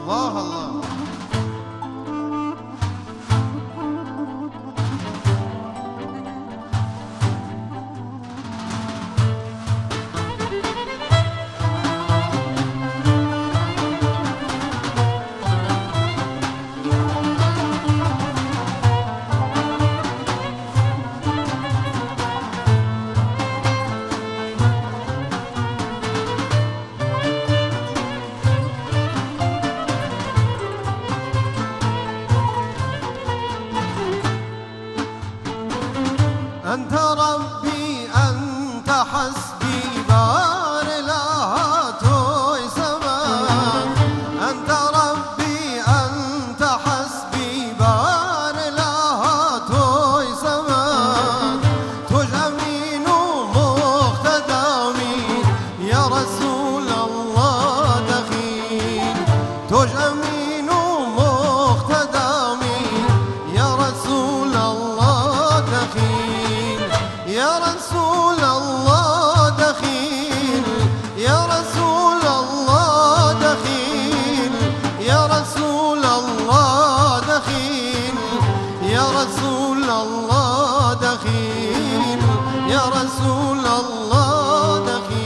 الله الله. أنت ربي أنت حسبي بار لها توي سما. أنت ربي أنت حسبي بار لها توي سما. توج أمين ومقتدامي يا رسول الله دخيل. توج أمين ومقتدامي يا رسول الله دخيل. يا رسول الله دخيل. يا رسول الله دخيل. يا رسول الله دخيل. يا رسول الله دخيل. يا رسول الله دخيل.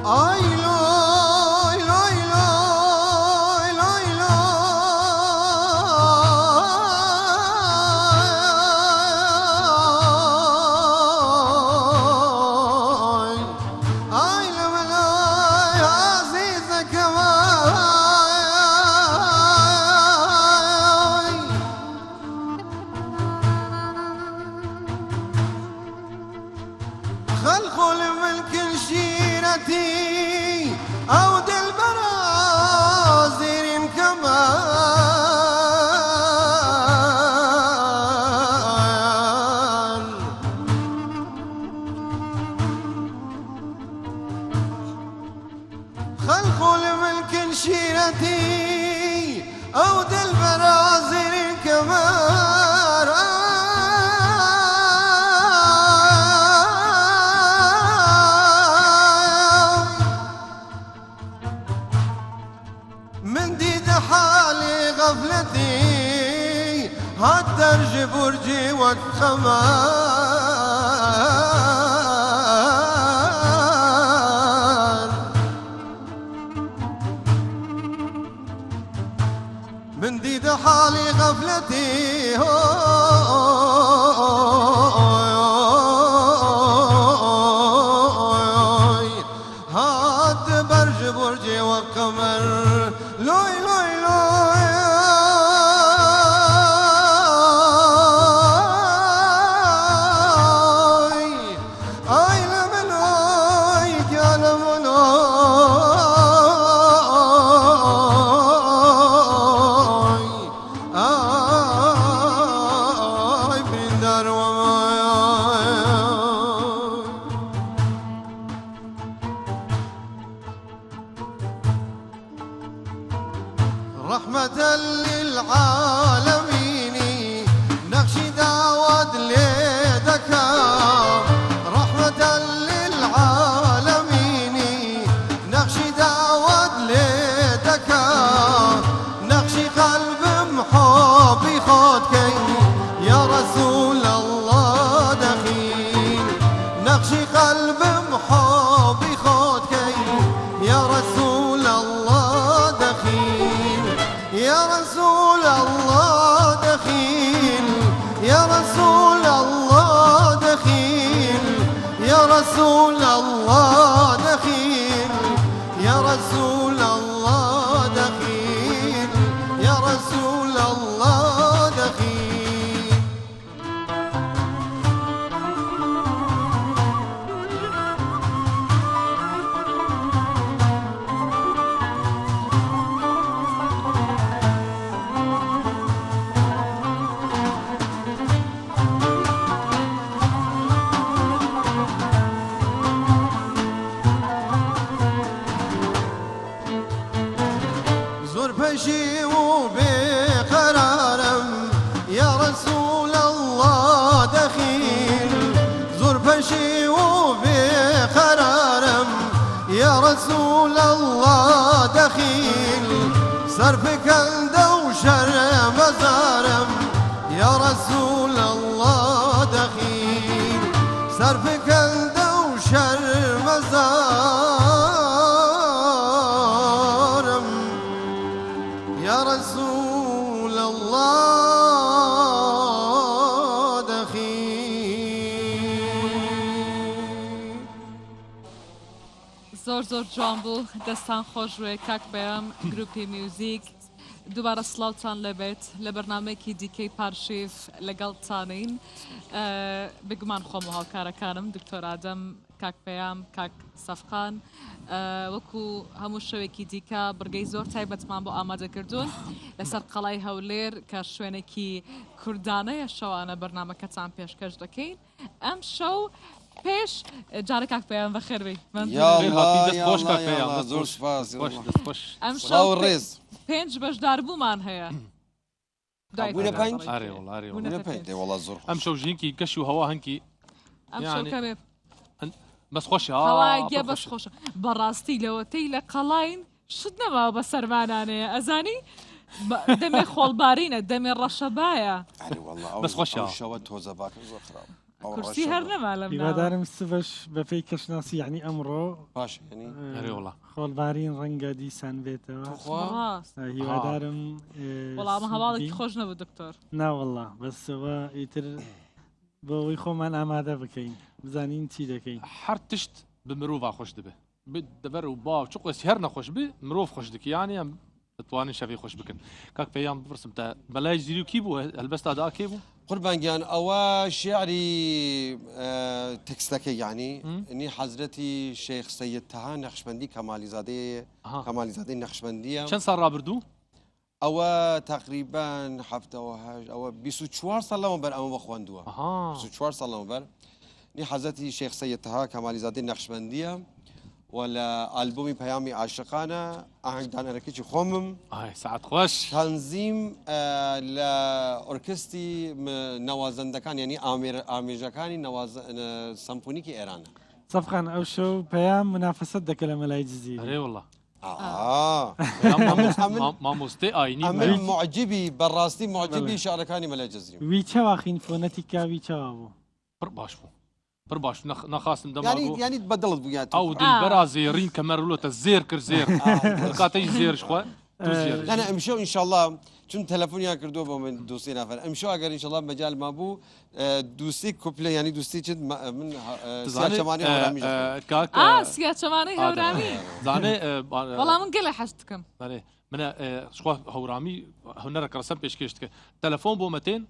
Ay loy loy loy loy loy. Ay lama loy azize kemay. خلقوا الملك شيرتي أود البرازير كمان. خلقوا الملك شيرتي أود البرازير كمان. من ديد حالي غفلتي هالدرج برجي والخمان. من ديد حالي غفلتي هاد برج برجي والقمر. لوي لوي لوي اي لما لوي يا لما لوي اي بندر رحمة للعالمين نقشي داود ليدك. رحمة للعالمين نقشي داود ليدك. نقشي قلب محبي خودك يا رسول الله دخيل. نقشي قلب محبي خودك يا رسول الله دخيل. يا رسول الله دخيل. يا رسول الله رسول الله دخيل صرف كلده وشرمزارم يا رسول الله دخيل. زۆر جوان بوو دەستان خۆش وێ کاک بەیام گروپی میوزیک دووبارە سڵاوتان لەبێت لە بەرنمەیەکی دیکەی پارشیف لەگەڵتانین بگومان خۆم و هاوکارەکانم دکتۆر ئادەم کاک پەیام کاک سەفقان وەکو هەموو شەوێکی دیکە بڕگەی زۆر تایبەتمان بۆ ئامادەکردوون لەسەر قەڵای هەولێر کە شوێنێکی کوردانەیە شەوانە بەرنمەکەتان پێشکەش دەکەین ئەم شەو پێش جارە کاک پەیام بەخێربی زۆر سپاس ئەم ڕێز 5 بەشدار بوومان هەیە ئەم شەو ژینکی گەشت و هەوا هەنکی ئەم شەوکەبێ بەس خۆشی هەواگە بەس خۆشە بەڕاستی لەوەتەی لە قەڵاین شت نەماوە بە سەرمانانەیە ئەزانی دەمێ خۆڵبارینە دەمێ ڕەشەبایە بەس خۆشی شەوە تۆزە باکە زۆر خراپ کورسی هەر نەما لەم هیوادارم سبەش بەپێی کەشناسی یعنی ئەمڕۆ باش خۆڵبارین ڕەنگە دیسان بێتەوە هیوادارم وەڵام هەواڵێکی خۆش نەبوو دکتۆر ناوەڵا بەسەوە ئیتر بۆەوەی خۆمان ئامادە بکەین بزانین چی دەکەین هەر تشت بە مرۆڤ خۆش دەبێ دەبەر و باو چ قوسی هەر نەخۆش بێ مرۆڤ خۆش دەکییانی ئەم دەتوانین شەوی خۆش بکەن کاک پێیان بپرسم تا بەلای زیری و کی بوو هەلبەستا داکێ بوو قوربانگیان ئەوە شعری تکستەکە یعنی نی حەزرەتی شێخ سەید تەها نەخشبەندی کەمالیزادەی نەخشبەندیە چەند ساڵ ڕابردوو ئەوە تقریبان هەفتەوە ئەوە 24 ساڵ لەمە بەر ئەمە بە خوێندووە 24 ساڵ لەمە بەر نی حەزرەتی شێخ سەید تەها کەمالیزادەی نەخشبەندیە ولا ئالبومی پەیامی عاشقانە ئاهەنگدانەرەکەی خۆمم سعات خۆش تەنزیم لە ئۆرکستری نەوازەندەکان یعنی ئامێژەکانی سەمفۆنیکی ئێرانە سەفقان ئەو شەو پەیام منافەسەت دەکە لە مەلای جزیرە وڵا مامۆستەی ئاینی ئەمن معجبی بەڕاستی معجبی شارەکانی مەلای جەزیرە وی چاواخین فۆنەتی کاوی چاوا بوو پڕ باش بوو پڕ باش نەخواستم دەما یعنی بەدڵت بوو ئەو دلبەرا زێڕین کەمەرولۆتە زێر کرد زێر کاتەی زێرش خۆ أنا ئەمشەو ئینشاءالله چون تەلەفۆنیان کردووە بۆ من دووسێ نەفەر ئەمشەو ئەگەر ئینشاءالله مەجال مابوو دووسی کوپلە ینی دووستی چت من سیاچەمانی هەورامی سیاچەمانەی هەورامی زانێ وەڵام من گەلە حەست دکەم منە شخوا هەورامی هەنەرەکە ڕەسەم پێشکەش دکە تەلەفۆن بۆ مەتێن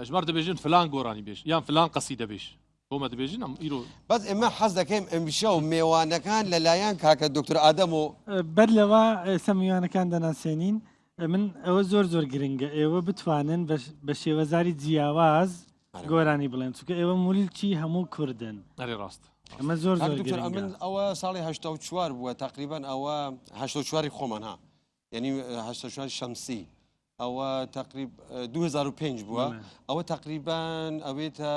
ژمار دەبێژن فلان گۆڕانی بێژ یان فلان قەسی دەبێژ بۆمە دەبێژن ئەم ئیرۆ بەس ئێمە حەز دەکەیم ئەمشەو میێوانەکان لەلایەن کاکە دکتۆر ئادەم و بەر لەوە ئێستا میوانەکان دەناسێنین من ئەوە زۆر گرنگە ئێوە بتوانن بە شێوەزاری جیاواز گۆرانی بڵێن چونکە ئێوە مولکی هەموو کوردن ئەرێ ڕاست ئەمە زۆر من ئەوە ساڵی 84 بووە تقریبان ئەوە 84 خۆمان ها یعنی 84 شەمسی ئەوە تقریب 2005 بووە ئەوە تقریبان ئەوێتە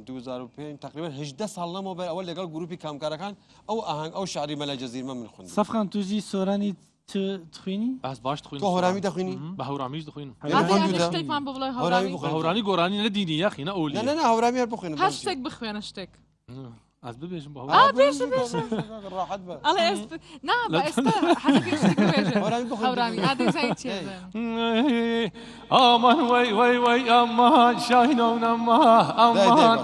2005 تقریبان 18 ساڵ لەمەوە بەر ئەوە لەگەڵ گروپی کامکارەکان ئەو ئاهەنگ ئەو شعری مەلای جەزیرمە من خوێندم سەفقان توژی سۆرانی تخوێنی باس باش تخوێن تۆ هەورامی دەخوێنی بە هەورامیش دخوێن شتێکمان بۆ بڵێ هەورانی گۆرانی نەدینی یاخی نە ئەولی نه هەورامی هەر بخوێنم هەر شتێک بخوێنە شتێک ئەس ببێژم بە ڕاحەت بە ئەڵێ نا بە ئێستا هەورامی ئادەی زای چێ ئامان وەی ئەمان شاینەو نەما ئەمان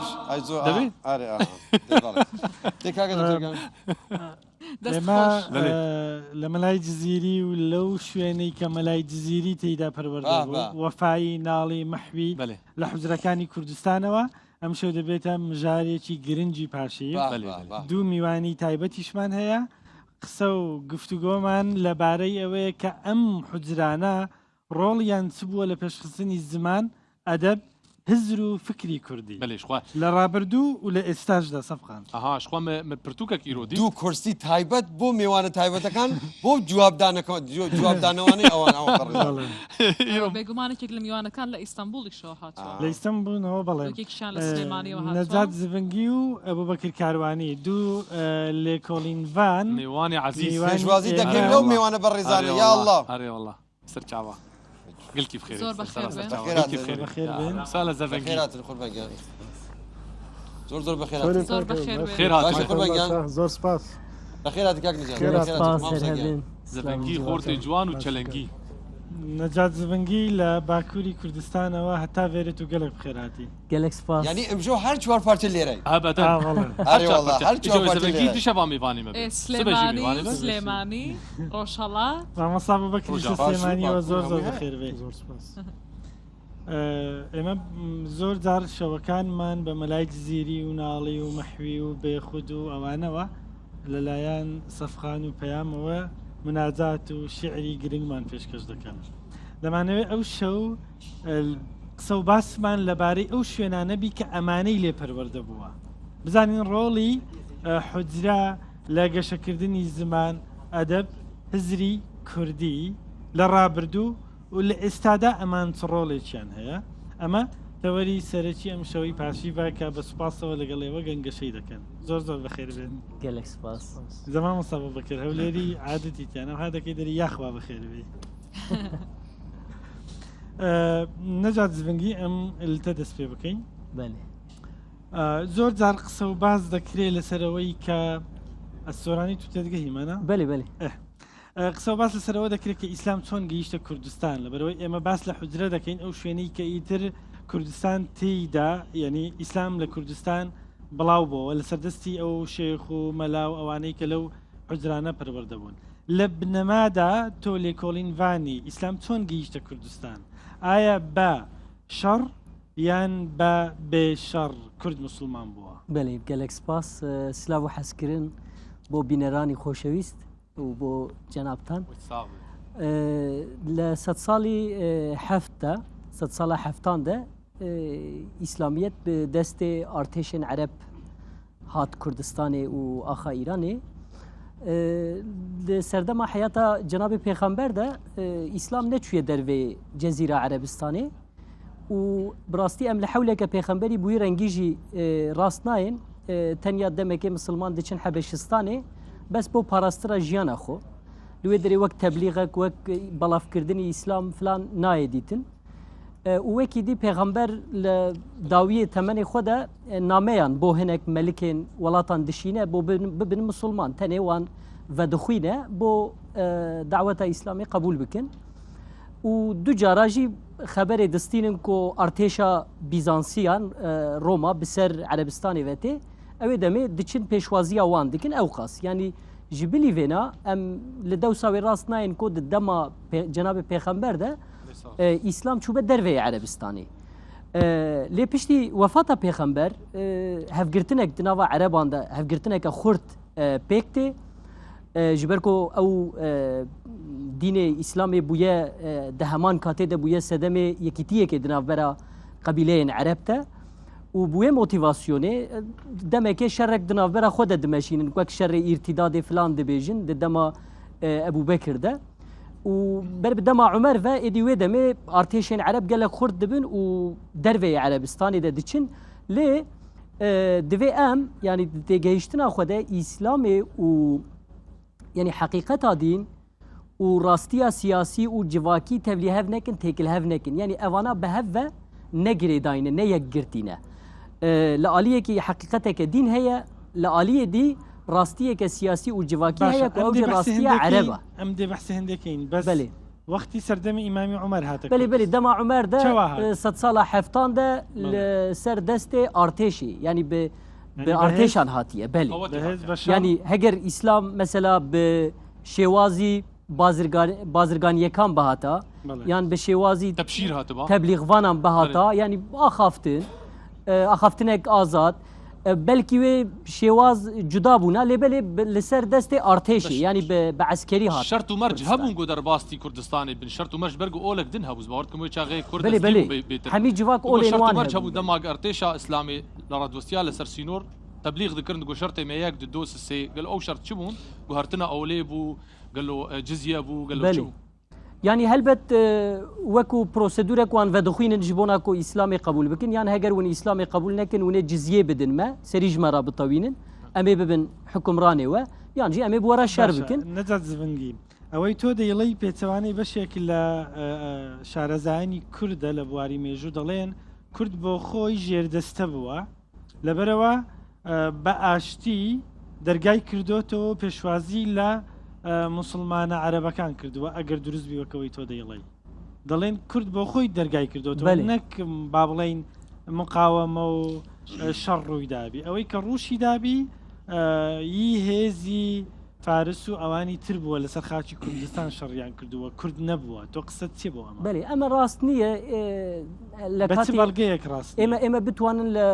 ئێمە لە مەلای جزیری و لەو شوێنەی کە مەلای جزیری تێیدا پەروەردە بوو وەفایی ناڵی مەحوی لە حوزرەکانی کوردستانەوە ئەم شەو دەبێتە مژارێکی گرنگی پاشی دوو میوانی تایبەتیشمان هەیە قسە و گفتوگۆمان لەبارەی ئەوەیە کە ئەم حوجرانە ڕۆڵیان چ بووە لە پێشخستنی زمان ئەدەب هزر و فکری کوردی لە ڕابردوو و لە ئێستاشدا سەفقان شخوا پرتوکێک ئیرۆدی دوو کورسی تایبەت بۆ میوانە تایبەتەکان بۆ جوابدانەوەی ئەوان بێگومانێکێک لە میوانەکان لە ئیستانبولی شەوە هاتووە لە ئیستانبولنەوە بەڵێ نەجات زڤنگی و ئەبوو بەکر کاروانی دوو لێکۆڵینڤان میوانی عەزیز پێشوازی دەکەین لەو میوانە بەڕێزانە یا الله ئەرێ وەڵڵا سەرچاوە قلتي بخير زور بخير بن. قلتي بخير بخير بن. سالة زفنجي خيرات القربان زور بخيرات زور بخير بن. خيرات باشا قربان زور سپاس بخيرات كاك نجات خيرات سپاس هەبن زفنگی خورتی جوان و چلنگی نەجات زڤنگی لە باکووری کوردستانەوە هەتا وێرێت و گەلک بخێراتی gelek spas يعني امجو هر چوار پارتی ليري ابدا هاري والله هر چوار پارتی زفنگی ليري دیشب میوانی مبین سلێمانی ڕۆژهەڵات مامەسا بەکری سلێمانیەوە زۆر زۆر بەخێر بێ زور سپاس ئێمە زۆر جار شەوەکانمان بە مەلای جزیری و ناڵی و مەحوی و بێخود و ئەوانەوە لەلایەن سەفخان و پەیامەوە مناجات و شعری گرنگمان پێشکەش دەکەن دەمانەوێت ئەو شەو قسە و باسمان لەبارەی ئەو شوێنانە بی کە ئەمانەی لێ پەروەردە بووە بزانین ڕۆڵی حوجرا لە گەشەکردنی زمان ئەدەب هزری کوردی لە ڕابردوو و لە ئێستادا ئەمان چ ڕۆڵێکیان هەیە ئەمە تەوەری سەرەکی ئەم شەوەی پاشیڤە کە بە سوپاسەوە لەگەڵێەوە گەنگەشەی دەکەن زۆر زۆر بەخێر بێن gelek spas زەمان مەسابە بەکرد هەولێری عادەتی تیانە ها دەکەی دەری یاخوا بەخێر بێ نەجات زڤنگی ئەم لتە دەست پێ بکەین بەێ زۆر جار قسە و باز دەکرێت لەسەرەوەی کە ئەسۆرانی تو تێدگەهیمانە بەێ بەێ قسە و باس لەسەرەوە دەکرێت کە ئیسلام چۆن گەیشتە کوردستان لەبەرەوەی ئێمە باس لە حجرە دەکەین ئەو شوێنەی کە ئیتر کوردستان تێیدا یعنی ئیسلام لە کوردستان بڵاو بۆەوە لە سەردەستی ئەو شێخ و مەلاو ئەوانەی کە لەو حجرانە پەروەردەبوون لە بنەمادا تۆ لێکۆڵینڤانی ئیسلام چۆن گەیشتە کوردستان ئایا بە شەڕ یان بە بێشەڕ کورد موسڵمان بووە بەێ gelek spas سلااو و حەزکردن بۆ بینەرانی خۆشەویست و بۆ جەنابان لە سەد ساڵی هەفتە سەد ساڵە هەفتاندا ئیسلامیەت بە دەستێ ئارتێشن عەرەب هات کوردستانê û axa Îranê li serdema heyata Cenab-ı Pêxember de îslam neçûye dervê Cezîra Erebistanê û bi rastî em li hewleke pêxemberî bûyî rengî jî rast nayên tenya demekê misilman diçin Hebeşistanê bes bo parastira jiyana xwe li wê derê wek teblîğek wek belavkirdinî îslam filan nayê dîtin û wekî dî pêxember li dawiyê temenê xwe de nameyan bo hinek melikên welatan dişîne bo bibin misilman tenê wan vedixwîne bo daweta îslamê qebûl bikin û du cara jî xeberê distînin ku artêşa Bizansiyan Roma bi ser Erebistanê ve tê ew ê demê diçin pêşwaziya wan dikin ew qas yanî ji bilî vêna em li dewsa wê rast nayên ku di dema Cenab-ı Pêxember de İslam çûbe dervê Erebistanê lê piştî wefata Pêxember hevgirtinek di nava Ereban de hevgirtineke xurt pêk tê ji ber ku ew dînê İslamê bûye di heman katê de bûye sedemê yekîtiyekê di navbera qebîleyên Ereb te û bûye motivasyonê demekê şerrek di navbera xwe de dimeşînin wek şerrê îrtîdadê filan dibêjin di dema Ebûbekir de û ber bi dema Umer ve êdî wê demê artêşên Ereb gelek xurt dibin û dervê Erebistanê de diçin lê divê em yanî têgehiştina xwe de İslamê û yanî heqîqeta dîn û rastiya siyasî û civakî tevlî hev nekin têkil hev nekin yanî evana bi hev ve ne girêdayîne ne yekgirtîne li aliyekî heqîqeteke dîn heye li aliyê dî rastiyeke siyasî û civakî heye ku ew jî rastiya Ereb e em dê behsê hindekîn bes belê wextî serdemê İmamî Umer hate belê dema Umer de Çawa hat? sed sala heftan de li ser destê artêşî yanî bi artêşan hatiye belê بەهێز بە شەڕ yani heger İslam mesela bi şêwazî bazirganiyekan bihata بەڵێ. yan bi şêwazî تبشير هاتبا tebliğvanan bihata yani axaftinek azad belkî wê şêwaz cuda bûna lê belê li ser destê artêşî yani bi eskerî hat شرط و مرج هبون قدر باستي كردستاني بن شرط و مرج برجو اولك دين هبوز باورتكم ويشا كرد belê belê hemî civak olên شرط و wan مرج هبو hebûn. دماغ ارتيشا اسلامي لرد وستيا لسر سينور تبليغ ذكرن قو شرط ما ياك دوس السي قال او شرط شبون قو هرتنا اولي بو قال له جزيه بو قال له belê شو yani helbet wekû prosedûrek wan vedixwînin ji bona ku İslamê qebûl bikin yan heger win İslamê qebûl nekin hûnê cizyê bidin me serî ji me re bitewînin em ê bibin hukmranê we yan jî em ê bi were şer bikin نەجات زڤنگی ئەوەی تۆ دەیڵی پێچەوانەی بەشێک لە شارەزایانی کووردە لە بواری مێژوو دەڵێن کورد بۆ خۆی ژێردەستە بووە لەبەرەوە بە ئاشتی دەرگای کردوتەوە پێشوازی لە مسلمانە عەرەبەکان کردووە ئەگەر دروست بیوەکەوەی تۆ دەیڵی دەڵێن کورد بۆ خۆی دەرگای کردوتەوە نەک با بڵێن مقاوەمە و شەڕ ڕووی دابی ئەوەی کە ڕووشی دابی یی هێزی فارس و ئەوانی تر بووە لەسەر خاچی کوردستان شەڕیان کردووە کورد نەبووە تۆ قسەت چێ بۆ ئەمە بەێ ئەمە ڕاست نییە لە بەڵگەیەک ڕاست ئێمە بتوانن لە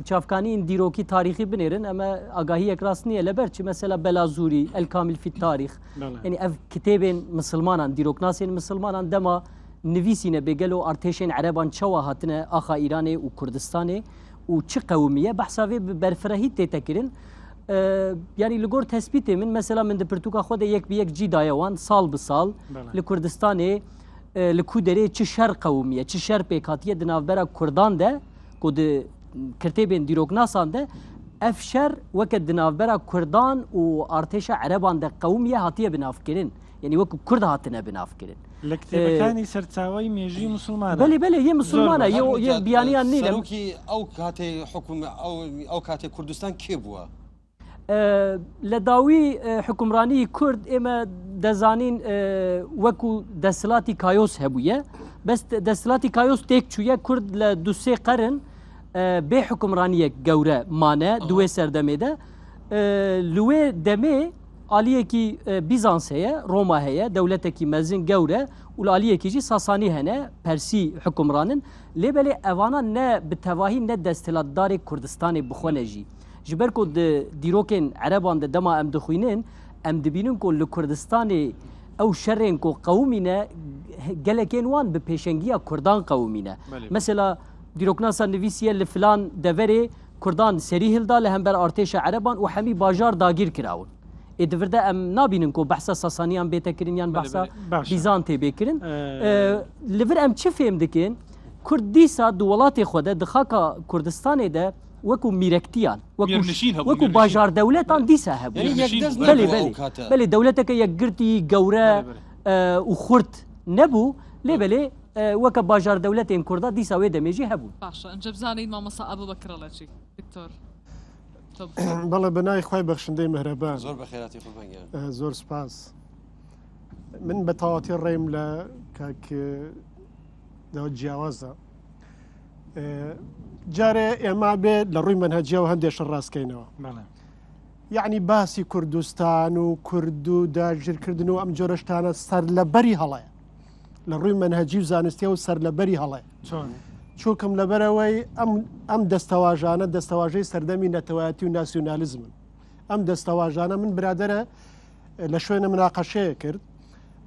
چاافکانی دیرۆکی تاریخی بنێرن ئەمە ئاگاهیەک ڕاست نییە لەبەر چی مەسەلا بەلازووری ئەلکامیل فی تاریخ ینی ئەف کتێبێن مسلمانان دیرۆکناسێن مسلمانان دەما نویسینە بێگەل و ئارتێشێن عەرەبان چەوە هاتنە ئاخا ئیرانێ و کوردستانێ و چ قەومیە بەحساوێ بەرفرەهی تێتەکردن ینی لەگۆر تەسبیتێ من مەسەلا من دەپرتوکە خۆدە یەک بە یەک جیدایەوان ساڵ بە ساڵ لە کوردستانێ لە کو دەرێ چ شەر قەومیە چ شەر پێکاتیە دناوبەرە کوردان دە کۆ کردێبێن دیرۆکناسان دە ئەف شەر وەکە دناوبەرە کوردان و ئارتێشە عەرەبان دە قەومیە هاتیە بنافکردن یعنی وەکو کورد هاتنە بنافکردن لە کتێبەکانی سەرچاوی مێژوی مسلمانە بەێ یە مسلمانە بیانیان نی ئەو کاتێ حکوم ئەو کاتێ کوردستان کێ بووە لە داوی حکومڕانی کورد ئێمە دەزانین وەکو دەسەڵاتی کایۆس هەبووە بەس دەسەڵاتی کایۆس تێک چوویە کورد لە دوسێ قەرن بێ حکومڕانیەک گەورە مانە دوێ سەردەمێدە لوێ دەمێ ئالیەکی بیزانس هەیە ڕۆما هەیە دەولەتێکی مەزن گەورە و ئالیەکیژی ساسانی هەنە پەرسی حکومڕانن لێبەلێ ئەوانە نە بتەواهی نە دەستەلاتدارێک کوردستانی بخۆنەژی ji ber ku di dîrokên Ereban de dema em dixwînin em dibînin ku li Kurdistanê ew şerên ku qewmîne gelekên wan bi pêşengiya Kurdan qewmîne. Mesela dîroknasa nivîsiye li filan deverê Kurdan serî hilda li hember artêşa Ereban û hemî bajar dagîr kirawin. Ê divirde em nabînin ku behsa Sasaniyan bêtekirin yan behsa Bîzantê bêkirin. Li vir em çi fêm dikin Kurd dîsa di welatê xwe de di xaka Kurdistanê de وەکو میرەکتیان وەکو باژار دەولەتان دیسە هەبوو بەێ دەولەتەکە یەکگرتی گەورە و خورد نەبوو لێبەلێ وەکە باژار دەولەتێن کووردا دیسا وێ دەمێژی هەبوو باشە ئەنجە بزانین مامەسا ئەبوو بەکڕەڵەچی دکتۆر بەڵێ بەنای خۆی بەخشندەی مەهرەبان زۆر بەخێراتی قوربانیان زۆر سپاس من بە تەواتی ڕێم لە کاک جیاوازە جارێ ئێمە بێت لە ڕووی منهەجیەوە هەندێک ڕاستکەینەوە یعنی باسی کوردستان و کورد و داگیرکردن و ئەم جۆرەشتانە سەر لەبەری هەڵەیە لە ڕووی منهەجی و زانستی و سەر لەبەری هەڵەیە چووکم لەبەرەوەی ئەم دەستەواژانە دەستەواژەی سەردەمی نەتەوایەتی و ناسیۆنالیزمن ئەم دەستەواژانە من برادەرە لە شوێنە مناقەشەیە کرد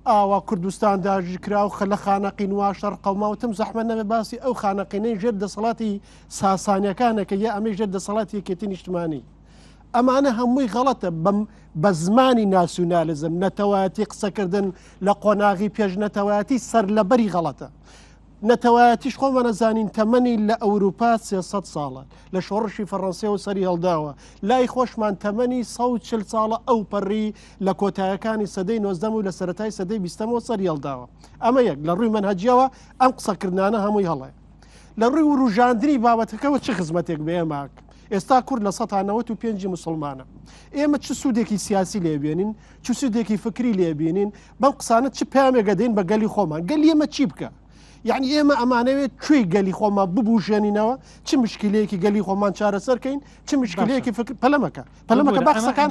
ئاوا کوردستان داگیرکرا و لە خانەقین وا شەڕ قەوماوتم زەحمە نەبێ باسی ئەو خانەقینەی ژێر دەسەڵاتی ساسانیەکانەکە یە ئەمەی ژێر دەسەڵاتی یەکێتی نیشتمانی ئەمانە هەمووی غەڵەتە بە زمانی ناسیۆنالیزم نەتەوایەتی قسەکردن لە قۆناغی پێش نەتەوایەتی سەر لەبەری غەڵەتە نەتەوایەتیش خۆمە نەزانین تەمەنی لە ئەوروپا 300 ساڵە لە شۆڕشی فەڕەنسیە و سەری هەڵداوە لای خۆشمان تەمەنی 140 ساڵە ئەو پەڕی لە کۆتایەکانی سەدەی 19 و لە سەرەتای سەدەی 20ەوە سەری هەڵداوە ئەمە یەک لە ڕووی منهەجیەوە ئەم قسەکردانە هەمووی هەڵێ لە ڕووی وروژاندنی بابەتەکەەوە چه خزمەتێک بێماک ئێستا کورد لە 195 مسلمانە ئێمە چ سوودێکی سیاسی لێبێنین چ سوودێکی فکری لێبێنین بەم قسانە چ پامێک دەین بە گەلی خۆمان گەلی ئێمە چی بکە یعنی ئێمە ئەمانەوێت کوێی گەلی خۆمان ببوژێنینەوە چ مشکلەیەکی گەلی خۆمان چارەسەرکەین چ مشکلەیەکی پەلەمەکە بەخسەکان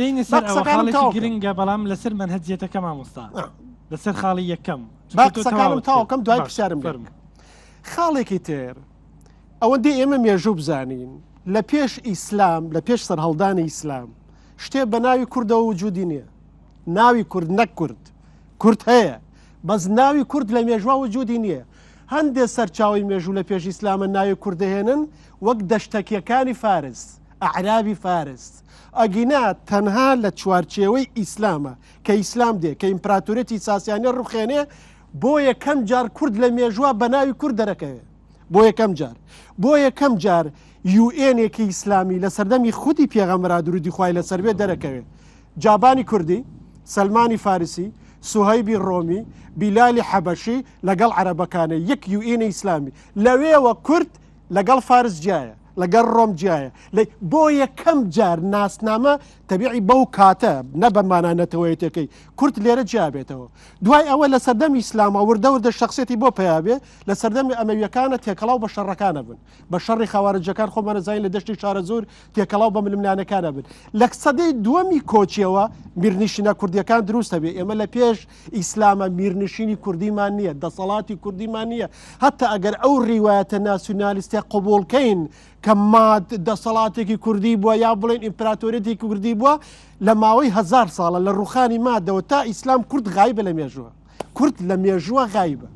گرنگە بەڵام لەسەر منهەجیەتەکە مامۆستا لەسەر خاڵی یەکەم باقسەکانم تاوەکەم دوای پرسیارم فەرمە خاڵێکی تر ئەوەندەی ئێمە مێژوو بزانین لە پێش ئیسلام لە پێش سەرهەڵدانی ئیسلام شتێ بە ناوی کوردەوە وجودی نییە ناوی کورد نەک کورد هەیە بەس ناوی کورد لە مێژوا وجودی نییە هەندێک سەرچاوی مێژوو لە پێش ئیسلامە ناوی کوردەهێنن وەک دەشتەکیەکانی فارس ئەعرابی فارس ئەگینا تەنها لە چوارچێوەی ئیسلامە کە ئیسلام دێ کە ئیمپراتۆرەتی ساسیانە ڕوخێنێ بۆ یەکەم جار کورد لە مێژووە بە ناوی کورد دەرەکەوێت بۆ یەکەم جار یوئێنێکی ئیسلامی لە سەردەمی خودی پێغەمبەر درودی خوای لەسەر بێ دەرەکەوێت جابانی کوردی سلمانی فارسی سوهەیبی ڕۆمی بیلالی حەبەشی لەگەڵ عەرەبەکانە یەک یوئینە ئیسلامی لەوێوە کورد لەگەڵ فارس جایە لەگەڵ ڕۆم جایە بۆ یەکەم جار ناسنامە تەبیعی بەو کاتە نە بەمانانەتەوەیەتەکەی کورد لێرە جیابێتەوە دوای ئەوە لە سەردەمی ئیسلامە وردە شخصێتی بۆ پیابێ لە سەردەمی ئەمەویەکانە تێکەڵاو بە شەڕەکانە بن بە شەڕی خەوارجەکان خۆمانەزانین لە دەشتی شارە زۆر تێکەڵاو بە ململانەکانە بن لە سەدەی دووەمی کۆچیەوە میرنشینە کوردیەکان دروستە بێ ئێمە لە پێش ئیسلامە میرنشینی کوردیمان نییە دەسەڵاتی کوردیمان نییە هەتا ئەگەر ئەو ڕیوایەتە ناسیۆنالیستە قبولکەین کە ماد دەسەڵاتێکی کوردی بووە یا بڵێن ئیمپراتۆریەتی کوردی بووە لە ماوەی 1000 ساڵە لە ڕوخانی مادەوە تا ئیسلام کورد غایبە لە مێژووە کورد لە مێژووە غایبە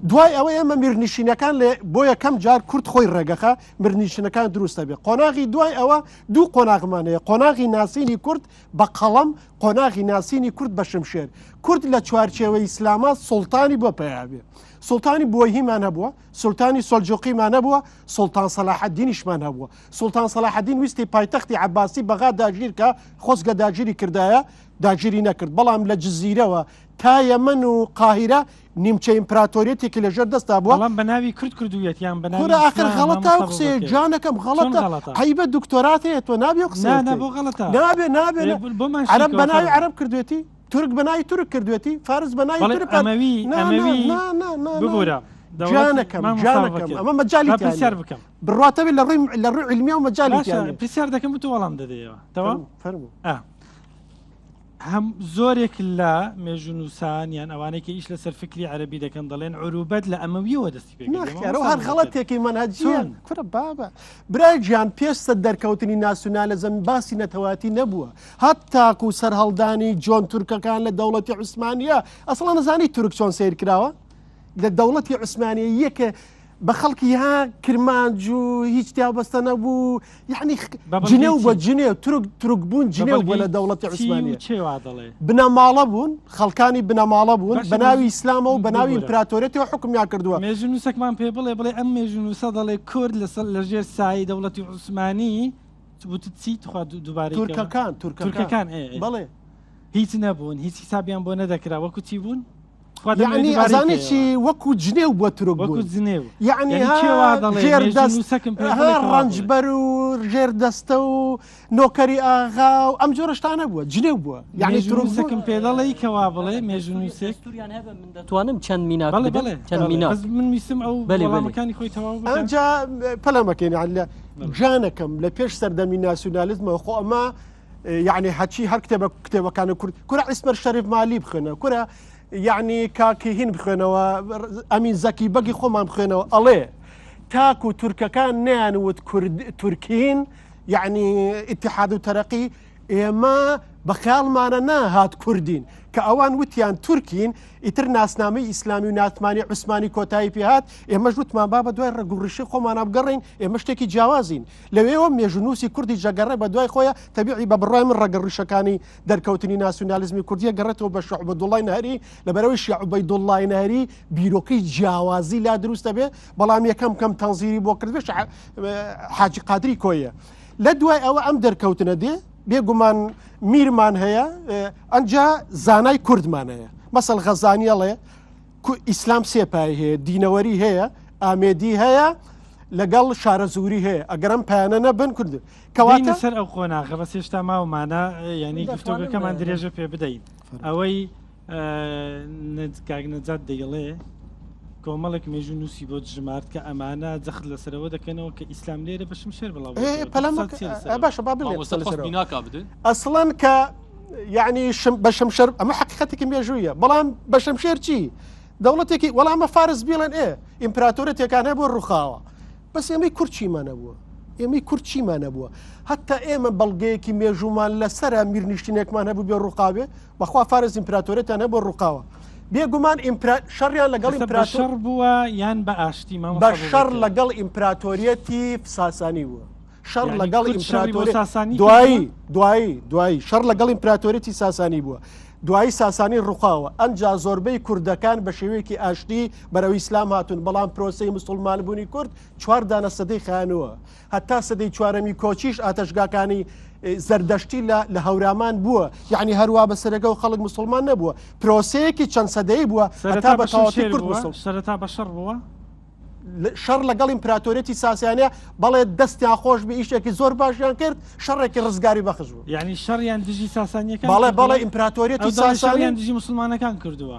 دوای ئەوە ئێمە میرنشینەکان بۆ یەکەم جار کورد خۆی ڕێگەخە میرنشینەکان دروستە بێ قۆناغی دوای ئەوە دوو قۆناغمان هەیە قۆناغی ناسینی کورد بە قەڵەم قۆناغی ناسینی کورد بە شمشێر کورد لە چوارچێوەی ئیسلامە سوڵتانی بۆ پیابێ سلطانی بۆهیمان هەبووە سلطانی سۆلجۆقیمان هەبووە سلطان سەلاحەدینیشمان هەبووە سلطان سەلاحەدین ویستی پایتەختی عەباسی بەغا داگیر کە خۆزگە داگیری کردایە داگیری نەکرد بەڵام لە جززیرەوە تا یەمەن و قاهیرە نیمچە ئیمپراتۆریەتێکی لەژێر دەستا بووە بەڵام بە ناوی کورد کردوویەتیان بە ناوی ئاخر غەڵەتە قسێ جانەکەم غەڵەتە قەیبە دکتۆرات هەیە تۆ نابێ قسە بۆ غەڵەتە نابێ عەرەب بە ناوی عەرەب کردوێتی تورک بەناوی تورک کردوێتی فارس بەناوی تورک ببوورە جانەکەم ئەمە مەجای پرسیار بکەم بڕاتەوی لە ڕووی علمیە و مەجای پرسیار دەکەم بتو وەڵام دەدەیەوە تەوا فەرموو هەم زۆرێک لە مێژونوسان یان ئەوانێکی ئیش لەسەر فکری عەربی دەکەن دەڵێن عروبەت لە ئەمەویەوە دەستی پێکەوە هەر غەڵەتێکی مەنهەجیان کورە بابە برای گیان پێستە دەرکەوتنی ناسیۆنالیزم باسی نەتەواتی نەبووە هەتاکو و سەر هەڵدانی جۆن تورکەکان لە دەوڵەتی عوسمانیە ئەسڵا نەزانی تورک چۆن سیر کراوە لە دەوڵەتی عوسمانیە یەکە بە خەڵکی ها کرمانج و هیچ تیابەستە نەبوو یعنی جنێو بە جنێو تورک بوون جنێو بووە لە دەوڵەتی عوسمانیە بنەماڵە بوون خەڵکانی بنەماڵە بوون بە ناوی ئیسلامە و بە ناوی ئیمپراتۆریەتەوە حکمیان کردووە مێژونوسەکمان پێ بڵێ ئەم مێژونوسە دەڵێ کورد لەژێر سایی دەوڵەتی عوسمانی چیت خوا دووبارە تورکەکان بەڵێ هیچ نەبوون هیچ حسابیان بۆ نەدەکرا وەکو چی بوون یعنی ئەزانێکی وەکو جنێو بووە تورک وەکو جنێو یعنی ڕەنجبەر و ژێر دەستە و نۆکەری ئاغا و ئەم جۆرەشتانە بووە جنێو بووە یعنی تورکسەکەم پێدەڵی کەوا بڵێ مێژونوسێک دەتوانم چەند مینا چەند مینا من میسم ئەو بەڵامەکانی خۆی تەواو ئەمجا پەلەمەکەین لە جانەکەم لە پێش سەردەمی ناسیۆنالیزمەوە خۆ ئەمە یعنی هەچی هەر کتێبەکانە کورد کورە عیسمەر شەریف مالی بخوێنە کورە یعنی کاکیهین بخوێنەوە ئەمین زەکی بەگی خۆمان بخوێنەوە ئەڵێ تاکو تورکەکان نیانوت تورکین یعنی ئیتحاد و تەرەقی ئێمە بە خیاڵمانە ناهات کوردین کە ئەوان وتیان تورکین ئیتر ناسنامەی ئیسلامی و ناتمانی عوسمانی کۆتایی پێهات ئێمەش وتمان با بە دوای ڕێگوڕیشی خۆمان بگەڕین ئێمە شتێکی جیاوازین لەوێەوە مێژونوسی کوردی جەگەڕێ بە دوای خۆیان تەبیعی بە بڕای من ڕێگەڕیشەکانی دەرکەوتنی ناسیۆنالیزمی کوردیە گەڕێتەوە بە شیع عەبدوڵڵای نەهەری لەبەرەوەی شیع عەبدوڵڵای نەهەری بیرۆکەی جیاوازی لا دروستە بێ بەڵام یەکەم کەم تەنزیری بۆ کرد بێ حاجی قادری کۆیە لە دوای ئەوە ئەم دەرکەوتنە دێ بێگومان میرمان هەیە ئەنجا زانای کوردمان هەیە مەسەڵ غەزانیەڵێ ئیسلام سێپای هەیە دینەوەری هەیە ئامێدی هەیە لەگەڵ شارە زووری هەیە ئەگەرم پایانە نەبن کورد کەواتە سەر ئەو خۆناغە بەس هێشتا ماوەمانە ینی گفتۆگەکەمان درێژە پێ بدەین ئەوەی کاک نەجات دەیڵێ کۆمەڵێک مێژونوسی بۆ ژمارد کە ئەمانە جەخت لەسەرەوە دەکەنەوە کە ئیسلام لێرە بە شمشێر بڵاو باشە با ئەسڵەن کە یعنی بە شەمشەر ئەمە حقیقەتێکی مێژوویە بەڵام بە شەمشێر چی دەوڵەتێکی وەڵامە فارس بڵێن ئیمپراتۆرەتێکان هەیە بۆ ڕووخاوە بەس ئێمەی کورچیمانە بووە ئێمەی کورچیمانە بووە هەتا ئێمە بەڵگەیەکی مێژومان لەسرە میرنیشتینێکمان هەبوو بێ ڕووقاوێ بەخوا فارس ئیمپراتۆرەتیان هەیە بۆ ڕووقاوە بێگومان شەڕیان لەگەڵ ئیمپراتۆر بووە یان بە ئاشتی بە شەڕ لەگەڵ ئیمپراتۆریەتی ساسانی بووە شەڕ لەگەڵ ئیمپراتۆری دوایی شەڕ لەگەڵ ئیمپراتۆریەتی ساسانی بووە دوایی ساسانی ڕووخاوە ئەنجا زۆربەی کوردەکان بە شێوەیەکی ئاشتی بەرەوەی ئیسلام هاتون بەڵام پرۆسەی مسلمان بوونی کورد 4 دانە سەدەی خانووە هەتا سەدەی چوارەمی کۆچیش ئاتەشگاکانی زەردەشتی لە هەورامان بووە یعنی هەروە بەسەرەکە و خەڵک مسلمان نەبووە پرۆسەیەکی چەند سەدەی بووە هەتا بە تەواوەتی کورد سەرەتا بە شەڕ بووە شەڕ لەگەڵ ئیمپراتۆریەتی ساسیانەیە بەڵێ دەستیان خۆش بە ئیشێکی زۆر باشیان کرد شەڕێکی ڕزگاری بەخش بوو یعنی شەڕیان دژی ساسانیەکان بەڵێ ئیمپراتۆریەتی ساسیان دژی مسلمانەکان کردووە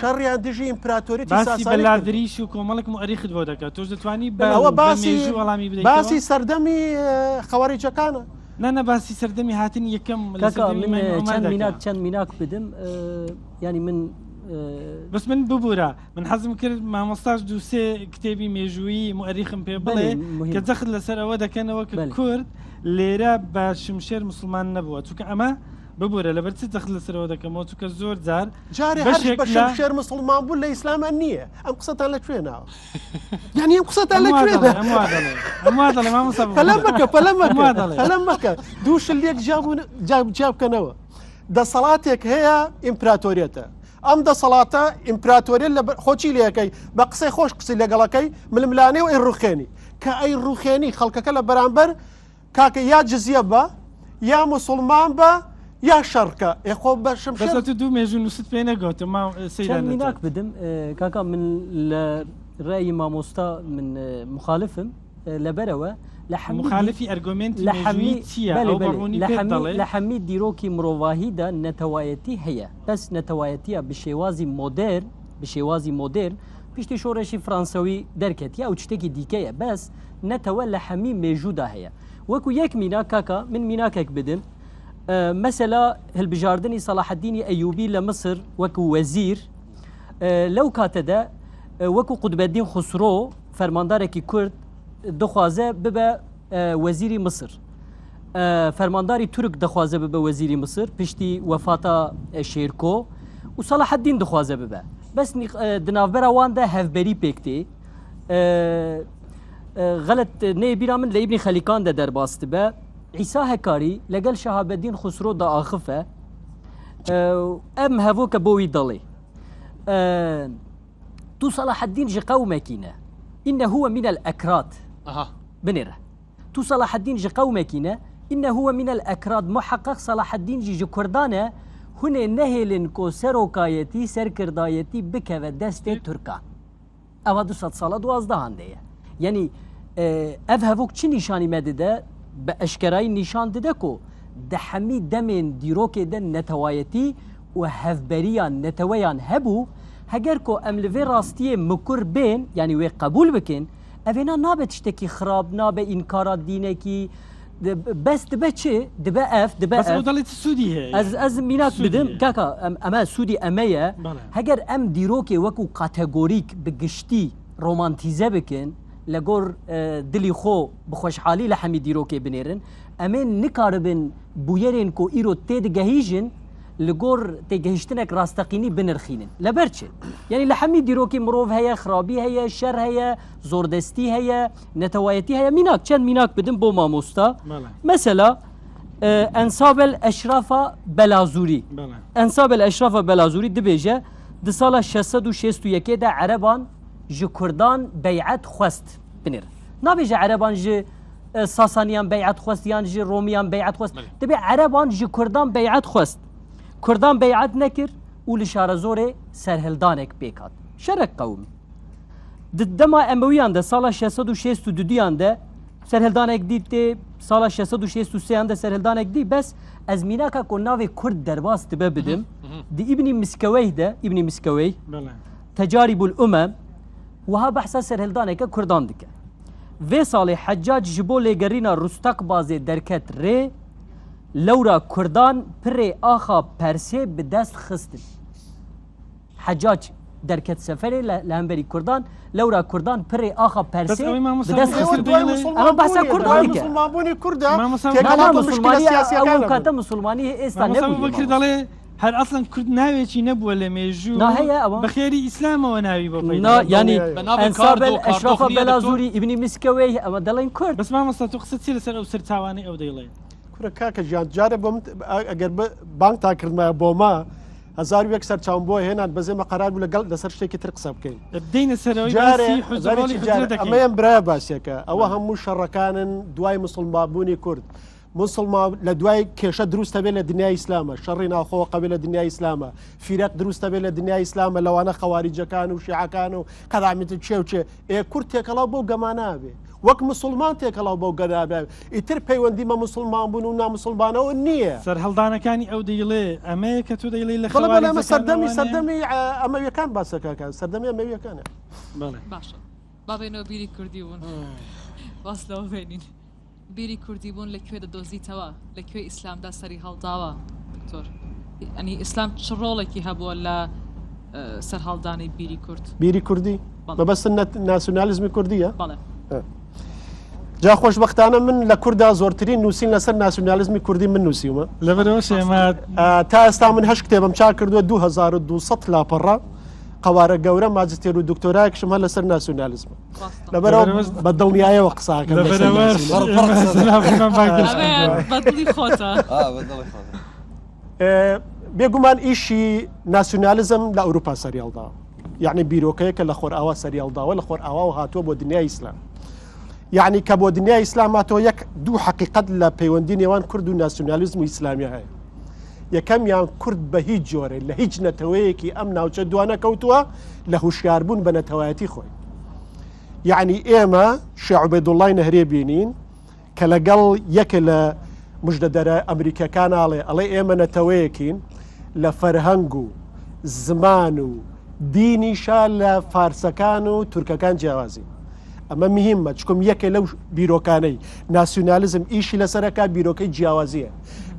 شەڕیان دژی ئیمپراتۆریەتی باسی بەلاردریش و کۆمەڵک مؤریخت بۆ دەکات تۆش دەتوانی ئەوە وەڵامی بدەیت باسی سەردەمی خەواریجەکانە نانە باسی سەردەمی هاتن یەکەم چەند میناک بدم ینی من بس من ببوورە من حەزم کرد مامۆستاش دووسێ کتێبی مێژوویی مؤریخم پێ بڵێ کە جەخت لەسەر ئەوە دەکەنەوە کە کورد لێرە بە شمشێر مسلمان نەبووە چونکە ئەمە ببوورە لەبەر چ دەخت لەسەرەوە دەکەمەوە چونکە زۆر جار جارێ بە شمشێر مسلمان بوو لە ئیسلامە نییە ئەم قسەتان لەکوێناوە یعنی ئەم قسەتان لەکوێنە پەلەم مەکە دوو شلێک جا بکەنەوە دەسەڵاتێک هەیە ئیمپراتۆریەتە ئەم دەسەڵاتە ئیمپراتۆریە لە خۆچی لەکەی بە قسەی خۆش قسەی لەگەڵەکەی ململانێ و ئەی ڕوخێنی کە ئەی ڕوخێنی خەڵکەکە لە بەرامبەر کاکە یا جزیە بە یا مسلمان بە یا شەڕکە ئێخۆ بە شمشێر دوو مێژوو نووسیت پێ نەگوتم میناک بدم کاکە من لە ڕێی مامۆستا من مخالفم لەبەرەوە مخالفی ئەرگومنتی لە هەمی دیرۆکی مرۆڤاهیدا نەتەوایەتی هەیە بەس نەتەوایەتیە بە شێوازی مۆدرن پشتی شۆڕێکی فرانسەوی دەرکەتیە ئەو شتێکی دیکەیە بەس نەتەوە لە هەمی مێژوودا هەیە وەکو یەک میناک کاکە من میناکێک بدم مەسەلا هەلبژاردننی سەلاحەدینی ئەیوبی لە مصر وەکو وەزیر لەو کاتەدا وەکو قوتبەدین خوسرۆ فەرماندارێکی کورد دەخوازە ببە وەزیری مصر فەرمانداری تورک دەخوازە ببە وەزیری مصر پشتی وەفاتە شێرکۆ و سەلاحەدین دەخوازە ببە بەس دناوبەرە واندا هەڤبەری پێکتێ غەلت نێبیرا من لە ئیبنی خەلیکاندا دەرباست بە عیسا هەکاری لەگەڵ شەهابەدین خوسرۆ دائاخفە ئەم هەڤۆکە بۆوی دەڵێ تو صلاحەدین ji qewmekîne inne huwe min el ekrat binêre tu Salaheddin ji qewmekîne inne huwe min el ekrat muheqeq Salaheddin jî ji Kurdan e hûn ê nehêlin ku serokayetî serkirdayetî bikeve destê Türkan ewa 200 sala duwazdehan de ye yanî ev hevok çi nîşanî me dide bi eşkerayî nîşan dide ku di hemî demên dîrokê de netewayetî û hevberiyan neteweyan hebû heger ku em li vê rastiyê mikur bên yanî wê qebûl bikin evêna nabe tiştekî xirab nabe înkara dînekî bes dibe çi dibe ev dibe ez mînak bidim kaka em Sûdî em ye heger em dîrokê wekû kategorîk bi giştî romantîze bikin li gor dilî xwe bi xweşhalî li hemî dîrokê binêrin em ê nikaribin bûyerên ku îro tê digehîjin li gor têgehîştinek rastaqînî binirxînin leber çi yanî li hemî dîrokê mirov heye xirabî heye şer heye zordestî heye netewayetî heye mînak çend mînak bidim bo mamosta mesela ensabel eşrafa belazûrî ensabel eşrafa belazûrî dibêje di sala 661 de ereban ji Kurdan bey'et xwest binêr nabêje ereban ji Sasaniyan bey'et xwest yan ji Romiyan bey'et xwest dibe ereban ji Kurdan bey'et xwest Kurdan bey'et nekir û li şarezorê serhildanek pêkat şerek qewmî di dema Emewiyan de sala 662 de serhildanek dî tê sala 663 de serhildanek dî bes ez mînaka ku navê Kurd derbas dibe bidim di İbnî Miskeweyh de İbnî Miskeweyh Tecarîbul Umem wiha behsa serhildaneke Kurdan dike vê salê Heccac ji bo lêgerîna Rûstakbazê derket rê lewra Kurdan pirê axa Persê bi dest xistin Heccac derket seferê li hemberî Kurdan lewra Kurdan pirê axa Persê bi dest xistin ama behsa Kurdan dike ew kate Musulmanî êsta nebûye هەر ئەسڵەن کورد ناوێکی نەبووە لە مێژوو بەخێری ئیسلامەوە ناوی بۆ ینی ئەنسابل ئەشرافە بەلازووری ئیبنی میسکەوەی ئەمە دەڵێن کورد بەس مامۆستا تو قسە چی لەسەر ئەو سەرچاوانەی ئەو دەیڵێ کورە کاکە ژیان جارە بۆ ئەگەر بانک تا کردمایە بۆ ما 1000 سەر چاوم بۆ هێنان بەزێمە قەرار بوو لەگەڵ لەسەر شتێکی تر قسە بکەین دەینە سەرەوەی ئەمەیان برای باسیەکە ئەوە هەموو شەڕەکانن دوای مسلمانبوونی کورد مسلمان لە دوای کێشە دروستە بێت لە دنیای ئیسلامە شەڕی ناوخۆوە قەبێت لە دنیای ئیسلامە فیرەق دروستە بێت لە دنیای ئیسلامە لەوانە خەواریجەکان و شیعەکان و قەدامیت چێ و چێ کورد تێکەڵاو بۆ گەمانابێ وەک مسلمان تێکەڵاو بۆ گەنابێ ئیتر پەیوەندیمە مسلمان بوون و نامسلمانەوە نییە سەر هەڵدانەکانی ئەو دەیڵێ ئەمەیە کە تو دەیڵێ لە خەڵەمە سەردەمی ئەمەویەکان باسەکەکان سەردەمی ئەمەویەکانە باشە باێنەوە بیری کوردی بوون واستەوە بێنین بیری کوردی بوون لەکوێ دەدۆزیتەوە لەکوێ ئیسلامدا سەری هەڵداوە دکتۆر ئەنی ئیسلام چ ڕۆڵێکی هەبووە لە سەر هەڵدانی بیری کورد بیری کوردی بەبەست ناسیۆنالیزمی کوردیە بەڵێ جا خۆشبەختانە من لە کووردا زۆرترین نووسین لەسەر ناسیۆنالیزمی کوردی من نووسیومە لەبەرەوە شێمە تا ئێستا من هەش کتێبم چا کردووە 2200 لاپەڕە قوارە گەورە ماجستێر و دکتۆرایەکشم هە لەسەر ناسیۆنالیزم لەبەرەوە بە دڵنیایەوە قساکەم بەدڵی خۆتە بێگومان ئیشی ناسیۆنالیزم لە ئەوروپا سەریاڵدا یعنی بیرۆکەیەکە لە خۆرئاوا سەریاڵداوە لە خۆرئاوا و هاتووە بۆ دنیای ئیسلام یعنی کە بۆ دنیای ئیسلام هاتەوە یەک دوو حەقیقەت لە پەیوەندی نێوان کورد و ناسیۆنالیزم و ئیسلامی هەیە یەکەمیان کورد بە هیچ جۆرە لە هیچ نەتەوەیەکی ئەم ناوچە دوانە کەوتووە لە هوشیاربوون بە نەتەوایەتی خۆی یعنی ئێمە شێخ عوبەیدوڵڵای نەهرێ بینین کە لەگەڵ یەکە لە مژدەدەرە ئەمریکەکان ئەڵێ ئێمە نەتەوەیەکین لە فەرهەنگ و زمان و دینیشا لە فارسەکان و تورکەکان جیاوازی ئەمە مهمە چکم یەکێ لەو بیرۆکانەی ناسیۆنالیزم ئیشی لەسەرەکە بیرۆکەی جیاوازیە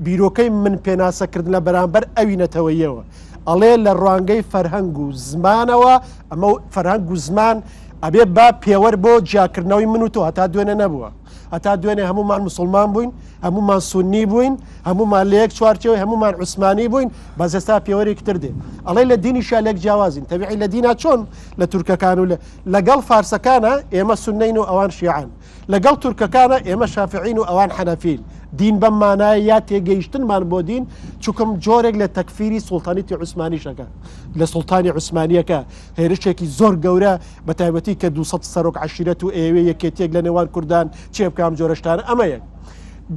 بیرۆکەی من پێناسەکردن لە بەرامبەر ئەوی نەتەوەیەوە ئەڵێ لە ڕوانگەی فەرهەنگ و زمانەوە ئەمە فەرهەنگ و زمان ئەبێ با پێوەەر بۆ جیاکردنەوەی من و تۆ هەتا دوێنێ نەبووە هەتا دوێنێ هەمومان مسلمان بووین هەمومان سونی بووین هەمومان لە یەک چوارچەوەی هەمومان عوسمانی بووین بەس ئێستا پێوەرێکی تر دێ ئەڵێ لە دینی شالێک جیاوازین تەبیعی لە دینا چۆن لە تورکەکان و لەگەڵ فارسەکانە ئێمە سونەین و ئەوان شیعان لەگەڵ تورکەکانە ئێمە شافعین و ئەوان حەنەفین دین بەم مانایە یا تێگەیشتنمان بۆ دین چووکم جۆرێک لە تەکفیری سوڵتانیتی عوسمانیشەکە لە سوڵتانی عوسمانیەکە هێرشێکی زۆر گەورە بە تایبەتی کە 200 سەرۆک عەشیرەت و ئێوێ یەکێتێک لە نێوان کوردان چێ بکەم جۆرەشتانە ئەمە یەک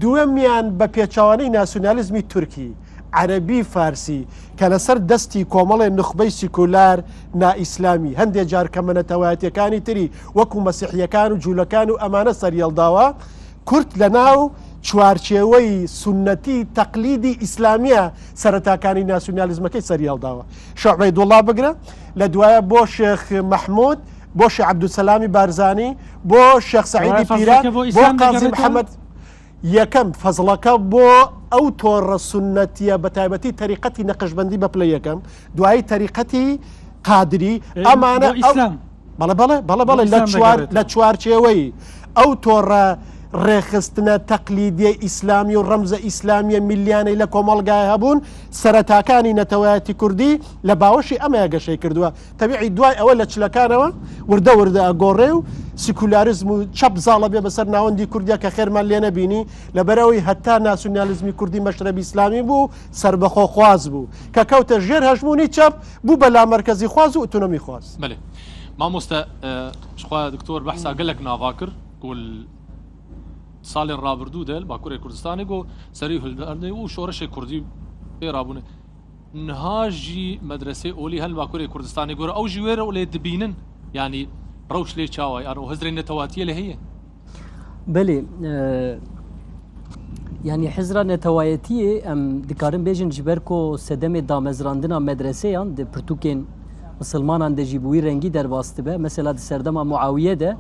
دووەمیان بە پێچاوانەی ناسیۆنالیزمی تورکی عەرەبی فارسی کە لەسەر دەستی کۆمەڵێ نخبەی سیکولار نائیسلامی هەندێک جار کە منەتەوایەتیەکانی تری وەکو مەسیحیەکان و جوولەکان و ئەمانە سەریەڵداوە کورد لە ناو چوارچێوەی سونەتی تەقلیدی ئیسلامیە سەرەتاکانی ناسیۆنالیزمەکەی سەریەڵداوە شێخ عوبەیدوڵڵا بگرە لە دوایە بۆ شێخ مەحموود بۆ شێخ عەبدولسەلامی بارزانی بۆ شێخ سەعیدی پیران بۆ قازی محەممەد یەکەم فەزڵەکە بۆ ئەو تۆڕە سونەتیە بە تایبەتی تەریقەتی نەقشبەندی بە پلە یەکەم دوایی تەریقەتی قادری ئەمانە بەڵێ لە چوارچێوەی ئەو تۆڕە ڕێخستنە تەقلیدیە ئیسلامی و ڕەمزە ئیسلامیە میلیانەی لە کۆمەڵگای هەبوون سەرەتاکانی نەتەوایەتی کوردی لە باوەشی ئەمەیە گەشەی کردووە تەبیعی دوای ئەوە لە چلەکانەوە وردە ئەگۆڕێ و سیکولاریزم و چەپ زاڵە بێ بەسەر ناوەندی کوردیا کە خێرمان لێ نەبینی لەبەرەوەی هەتا ناسیۆنالیزمی کوردی مەشرەبی ئیسلامی بوو سربەخۆ خواز بوو کە کەوتە ژێر هەژمونی چەپ بوو بە لامەرکەزی خواز و ئۆتۆنۆمی خواز مامۆستا شخوا دکتۆر بەحسا گەلێک ناوا کرد ساڵێن ڕابردوو دەل باکووری کوردستانی گۆ سەری هەلدەردەی و شۆڕشی کوردی پێڕابوونێ نهاژی مەدرسەی ئۆلی هەل باکووری کوردستانی گۆرە ئەو ژوێرە و لێ دبینن ینی ڕەوش لێ چاوای ئەڕۆ هەزرێن نەتەواتیە لە هەیە بەێ ینی حزرا نەتەوایەتیە ئەم دکارن بێژن ji ber ku sedemê damezrandina medreseyan di pirtûkên misilmanan de jî bûyî rengî derbas dibe mesela di serdema Muawiye de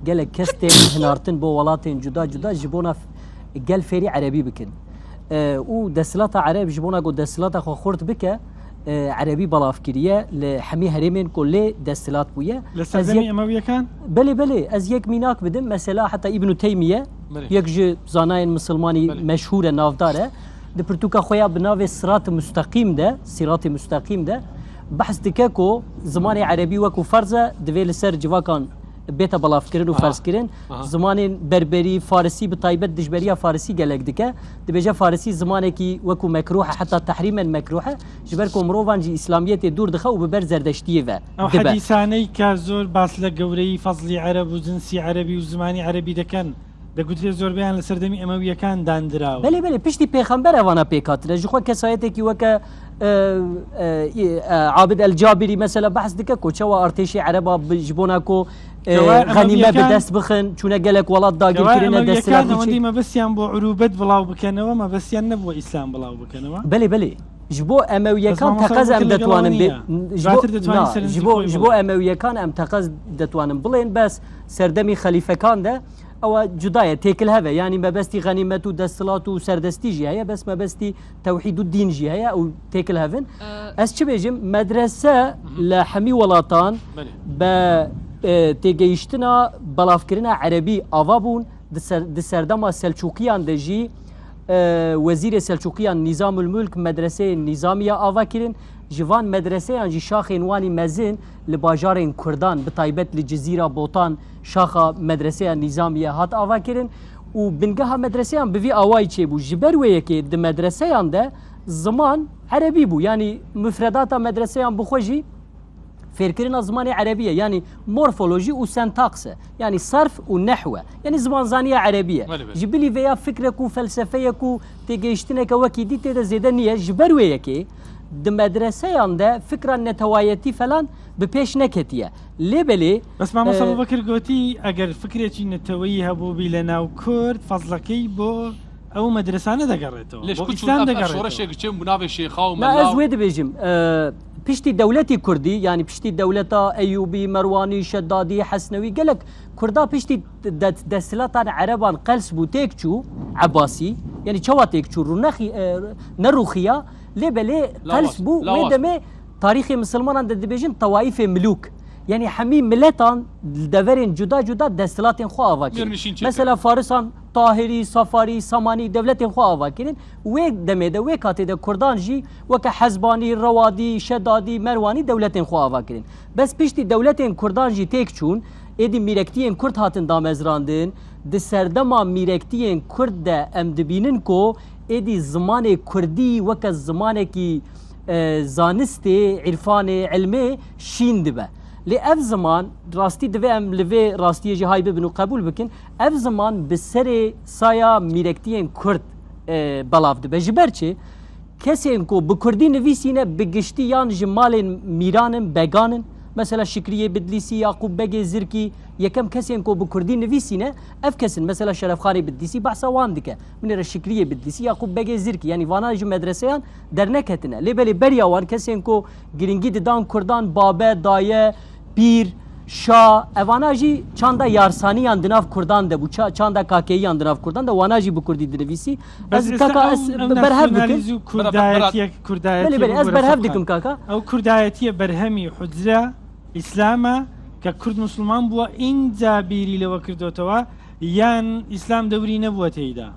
gelek kes tên hinartin bo welatên cuda cuda ji bona gel fêrî erebî bikin û desthilata ereb ji bona ku desthilata xwe xurt bike erebî balavkiriye li hemî herêmên ku lê desthilat bûye belê ez yek mînak bidim mesela heta İbn Teymiye yek ji zanayên misilmanî meşhûr e navdar e di pirtûka xwe ya bi navê sirat-ı müsteqîm de sîrat-ı müsteqîm de behs dike ku zimanê erebî wekû ferz e divê li ser civakan بێتە بەڵافکردن و فەرزکردن زمانên berberî فارسی bi taybet dijberiya فارسی gelek dike dibêje فارسی zimanekî wekû mekruh heta tehrîmen mekruh ji ber ku mirovan jî İslamiyetê dûr dixe û bi ber zerdiştiyê ve ئەو حەدیسانەی کە زۆر باس لە گەورەی فەزلی عەرەب و جنسی عەرەبی و زمانی عەرەبی دەکەن دەگوترێت زۆربیان لە سەردەمی ئەمەویەکان دانراوە بەێ بێ پشتی پێخەمبەر ئەوانە پێکاترە ژخوا کەسایەتێکی وەکە عابد الجابری مەسەلە بەحث دکە کۆچەوە ئارتێشی عەرەبا ji بۆ ناکۆ غەنیمە بەدەست بخن چونە گەلک وڵات داگیرکردنە دەستەوەندی مەبەستیان بۆ عروبەت بڵاو بکەنەوە مەبەستیان نەبووە ئیسلام بڵاو بکەنەوە بەێ ji bo ئەمەویەکان تەقەز ئەم دەتوانن ji bo ئەمەویەکان ئەم تەقەز دەتوانن بڵێن بەس سەردەمی خەلیفەکان دە ئەوە جودایە تێکل هەبێ ینی مەبەستی غەنیمەت و دەستڵات و سەردەستیژی هەیە بەس مەبەستی تەوحید و دینژی هەیە ئەو تێکل هەبن ئەس چ بێژم مەدرسە لە هەمی وڵاتان بە تێگەیشتنا بەڵافکردنا عەرەبی ئاوا بوون سەردەما سەلچوقیان دەژی وەزیرە سەلچوقیان نیزام الملک مەدرسەیە نیزامیە ئاوا کردن جوان مەدرسەیان جی شاخên وانی mezin li bajarên Kurdan bi taybet li Cizîra Botan şaxa medreseya nîzamiye hat ava kirin û bingeha medreseyan bi vî awayî çêbû ji ber wê yekê di medreseyan de ziman Erebî bû yanî müfredata medreseyan bixwe jî fêrkirina zimanê Erebî ye yanî morfolojî û sentaks e yanî sarf û nehwe yanî zimanzaniya Erebî ye ji bilî vêya fikrek û felsefeyek û têgehiştineke wekî dî tê de zêde niye ji ber wê yekê di medreseyan de fikra netewayetî falan bi pêş neketiye lêbelê بەس مامۆستا بەکر گوتی ئەگەر فکرێکی نەتەوەیی هەبوو بی لە ناو کورد فەزلەکەی بۆ ئەو مەدرسانە دەگەڕێتەوە ez wê dibêjim piştî dewletî Kurdî yanî piştî dewleta Eyyûbî Merwanî Şeddadî Hesnewî gelek Kurda piştî destilatan Ereban qels bû têk çû Ebasî yanî çawa têk çû nerûxiya lêbelê qels bû wê demê tarîxê misilmanan de dibêjin tewayîfê milûk yani hemî miletan deverên cuda cuda destilatên xwe ava kirin mesela Farisan Tahirî Safarî Samanî devletên xwe ava kirin wê demê de wê katê de Kurdan jî weke Hezbanî Rewadî Şeddadî Merwanî devletên xwe ava kirin bes piştî devletên Kurdan jî têk çûn êdî mîrektiyên Kurd hatin damezrandin di serdema mîrektiyên Kurd de em dibînin ku êdî zimanê Kurdî weke zimanekî zanistê îrfanê ilmê şîn dibe lê ev ziman rastî divê em li vê rastiyê jî hay bibin û qebûl bikin ev ziman bi serê saya mîrektiyên Kurd belav dibe ji ber çi kesên ku bi Kurdî nivîsîne bi giştî yan ji malên mîranin beganin mesela Şikriye Bidlîsî Yaqûb Begê Zirkî yekem kesên ku bi Kurdî nivîsîne ev kesin mesela Şerefxanê Bidlîsî behsa wan dike min re Şikriye Bidlîsî Yaqûb Begê Zirkî yani vana ji medreseyan derneketine lêbelê beriya wan kesên ku giringî didan Kurdan babe daye pîr şa evana jî çanda yarsaniyan di nav Kurdan de bû çanda kakeyiyan di nav Kurdan de wana jî bi Kurdî dinivîsî ez kaka ez berhev dikim ez berhev dikim kaka ئەو کوردایەتیە بەرهەمی حجرە ئیسلامە کە کورد مسلمان بووە ئینجا بیری لەوە کردوتەوە یان ئیسلام دەوری نەبووە تێیدا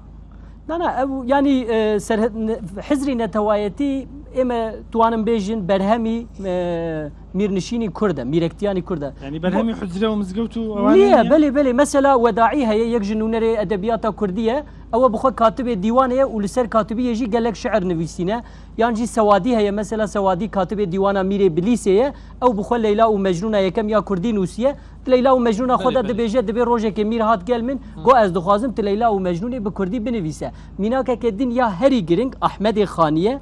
نانا ew yanî hizrî netewayetî ême tuwanin bêjin berhemî mîrnişînî Kurd e mîrektiyanî Kurd e yani berhemî hicre û mizgebt û niye belê mesela wedaî heye yek ji nûnerê edebiyata Kurdî ye ew bi xwe katibê dîwan heye û li ser katibiyê jî gelek şeir nivîsîne yan jî Sewadî heye mesela Sewadî katibê dîwana Mîrê Bilîsê ye ew bi xwe Leyla û Mecnûna yekem ya Kurdî nûsiye Leyla û Mecnûna xwe de dibêje divê rojekê mîr hat gel min got ez dixwazim tu Leyla û Mecnûnê bi Kurdî binivîse mînakeke din ya herî giring Ahmedê Xaniye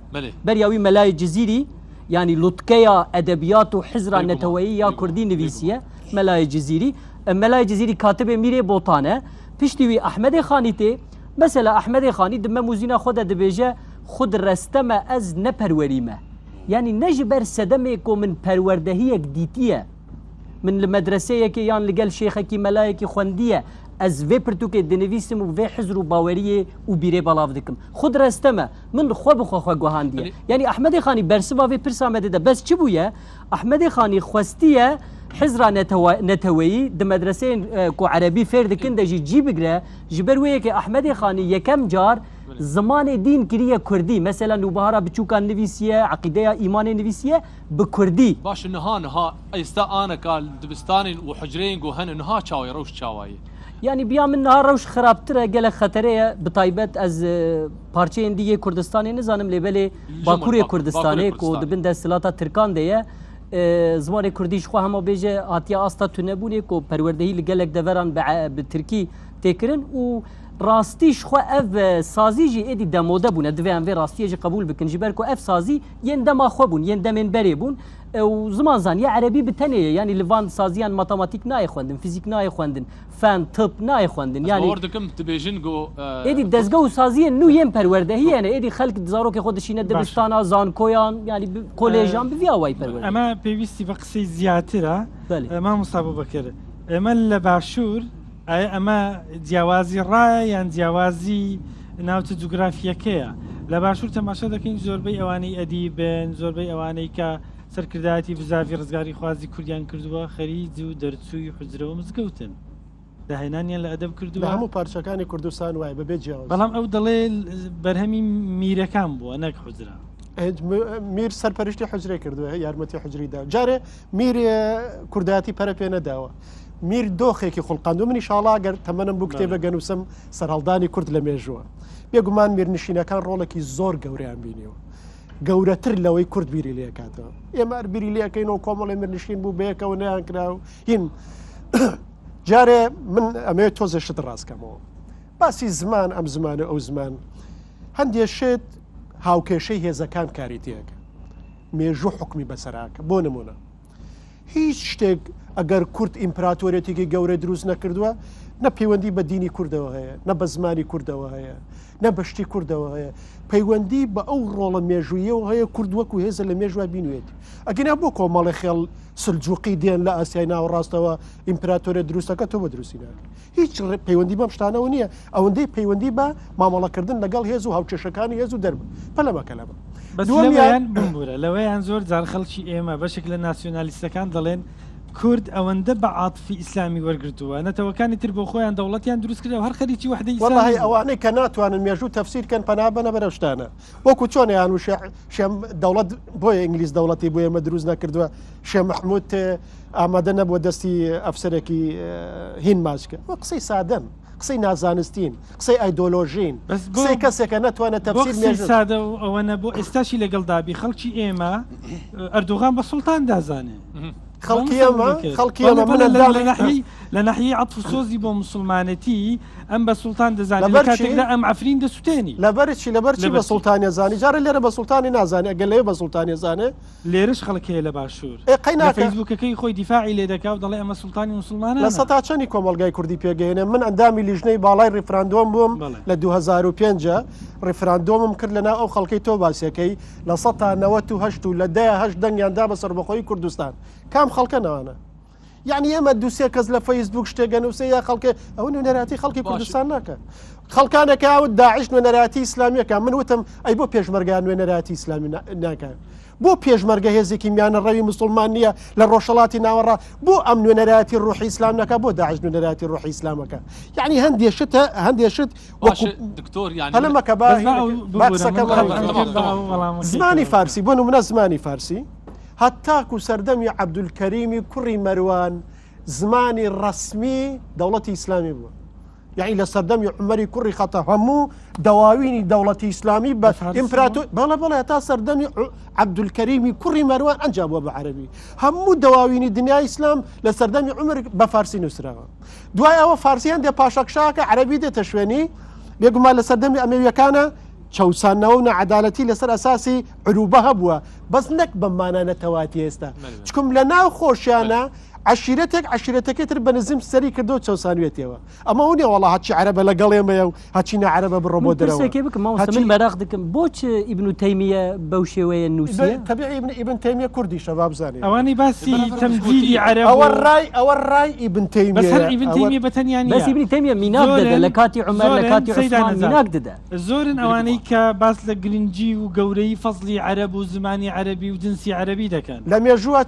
beriya wî Melayê Cizîrî yani lutkeya edebiyat û hizra neteweyî ya Kurdî nivîsiye Melayê Cizîrî Melayê Cizîrî katibê Mîrê Botan e piştî wî Ahmedê Xanî tê mesela Ahmedê Xanî di me mûzîna xwe de dibêje xud resteme ez neperwerîme yani ne ji ber sedemê ku min perwerdehiyek dîtiye min li medreseyekê yan li gel şêxekî melayekî xwendiye ez vê pirtûkê dinivîsim û vê hizr û baweriyê û bîrê belav dikim xud resteme min xwe bi xwe xwe guhandiye yani Ahmedê Xanî bersiva vê pirsa me dide bes çi bûye Ahmedê Xanî xwestiye hizra neteweyî di medreseyên ku erebî fêr dikin de jî cî bigire ji ber wê yekê Ahmedê Xanî yekem car زمانی دین کریە کوردی مثلا نوبهارا بچووکان نویسیە عقیدەیە ئیمانی نویسیە بە کوردی باش نها ئێستا ئانەکە دبستانین و حجرەیەن و هەن نها چاوی ڕەوش چاوایە یعنی بیا من نها ڕەوش خراپترە گەلە خەتەرەیە بتایبەت ئەز پارچەیەن دیگە کوردستانی نزانم لێبەلێ باکووری کوردستانێک و دبن دەسەڵاتە ترکان دەیە زمانی کوردیش خوا هەمە بێژە هاتیە ئاستا تونەبوونێک و پەروەردەهی لە گەلێک دەڤەران بە ترکی تێکردن و ڕاستیش خو ئەv سازیژی ئێدی دەمۆدە بوون دوێیان vê ڕاستیەژی قبول بکن ji ber ku ev sazî yên dema xwe bûn yên demên berê bûn û ziman zaniye erebî bi tenê yanî li van saziyan matematîk nayê xwendin fîzik nayê xwendin fen tıp nayê xwendin yani dikim dibêjin got êdî dezgeh û saziyên nû yên perwerdehiyê ne êdî xelk zarokê xwe dişîne dibistana zankoyan yani kolêjan bi vîya way perwerdehî ئەمە پێویستی بە قسەی زیاترە ئەمە مستەفا بەکرد ئێمە لە باشوور ئەمە جیاوازی ڕایە یان جیاوازی ناوچە جوگرافیەکەیە لە باشوور تەماشا دەکەین زۆربەی ئەوانەی ئەدیبن زۆربەی ئەوانەی کە سەرکردایەتی بزاوی ڕزگاری خوازی کوردیان کردووە خەریج و دەرچووی حجرەوە مزگەوتن داهێنانیان لە ئەدەب کردووە هەموو پارچەکانی کوردستان وایە بەبێ جیاواز بەڵام ئەو دەڵێ بەرهەمی میرەکان بووە نەک حجرا میر سەرپەرشتی حجرێ کردووە یارمەتی حجریدا جارێ میر کوردایەتی پەرە پێ نەداوە میر دۆخێکی خوڵقاندو منی شاڵا گەر تەمەنم بوو کتێبە گەنووسم سەرهەڵدانی کورد لە مێژووە بێگومان میرنشینەکان ڕۆڵێکی زۆر گەوریان بینیەوە گەورەتر لەوەی کورد بیری لێکاتەوە ئێمە بیری لەکەینەوە کۆمەڵی میرنشین بوو بەیەکەوە نەیان کرا و هین جارێ من ئەمەوێت تۆزە شت ڕاستکەمەوە باسی زمان ئەم زمانە ئەو زمان هەندێشێت هاوکێشەی هێزەکان کاریتیەکە مێژوو حکمی بەسەراکە بۆ نمونە هیچ شتێک ئەگەر کورد ئیمپراتۆرێتێکی گەورە دروست نەکردووە نە پەیوەندی بە دینی کوردەوە هەیە نە بە زمانی کوردەوە هەیە نە بەشتی کوردەوە هەیە پەیوەندی بە ئەو ڕۆڵە مێژوویەوە هەیە کرد وەکو هێزە لە مێژوای بینوێت ئەگەنا بۆ کۆمەڵی خێڵ سلجوقی دێن لە ئاسیای ناوەڕاستەوە ئیمپراتۆرە دروستەکە تۆ بە دروستی ناکرد هیچ پەیوەندی بەم شتانەوە نییە ئەوەندەی پەیوەندی بە مامەڵەکردن لەگەڵ هێز و هاوچێشەکانی هێز و دەرب پەلەمەکەلەمە بەسیان بمبورە لەوەیان زۆر جار خەڵکی ئێمە بەشێک لە ناسیۆنالیستەکان دەڵێن کورد ئەوەندە بە عاتفی ئیسلامی وەرگرتووە نەتەوەکانی تر بۆ خۆیان دەوڵەتیان دروست کردەوە هەر خەریکی وحدەی وەڵاهی ئەوانەی کە ناتوانن مێژوو تەفسیرکەن پەنابەنە بەرەو شتانە وەکو چۆنیان و شێم دەوڵەت بۆیە ئینگلیز دەوڵەتی بۆ ئێمە دروست نەکردووە شێ مححمود ئامادە نەبووە دەستی ئەفسەرێکی هین ماچکە وە قسەی سادەن قسەی نازانستین قسەی ئایدۆلۆژین قسەی کەسێکە نەتوانێت تەفسیر مێژوو سادە و ئەوە نەبوو ئێستاشی لەگەڵ دابی خەڵکی ئێمە ئەردوغان بە سوڵتان دازانێ خەڵکی ئەمە لە ناحیەی عەتف و سۆزی بۆ موسڵمانەتی ئەم بە سوڵتان دەزانێت لە کاتێکدا ئەم عەفرین دەسووتێنی لەبەرچی لەبەرچی بە سوڵتانی زانی جارە لێرە بە سوڵتانی نازانێت ئەگەر لێ بە سوڵتانی زانێ لێرش خەڵکەیە لە باشوور فەیسبووکەکەی خۆی دیفاعی لێ دەکا و دەڵێ ئەمە سوڵتانی موسڵمانە لە سەتا چەندی کۆمەلگای کوردی پێگەێنێ من ئەندامی لیژنەی باڵای ڕیفراندۆم بووم لە 2005 ڕیفراندۆمم کرد لەناو ئەو خەڵکەی تۆ باسیەکەی لە 1970 و لە 10 دەنگیاندا بە سەربەخۆی کوردستان کام خەڵکە ناوانە یعنی ئێمە دووسێ کەس لە فەیسبوک شتێگە نووسێ یا خەڵکە ئەو نوێنەراتی خەڵکی کوردستان ناکە خەڵکانێکە ئەو داعش نوێنەراتی ئیسلامیەکە من وتم ئەی بۆ پێشمەرگیان نوێنەراتی ئیسلامی ناکە بۆ پێشمەرگە هێزێکی میانە ڕەوی مسلمان نییە لە ڕۆژهەڵاتی ناوەڕا بۆ ئەم نوێنەراتی ڕوحی ئیسلام ناکە بۆ داعش نوێنەراتی ڕوحی ئیسلامەکە یعنی هەندێشت دکتۆر هەلەمەکە زمانی فارسی بۆ نمونە زمانی فارسی هەتاکو سەردەمی عەبدولکەریمی کوڕی مەروان زمانی ڕەسمی دەوڵەتی ئیسلامی بووە یعنی لە سەردەمی عومەری کوڕی خەتە هەموو دەواوینی دەوڵەتی ئیسلامی بە ئیمپراتۆر بەڵێ تا سەردەمی عەبدولکەریمی کوڕی مەروان ئەنجام بووە بە عەرەبی هەموو دەواوینی دنیای ئیسلام لە سەردەمی عومەر بە فارسی نووسراوە دوای ئەوە فارسیان دێ پاشەکشاکە عەرەبی دێتە شوێنی بێگومان لە سەردەمی ئەمەویەکانە چەوسانەوە و نەعەدالەتی لەسەر ئەساسی عروبە هەبووە بەس نەک بەمانە نەتەواتی ئێستا چکم لە ناو خۆشیانە عشیرەتەکەی تر بەنزم سەری کردو چەسانوێتەوە ئەمە هونێ وڵا هەچی عەرەبە لەگەڵ ئێمەیە و هەچی نەعەرەبە بڕۆ بۆ دەرەوە بکەم من بەراق دکەم بۆچ ئیبن تەیمیە بەو شێوەیە نووسیە تەبیعی ئیبن تەیمیە کوردیشە با بزانێ ئەوانەی باسی تەمجیدی عەرەب ئەوە ڕای ئیبن تەیمیە بەس هەر ئیبن تەیمیە بەتەنیا نیە بەس ئیبن تەیمیە میناک دەدا لە کاتی عومەر لە کاتی عوسمان میناک دەدا زۆرن ئەوانەی کە باس لە گرنگی و گەورەی فەزلی عەرەب و زمانی عەرەبی و جنسی عەرەبی دەکەن لە مێژووە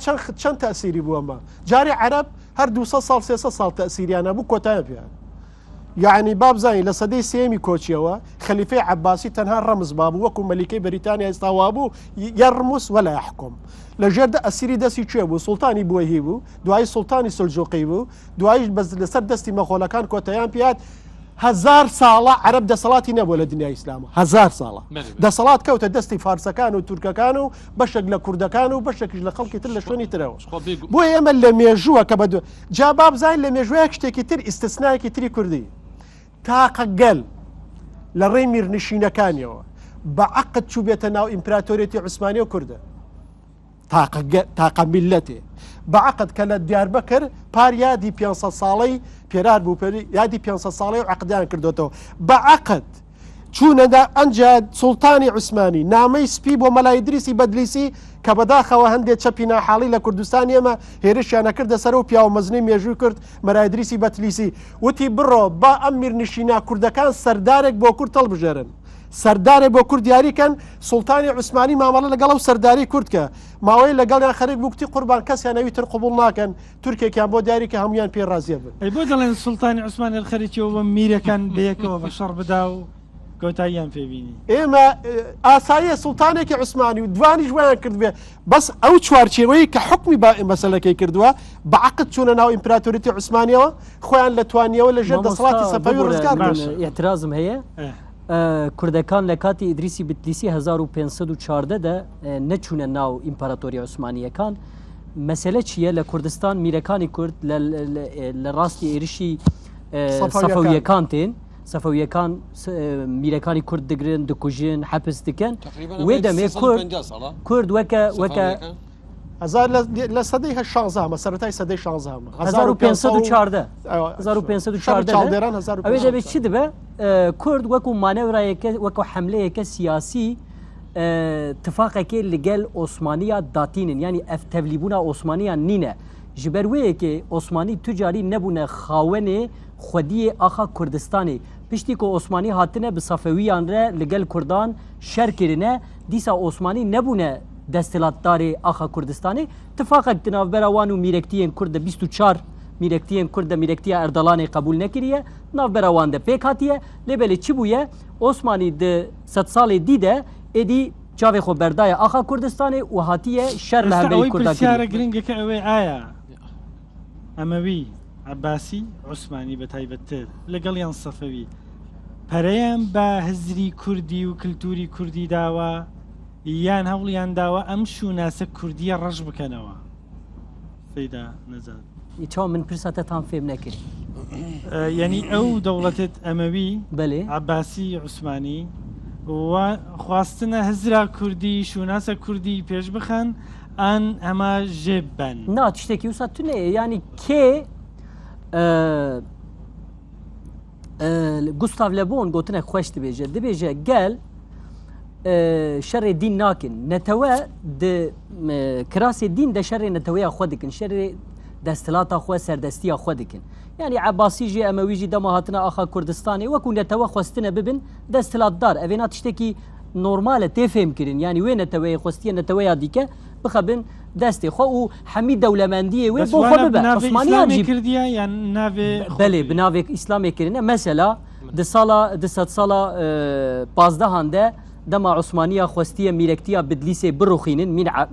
چەند تەسیری بووەمە جاری عەرەب هەر 200 ساڵ 300 ساڵ تەسیریانە بوو کۆتایە پێیان یعنی بابزانین لە سەدەی سێمی کۆچیەوە خەلیفەی عەباسی تەنها ڕەمز بابوو وەکو مەلیکەی بەریتانیا ئێستاوا بوو یەڕموس وەلا یەحکوم لەژێر ئەسیری دەستی کوێ بوو سوڵتانی بووەهی بوو دوای سوڵتانی سلجوقی بوو دوایش لەسەر دەستی مەخۆلەکان کۆتەیان پیات 1000 ساڵە عەرەب دەسەڵاتی نەبووە لە دنیای ئیسلامە 1000 ساڵە دەسەڵات کەوتە دەستی فارسەکان و تورکەکان و بەشێک لە کوردەکان و بەشێکیش لە خەڵکی تر لە شوێنی ترەوە بۆ ئێمە لە مێژووە کە بە جا بابزانین لە مێژوەیەک شتێکی تر ئیستثنایەکی تری کوردی تاقە گەل لە ڕێی میرنشینەکانیەوە بە عەقد چوو بێتە ناو ئیمپراتۆریەتی عوسمانی و کوردە تاقە میلەتێ بە عەقد کە لە دیاربەکر پار یادی 500 ساڵەی پێرار بوو یادی 500 ساڵی و عەقدیان کردوێتەوە بە عەقد چوونەدا ئەنجا سوڵتانی عوسمانی نامەی سپی بۆ مەلای ئیدریسی بەدلیسی کە بەداخەوە هەندێک چەپی ناحاڵی لە کوردستان ئێمە هێرشیانە کردە سەر و پیاوە مەزنی مێژووی کرد مەلای ئیدریسی بەدلیسی وتی بڕۆ با ئەم میرنشینە کوردەکان سەردارێک بۆ کورد هەڵبژێرن سەردارێک بۆ کورد دیاریکەن سوڵتانی عوسمانی مامەڵە لەگەڵ و سەرداری کورد کە ماوەی لەگەڵیان خەریک بووکتی قوربان کەسیان ئەوی تر قبول ناکەن تورکێکیان بۆ دیاری کە هەمویان پێ ڕازیە بن بۆ دەڵێن سوڵتانی عوسمانی خەریکیەوە میرەکان بەیەکەوە بە شەڕ بدا و کۆتاییان پێبینی ئێمە ئاساییە سوڵتانێکی عوسمانی و دوانی ژوایان کرد بێ بەس ئەو چوارچێوەی کە حکمی مەسەلەکەی کردووە بە عەقد چوونە ناو ئیمپراتۆریەتی عوسمانیەوە خۆیان لە توانیەوە لەژێر دەسەڵاتی سەفەوی و ڕزگار بن اعترازم هەیە کوردەکان لە کاتی ئیدریسی بتلیسی 1514 دا نەچوونە ناو ئیمپەراتۆری عوسمانیەکان مەسەلە چییە لە کوردستان میرەکانی کورد لە ڕاستی ئێرشی سەفەویەکان تێن سەفەویەکان میرەکانی کورد دەگرن دەکوژن حەبس دکەن وێ دەمێ کورد وەکە لە سەدەی 16 سەرەتای سەدەی 16 1514 ئەوێ دەبێت چی دەبێ کورد وەکو مانەورایەکە وەکو حملەیەکە سیاسی تفاقێکی لەگەل ئۆسمانیا داتینن ینی ئەف تەڤلیبوونا ئۆسمانیان نینە ji ber wê yekê Osmanî tu carî nebûne xawenê xwediyê axa Kurdistanê piştî ku Osmanî hatine bi Safewiyan re li gel Kurdan şer kirine dîsa Osmanî nebûne desthilatdarê axa Kurdistanê tifaqek di navbera wan û mîrektiyên Kurd de 24 mîrektiyên Kurd de mîrektiya Erdolanê qebûl nekiriye navbera wan de pêk hatiye lêbelê çi bûye Osmanî di 100 salê dî de êdî çavê xwe berdaya axa Kurdistanê û hatiye şer li hemberî Kurda kiriye giringeke ew ê aya ئەمەوی عەباسی عوسمانی بە تایبەتتر لەگەڵیان سەفەوی پەرەیان بە هزری کوردی و کللتوری کوردی داوە یان هەوڵیان داوە ئەم شووناسە کوردیە ڕەش بکەنەوە فەیدا نەزان چاو من پرساتەتان فێم نەکرد یعنی ئەو دەوڵەتت ئەمەوی بەلێ عەباسی عوسمانی و خواستنە هزرا کوردی شووناسە کوردی پێش بخەن ئەن ئەمە ژێببن نا تشتێکی وسا تو نەیە ینی کێ گوستاڤ لەبۆن گوتنە خۆش دەبێژێت دەبێژە گەل شەڕێ دین ناکن نەتەوە کراسێ دین دە شەڕێ نەتەوەیە خۆ دکن شەرێ دەستلاتە خۆ سەردەستیە خۆ دکن ینی عەباسیژێ ئەمەویژی دەما هاتنە ئاخا کوردستانی وەکو نەتەوە خواستنە ببن دەستلاتدار ئەوێنا تشتێکی نۆرمالە تێ فێمکردن ینی وێ نەتەوەی خستیە نەتەوەیە دیکە بخەبن دەستی خۆ و هەمی دەولەمەندیە وێ بۆ خۆ ببە عوسمانیان کردیە یان ناوێ بەلێ بناوێک ئیسلامێکردنە مەسەلا دە ساڵە 15 هەندە دەما عوسمانیە خستیە میرەکتیە بدلیسێ بڕوخینن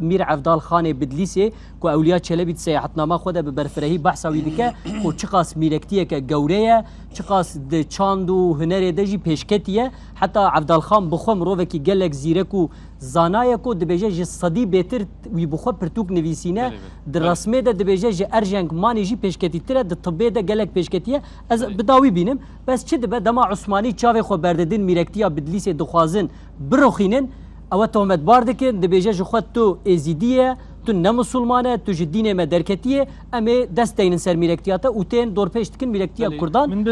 میر عەفداڵ خانێ بدلیسێ کو ئەولیا چەلەبیت سەیاحەتنامە خۆدا بە بەرفرەهی بەحساوی دکە و چقاس میرەکتیەکە گەورەیە چقاس چاند و هنەرێ دەژی پێشکەتیە حتا عەفداڵ خان بخۆ مرۆڤێکی گەلێک زیرەک و زانایەک و دەبێژە ژ سەدی بێتر وی بخۆ پرتوک نویسینە درەسمێدە دەبێژە ژ ئەرژەنگ مانیژی پێشکەتیترە دتبێدە گەلێک پێشکەتیە ئەس بداوی بینم بەس چ دەبێت دەما عوسمانی چاوێ خۆ بەردەدن میرەکتیە بدلیسێ دخوازن بڕۆخینن ئەوە تۆمەتبار دەکرد دەبێژە ژ خۆت تۆ ئێزیدیە تو نەمسلمانە تو ji dînê me derketiye em ê dest deynin ser mîrektiyata û tên dorpêş dikin mîrektiya Kurdan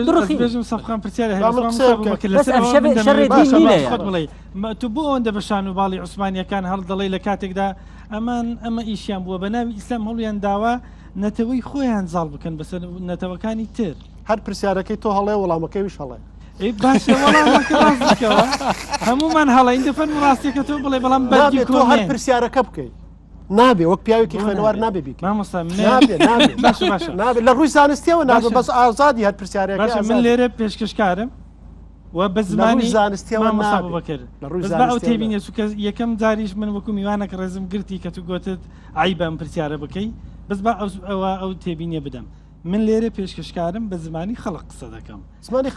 tu بۆ ئەوەندە بە شان و باڵی عوسمانیەکان هەڵ دەڵێ لە کاتێکدا ئەمان ئەمە ئیشیان بووە بە ناوی ئیسلام هەڵیان داوە نەتەوەی خۆیان زاڵ بکەن بەسەر نەتەوەکانی تر هەر پرسیارەکەی تۆ هەڵێ وەڵامەکەیش هەڵێ باشە وەڵامەکە ڕاستیکەوە هەمومان هەڵێ ئین دەفەن ڕاستیەکە تۆ بڵێ بەڵام بەردی تۆ هەر پرسیارەکە بکەیت نابێ وەک پیاوێکی خوێنەوار نابێ بیکە نابێ لە ڕووی زانستیەوە نابێ بەس ئازادی هەر پرسیارەکە من لێرە پێشکەشکارم و بە زمانی زانستیەوە بکرد ئەو تێبینێ چکە یەکەم جاریش من وەکو میوانەکە ڕێزم گرتی کە تو گوتت عیبە ئەم پرسیارە بکەی بەس بە ئەو تێبینێ بدەم من لێرە پێشکەشکارم بە زمانی خەڵق قسە دەکەم زمانی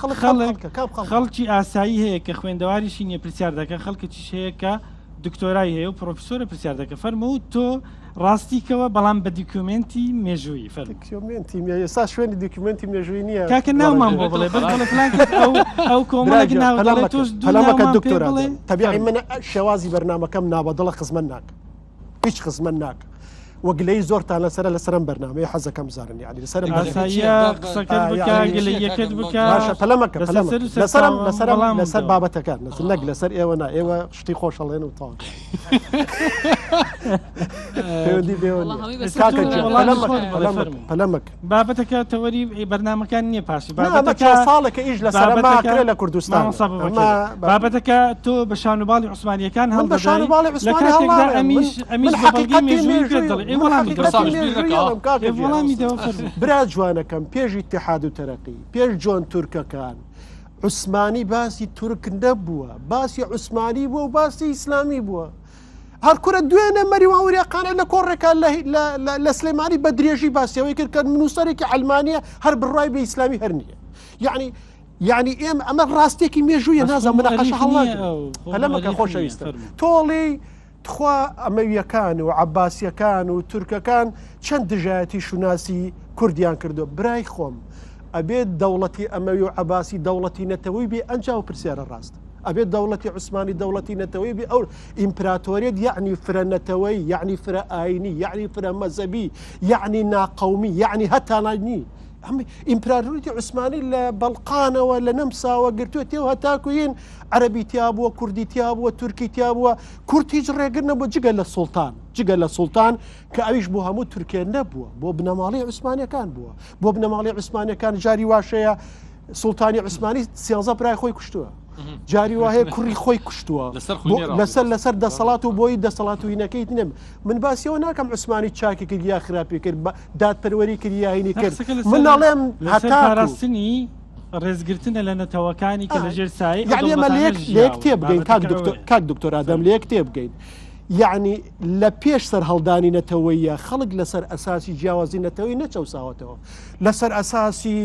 خەڵکی ئاسایی هەیە کە خوێندەواریشی نیە پرسیار دەکەن خەڵکیش هەیە کە دکتۆرای هەیە و پرۆفیسۆرە پرسیار دەکە فەرمووت تۆ ڕاستیکەوە بەڵام بە دیکومنتی مێژووی فەرموویمنتی ئێستا شوێنی دیکومنتی مێژووی نییە کاکە ناومان بۆ بڵێ بەڵێ فلان ئەو کۆمەڵێک ناو تۆش دووەکە دکتۆرا تەبیعی من شێوازی بەرنامەکەم نابەدڵە خزمەت ناکە هیچ خزمەت ناکە وەگلەی زۆرتان لەسەرم بەرنامەیە حەزەکەم زارن یعنی لەسەرم لەسەر بابەتەکان نەک لەسەر ئێوە نا ئێوە شتی خۆشەڵێن و تاڵ بابەتەکە تەوەری بەرنامەکان نییە پاشی ساڵێکە ئیش لەسەرماکرێ لە کوردستان بابەتەکە تۆ بە شانوباڵی عوسمانیەکان برا جوانەکەم پێش ئیتیحاد و تەرەقی پێش جۆن تورکەکان عوسمانی باسی تورک نەبووە باسی عوسمانی بووە و باسی ئیسلامی بووە هەر کورە دوێنە مەریواوریەکانە لە کۆڕێکان لە سلێمانی بە درێژی باسیەوەی کرد کە منووسەرێکی ئەلمانیە هەر بڕای بە ئیسلامی هەر نییە یعنی ئێمە ئەمە ڕاستێکی مێژوویە نازان مناقەش هەڵەمەکە خۆشەویستە تۆڵی تخوا ئەمەویەکان و عەباسیەکان و تورکەکان چەند دژایەتی شوناسی کوردیان کردو برای خۆم ئەبێت دەوڵەتی ئەمەوی و عەباسی دەوڵەتی نەتەوەی بێ ئەنجا و پرسیارە ڕاست ئەبێت دەوڵەتی عوسمانی دەوڵەتی نەتەوەی بێ ئەو ئیمپراتۆریەت یعنی فرە نەتەوەی یعنی فرە ئاینی یعنی فرە مەزەبی یعنی ناقەومی یعنی هەتانانی ئیمپراتۆریەتی عوسمانی لە بەڵقانەوە لە نەمساوە گرتووە تێو هەتاکوین عەرەبی تیا بووە کوردی تیا بووە تورکی تیا بووە کورد هیچ ڕێگر نەبووە جگە لە سوڵتان کە ئەویش بۆ هەموو تورکێ نەبووە بۆ بنەماڵی عوسمانیەکان بووە بۆ بنەماڵی عوسمانیەکان جاری واشەیە سوڵتانی عوسمانی 13 برای خۆی کوشتووە جاری وایە کوڕی خۆی کوشتووە لەسەر دەسەڵات و بۆی دەسەڵات و هینەکەیت نم من باسیەوە ناکەم عوسمانی چاکی کرد یا خراپی کرد دادپەروەری کرد یاهینی کرد من ناڵێم هەتاڕاستنی ڕێزگرتنە لە نەتەوەکانی کە لەژێر سای یعنیمە لێک تێبگەین کاک دکتۆر ئادەم لێک تێبگەین یعنی لە پێش سەر هەڵدانی نەتەوەیە خەڵک لەسەر ئەساسی جیاوازی نەتەوەی نەچەوساوەتەوە لەسەر ئەساسی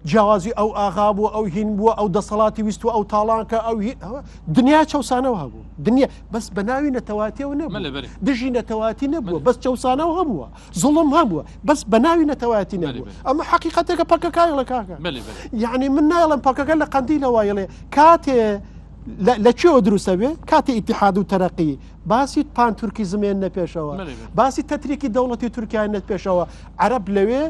جیاوازی ئەو ئاغا بووە ئەو هین بووە ئەو دەسەڵاتی ویستوە ئەو تاڵانکە ئەو دنیا چەوسانەوە هەبوو دنیا بەس بە ناوی نەتەواتیەوە نەبوو دژی نەتەواتی نەبووە بەس چەوسانەوە هەبووە زوڵم هەبووە بەس بە ناوی نەتەواتی نەبووە ئەمە حەقیقەتێکە پەکەکای لە کاکە یعنی من ناڵم پەکەکە لە قەندی لەوایڵێ کاتێ لە چێوە دروستە بێ کاتی ئیتیحاد و تەرەقی باسی پان تورکی زمێن نەپێشەوە باسی تەتریکی دەوڵەتی تورکیان نەپێشەوە عەرەب لەوێ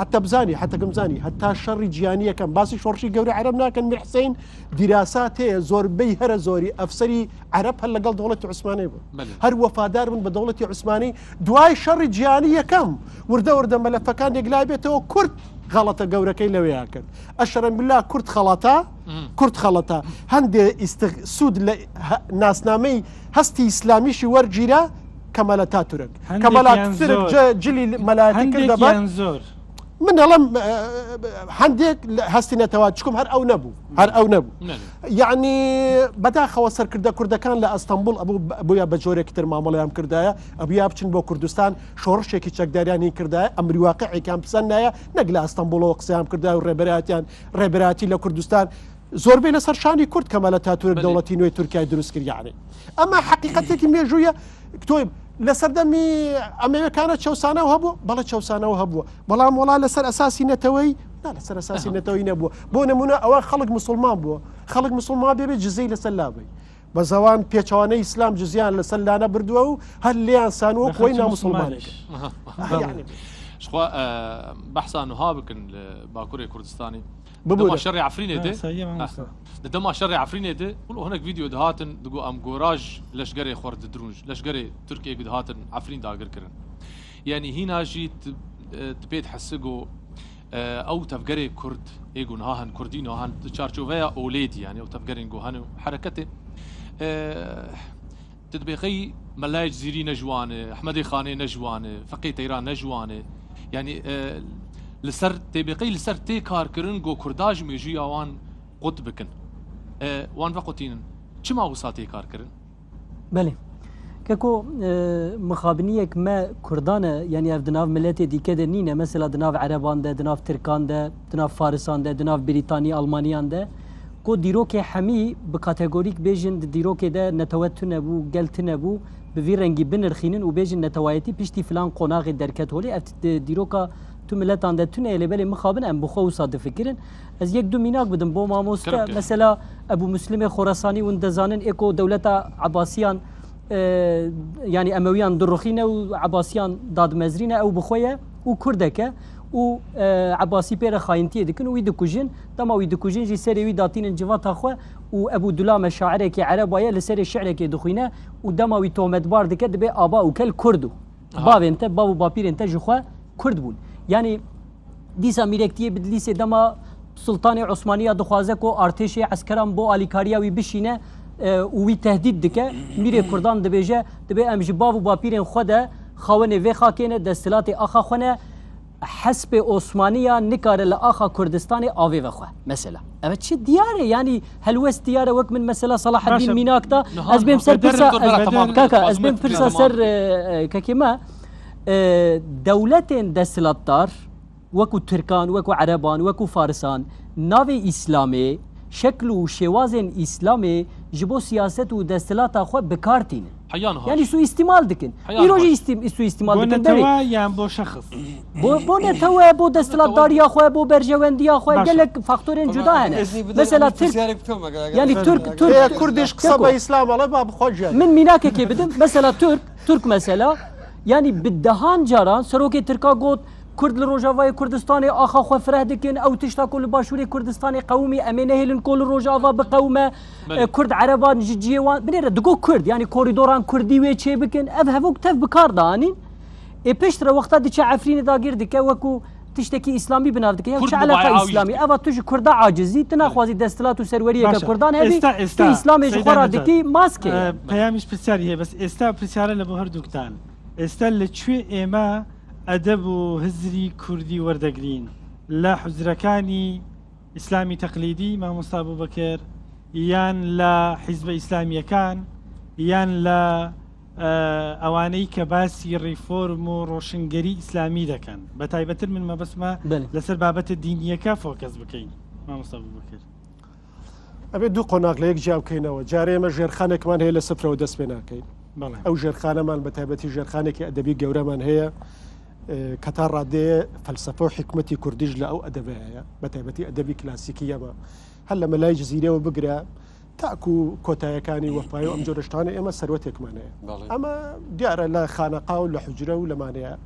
حتى بزاني حتى قمزاني حتى شر جيانية كان باسي شورشي قوري عرب ناكن من حسين دراسات زور بي هر زوري أفسري عرب هلا قال دولة عثمانية هر وفادار من بدولة عثماني دواي شر جيانية كم ورده ملفكان يقلابيته كرد غلطة قوري كي لو ياكل أشرا بالله كرد خلطة هندي سود ناس نامي هستي إسلامي شي ورجيرا كمالات ترك كمالات ترك جلي ملاتي كردبا من هەڵم هەندێک هەستی نەتەواتچکم هەر ئەو نەبوو یعنی بەداخەوە سەرکردە کوردەکان لە ئەستەمبول بووە بە جۆرێکی تر مامەڵیان کردایە ئەبیا بچن بۆ کوردستان شۆڕشێکی چەکداریانی کردایە ئەمری واقعێکیان پسەند نایە نەک لە ئەستەمبولەوە قسەیان کردای و ڕێبەراتی لە کوردستان زۆربەی لەسەر شانی کورد کەمە لە تاتورک دەوڵەتی نوێی تورکای دروست کرد یعنی ئەمە حقیقەتێکی مێژوویە تۆی لەسەردەمی ئەمەوەکانە چەوسانەوە هەبوو بەڵە چەوسانەوە هەبووە بەڵام وڵا لەسەر ئەساسی نەتەوەی لەسەر ئەساسی نەتەوەی نەبووە بۆ نمونە ئەوە خەڵک مسلمان بووە خەڵک مسلمان بێبێ جزەی لەسەر لابی بە زەوان پێچوانەی ئیسلام جزیان لەسەر لانە بردووە و هەر لێیان سانووە خۆی نامسلمانێک شخوا بەحسان وها بکن لە باکووری کوردستانی دەما شەڕی عەفرینێ دێ دەما شەڕی عەفرینێ دێ هەنێک ڤیدیۆ دەهاتن دەگو ئەم گۆراژ لەشگەرێ خوارد درونج لەشگەرێ تورکێک دەهاتن عەفرین داگرکردن یعنی هیناژی دەبێت حەسگ و ئەو تەفگەرێ کورد ئێگو نهاهن کوردی نهاهن چارچۆڤەیە ئۆلێدی یعنی ئەو تەفگەرین گۆهن و حرەکەتێ تدبێخەی مەلای زیری نەژوانێ ئەحمەدی خانێ نەژوانێ فەقی تەیران نەژوانێ ینی لەسەر تێبقی لەسەر تێ کارکردن گۆ کورداژ مێژوی ئەوان قوت بکن وان بەقوتینن چ ماوەسا تێ کارکردن بله كاكو مخابنيك ما كردانة يعني اف دناف ملاتي دي كده نينا مثلا دناف عربان ده دناف تركان ده دناف فارسان ده دناف بريطانيا المانيان ده كو ديروكي حمي بكاتيجوريك بيجن ديروكي ده نتوتنا بو قلتنا بو بفي رنجي بنرخينن وبيجن نتوايتي بيشتي فلان قناغي دركات هولي اف ديروكا تو ملاتان ده تونه اللي بالي مخابن ام بخو صاد فكرن از يك دو ميناك بدن بو ماموستا مثلا ابو مسلم خراساني وندزانن ايكو دولة عباسيان يعني امويان درخينه وعباسيان داد مزرينه او بخويه وكردكه و عباسي بير خاينتي دكن ويدكوجين تما ويدكوجين جي سري ويداتين الجوات اخو وابو دلام شاعرك عرب ويا لسري شعرك دخينه ودما ويتومد بار دك دبي ابا وكل كردو باب انت بابو بابير انت جخوا كرد بول يعني ديسا ميركتي بدليسه دما سلطان عثمانيه دخوازكو ارتشي عسكران بو اليكاريا ويبشينه وی تهدید دکه میره کردان دبیجه دبی ام جباب و باپیرن خود خوانه و خاکینه دستلات آخا خونه حسب عثمانیه نکاره لآخا کردستان آوی و خو مثلا اما چه دیاره یعنی هلوست دیاره وک من مثلا صلاح الدین میناک دا از بیم سر پرسا کاکا از بیم پرسا سر کاکیما دولت دستلات دار وکو ترکان وکو عربان وکو فارسان ناوی اسلامی شكل وشواز اسلامي جبو سياسات ودستلات اخو بكارتين يعني سو استعمال دكن يروجي سو استعمال دكن بو يعني بو شخص بو نتوا بو دستلات داري اخو بو برجوندي اخو قال لك فاكتورين جدا هنا مثلا يعني ترك كردش قصبه اسلام الله باب خوجه من ميناك كي بدم مثلا ترك مثلا يعني بالدهان جاران سروكي تركا قوت كرد لروجافا كردستان اخا خو فرح دكن او تشتا كل باشوري كردستان قومي امينه هلن كل روجافا بقومه كرد عربان جيوان بنير دقو كرد يعني كوريدوران كردي وي تشي بكن اف هفوك تف بكار داني اي بيشترا وقتا دي عفرين داغير دك وكو تشتكي اسلامي بنافدك يا علاقه اسلامي ابا تج كرد عاجزي تناخوازي دستلات وسروريه كردان هبي في اسلامي جخرا دكي ماسكي بيامش بساري هي بس استا بساره لبو هردوكتان استا لتشوي ايما أدب هزري كردي وردقرين لا حزركاني إسلامي تقليدي ما مصطفى أبو بكر يان لا حزب إسلامي كان يان لا أواني كباسي ريفورم وروشنجري إسلامي ده كان بتايبتر من ما بس ما لسر بابت الدينية كفوكس بكين ما مصطفى أبو بكر أبي دو قناق ليك جاو كينوا جاري ما جيرخانة كمان هي لسفرة ودس بينا كين أو جيرخانة مان بتايبتي جيرخانة كأدبي جورا من هي كتار رادي فلسفة وحكمتي كرديج لا أو أدبية بتاعتي أدبي كلاسيكية ما هلا ملاي جزيرة وبقرا تأكو كوتايا كاني وفايو أم جورشتاني إما سروتك مانيا أما ديار لا خانقة ولا حجرة ولا مانيا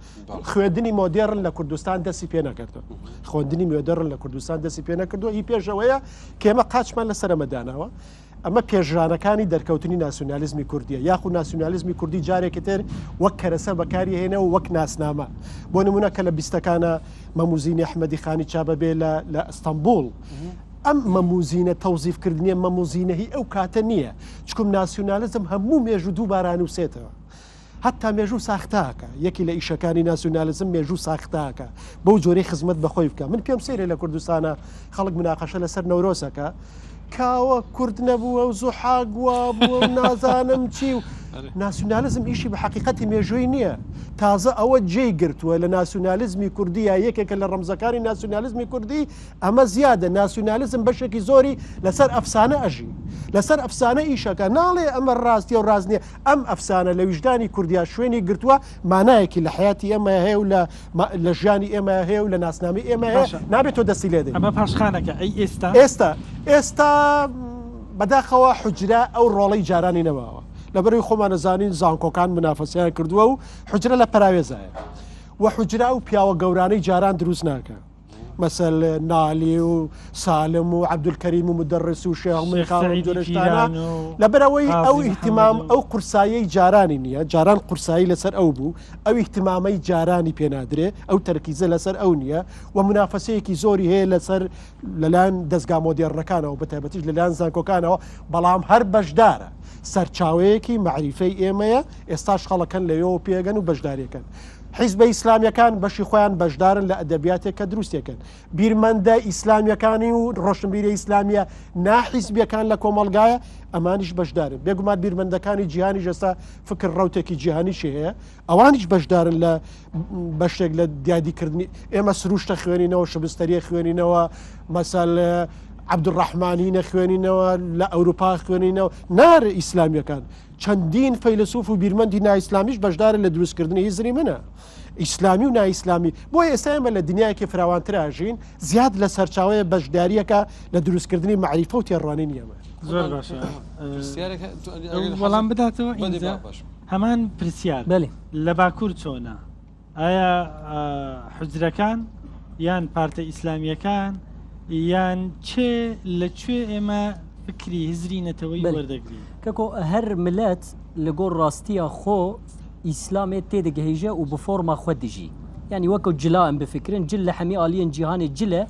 خوندني مودرن لكردستان دسي بينا كردو خوندني مودرن لكردستان دسي بينا كردو هي بيجوية كما قاتش مان لسر مدانوا اما پێژانەکانی دەرکەوتنی ناسیۆنالیزمی کوردیە یاخو ناسیۆنالیزمی کوردی جارێکی تر وەک کەرەسە بەکاری هێنەوە وەک ناسنامە بۆ نمونە کە لە بیستەکانە مەموزینی ئەحمەدی خانی چابە بێ لە ئەستەمبول ئەم مەموزینە تەوزیفکردنیە مەموزینە هی ئەو کاتە نییە چکم ناسیۆنالیزم هەموو مێژوو دوو بارانووسێتەوە حتا مێژوو ساختاکە یەکی لە ئیشەکانی ناسیۆنالیزم مێژوو ساختاکە بەو جۆرەی خزمەت بەخۆی بکە من پێم سەیرە لە کوردستانە خەڵک مناقەشە لەسەر نەورۆسەکە کاوە کورد نەبووە و زوحاگ وابووە و نازانم چی و ناسیۆنالیزم ئیشی بە حەقیقەتی مێژووی نییە تازە ئەوە جێی گرتووە لە ناسیۆنالیزمی کوردیە یەکێکە لە ڕەمزەکانی ناسیۆنالیزمی کوردی ئەمە زیادە ناسیۆنالیزم بەشێکی زۆری لەسەر ئەفسانە ئەژی لەسەر ئەفسانە ئیشەکە ناڵێ ئەمە ڕاستیە و ڕاست نییە ئەم ئەفسانە لە ویژدانی کوردیا شوێنی گرتووە مانایەکی لە حیاتی ئێمە هەیە و لە ژیانی ئێمە هەیە و لە ناسنامی ئێمە هەیە نابێت تۆ دەستی لێ دەی ئەمە پاشخانەکە ئەی ئێستا بەداخەوە حجرە ئەو ڕۆڵەی جارانی نەماوە لەبەروی خۆمان نەزانین زانکۆکان منافەسیان کردووە و حجرە لە پەراوێزایە و حجرا و پیاوە گەورانەی جاران دروست ناکە مثل نالی و سالم و عەبدولکەریم و مدەڕس و شێخ میخان و جۆرەشتانە لەبەرەوەی ئەو ئیهتیمام ئەو قورسایی جارانی نییە، جاران قورسایی لەسەر ئەو بوو، ئەو ئیهتیمامەی جارانی پێنادرێ، ئەو تەرکیزە لەسەر ئەو نییە و منافەسەیەکی زۆری هەیە لەسەر لەلایەن دەستگا مۆدێڕەکانەوە بەتایبەتیش لەلایەن زانکۆکانەوە، بەڵام هەر بەشدارە سەرچاوەیەکی معریفەی ئێمەیە، ئێستاش خەڵەکەن لەوێەوە پێگەن و بەشداریەکەن. حیزبە ئیسلامیەکان بەشی خۆیان بەشدارن لە ئەدەبیاتێک کە دروستێکن. بیرمەندە ئیسلامیەکانی و ڕۆشنبیری ئیسلامیە ناحیزبیەکان لە کۆمەلگایە ئەمانیش بەشدارن. بێگومان بیرمەندەکانی جیهانی ژەستا فکر ڕوتێکی جیهانیشی هەیە، ئەوانیش بەشدارن لە بەشێک لە دیادیکردنی. ئێمە سروشتە خوێنینەوە، شبستەریە خوێنینەوە، مەسەل عەبدوڕەحمانی نەخوێنینەوە، لە ئەوروپا خوێنینەوە، نارە ئیسلامیەکان. چەندین فەیلسوف و بیرمەندی نائیسلامیش بەشدارن لە دروستکردنی هیزری منە. ئیسلامی و نائیسلامی بۆ ئێستا ئێمە لە دنیایەکی فراوانتراژین زیاد لە سەرچاوەیە بەشداریەکە لە دروستکردنی معریفە و تێڕوانین ئێمە. زۆر باشە وەڵام بداتەوە ئینجا هەمان پرسیار لە باکوور چۆنە؟ ئایا حوجرەکان یان پارتە ئیسلامیەکان یان چێ لەکوێ ئێمە فکری هزری نەتەوەی وەردەگرین؟ کەکۆ هەر ملەت لە گۆڕ ڕاستیە خۆ ئیسلامێت تێدەگەهێژە و بە فۆرما خۆ دژی، یعنی وەکو جلان بفکرن جل لە هەمی ئالیەن جیهانی جلە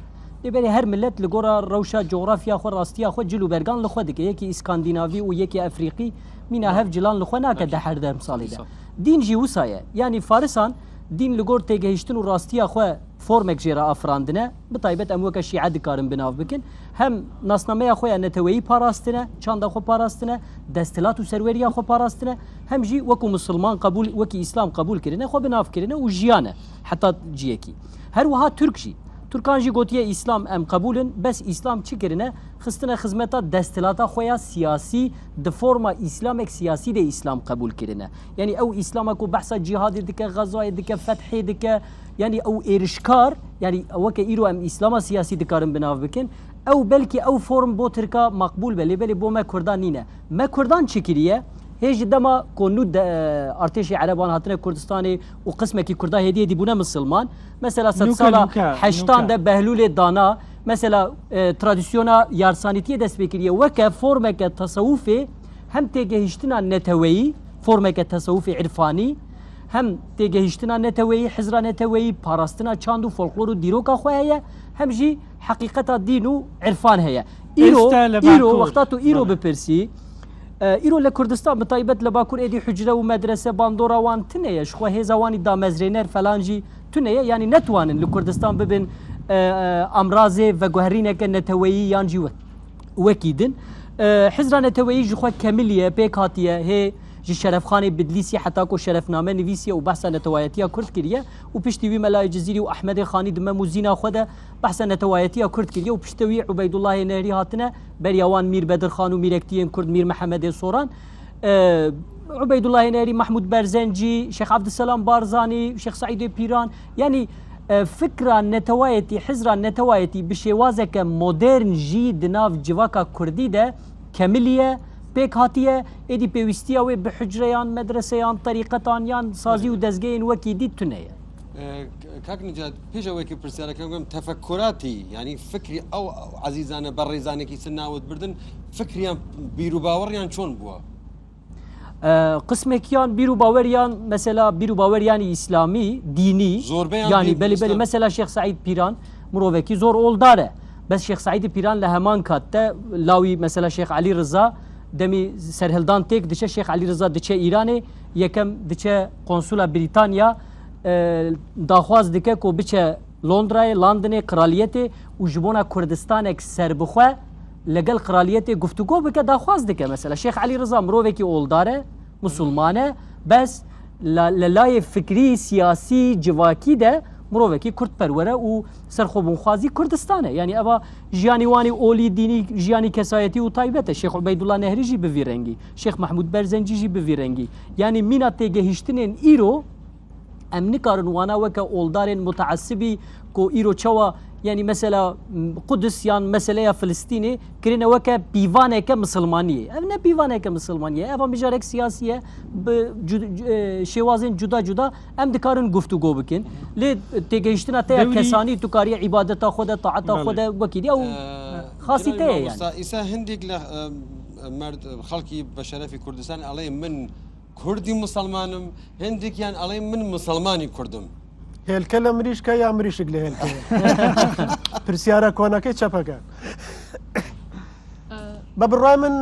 لێبەری هەر ملت لە گۆڕە ڕەوشە جۆغرافیا خۆ ڕاستیە خۆ جل و بەرگان لە خۆ دەکە، یەکی ئیسکاندیناوی و یەکی ئەفریقی مینە هەف جلان لە خۆ ناکە دە هەردەم ساڵیدا. دینجی وسایە، یعنی فارسان دین لە گۆڕ تێگەهێشتن و ڕاستیە خۆ فۆرمێک ژێرە ئافراندنە بتایبەت ئەم وەکە شیعە دکارن بناو بکن، هەم ناسنامەیە خۆیان نەتەوەیی پاراستنە، چاندا خۆ پاراستنە، دەستلات و سەروەریان خۆ پاراستنە، هەمژی وەکو مسلمان قبول وەکی ئیسلام قبولکردنە خۆ بنافکردنە و ژیانە حتا جیەکی. هەروەها تورکژی تورکانجی گوتیە ئیسلام ئەم قبولن، بەس ئیسلام چیکردنە خستنە خزمەتە دەستلاتا خۆیان سیاسی د فۆرما ئیسلامێک سیاسی دە ئیسلام قبولکردنە، یعنی ئەو ئیسلامەک و بەحسە جیهادی دکە غەزای دکە فەتحی دکە، یعنی ئەو ئێرشکار یعنی ئەوەکە ئیرۆ ئەم ئیسلامە سیاسی دکارن بناو بکن، ئەو بەلکی ئەو فۆرم بۆ ترکا مەقبول بە لێبەلی بۆ مە کوردان نینە. مە کوردان چی کردیە؟ هێژ دەما کۆنود ئارتێشی عەرەبان هاتنە کوردستانی و قسمێکی کووردا هێدیە دیبوونە مسلمان، مەسەلا سەد ساڵە هەشتان دە بەهلولێ دانا، مەسەلا ترادیسیۆنا یارسانیتیە دەست پێ کردیە وەکە فۆرمێکە تەسەووفێ، هەم تێگەهیشتنا نەتەوەیی فۆرمێکە تەسەووفی عرفانی، هەم تێگەهیشتنا نەتەوەیی حزرا نەتەوەیی پاراستنا چاند و فۆلکلۆر و دیرۆکا خۆ هەیە، هەمژی حەقیقەتا دین و عرفان هەیە. ئیرۆ وەختا تو ئیرۆ بپرسی ئیرۆ لە کوردستان بتایبەت لە باکوور ئێدی حجرە و مەدرسە باندۆراوان تنەیە شخوا هێزاوانی دامەزرێنەر فەلانجی تونەیە، ینی نەتوانن لە کوردستان ببن ئەمرازێ ڤەگوهرینەکە نەتەوەیی یانجی وەکی دن. حزرا نەتەوەیی ژخوا کەمیلیە پێک هاتیە هێ ji şerefxanê Bidlîsî heta ku şerefname nivîsiye û behsa netewayetiya Kurd kiriye û piştî wî Melayê Cizîrî û Ehmedê Xanî di me û zîna xwe de behsa netewayetiya Kurd kiriye û piştî wî Ubeydullahê Nehrî hatine beriya wan Mîr Bedirxan û mîrektiyên Kurd Mîr Mehemedê Soran, Ubeydullahê Nehrî, Mahmud Berzencî, Şeyx Abdüselam Barzanî, Şeyx Saîdê Pîran, yanî fikra netewayetî hizra netewayetî bi şêwazeke modern jî di nav civaka Kurdî de kemiliye pêk hatiye êdî pêwîstiya wê bi hicreyan, medreseyan, terîqetan yan sazî û dezgehên wekî dî tune ye. کاک نجات پێش ئەوەیکە پرسیارەکەم گوم تەفەکوراتی ینی فکری ئەو عەزیزانە بەڕێزانێکی سن ناوت بردن فکریان بیر و باوەڕیان چۆن بووە؟ قسمێکیان بیر و باوەریان مەسەلا بیر و باوەریانی ئیسلامی دینی ینی بەلی بەلی مەسەلا شێخ سعید پیران مرۆڤێکی زۆر ئۆڵدارە، بەس شێخ سعیدی پیران لە هەمان کاتتە لاوی مەسەلا شێخ عەلی ڕزا دەمی سەرهێلدان تێک دچە شێخ عەلی ڕزا دچە ئیرانê یەکەم دچە قۆنسولا بریتانیا داخواز dike ku biçe Londrayê Londonê Kraliyetê û ji bona Kurdistanek serbixwe legel Kraliyetê guftûgo bike daxwaz dike. Mesela Şeyx Elî Rıza mirovekî oldar e musulman e bes li layê fikrî siyasî civakî de mirovekî Kurdperwer e û serxwebûnxwazî Kurdistan e. Yani eva jiyanî wanî olî dînî jiyanî kesayetî û taybet e. Şeyx Ubeydullah Nehrî jî bi vî rengî, Şeyx Mahmud Berzencî jî bi vî rengî. Yani mîna têgehîştinên îro ئەم نکارن وانە وەکە ئۆڵدارێن متعسبی کۆ ئیرۆچەوە یعنی مەسەلا قودس یان مەسلەیە فلستینێ کرێنەوەکە پیوانێکە مسلمانیە ئەم نە پیوانێکە مسلمانیە ئەڤ بژارێک سیاسیە شێوازên جودا جودا ئەم دikarin گفتوگۆ bikin lê têgehiştina te ya kesanî tu kariye îbadeta xwe de taeta xwe de wekî ew xasî te ye yani ئیسا هەندێک لە خەڵکی بە شەرەفی کوردستان ئەڵێ من کوردی مسلمانم هەندێکیان ئەڵێ من مسلمانی کوردم هێلکە لە مریشکە یا مریشک لە هێلکە پرسیارە کۆنەکەی چەپەکە بە بڕای من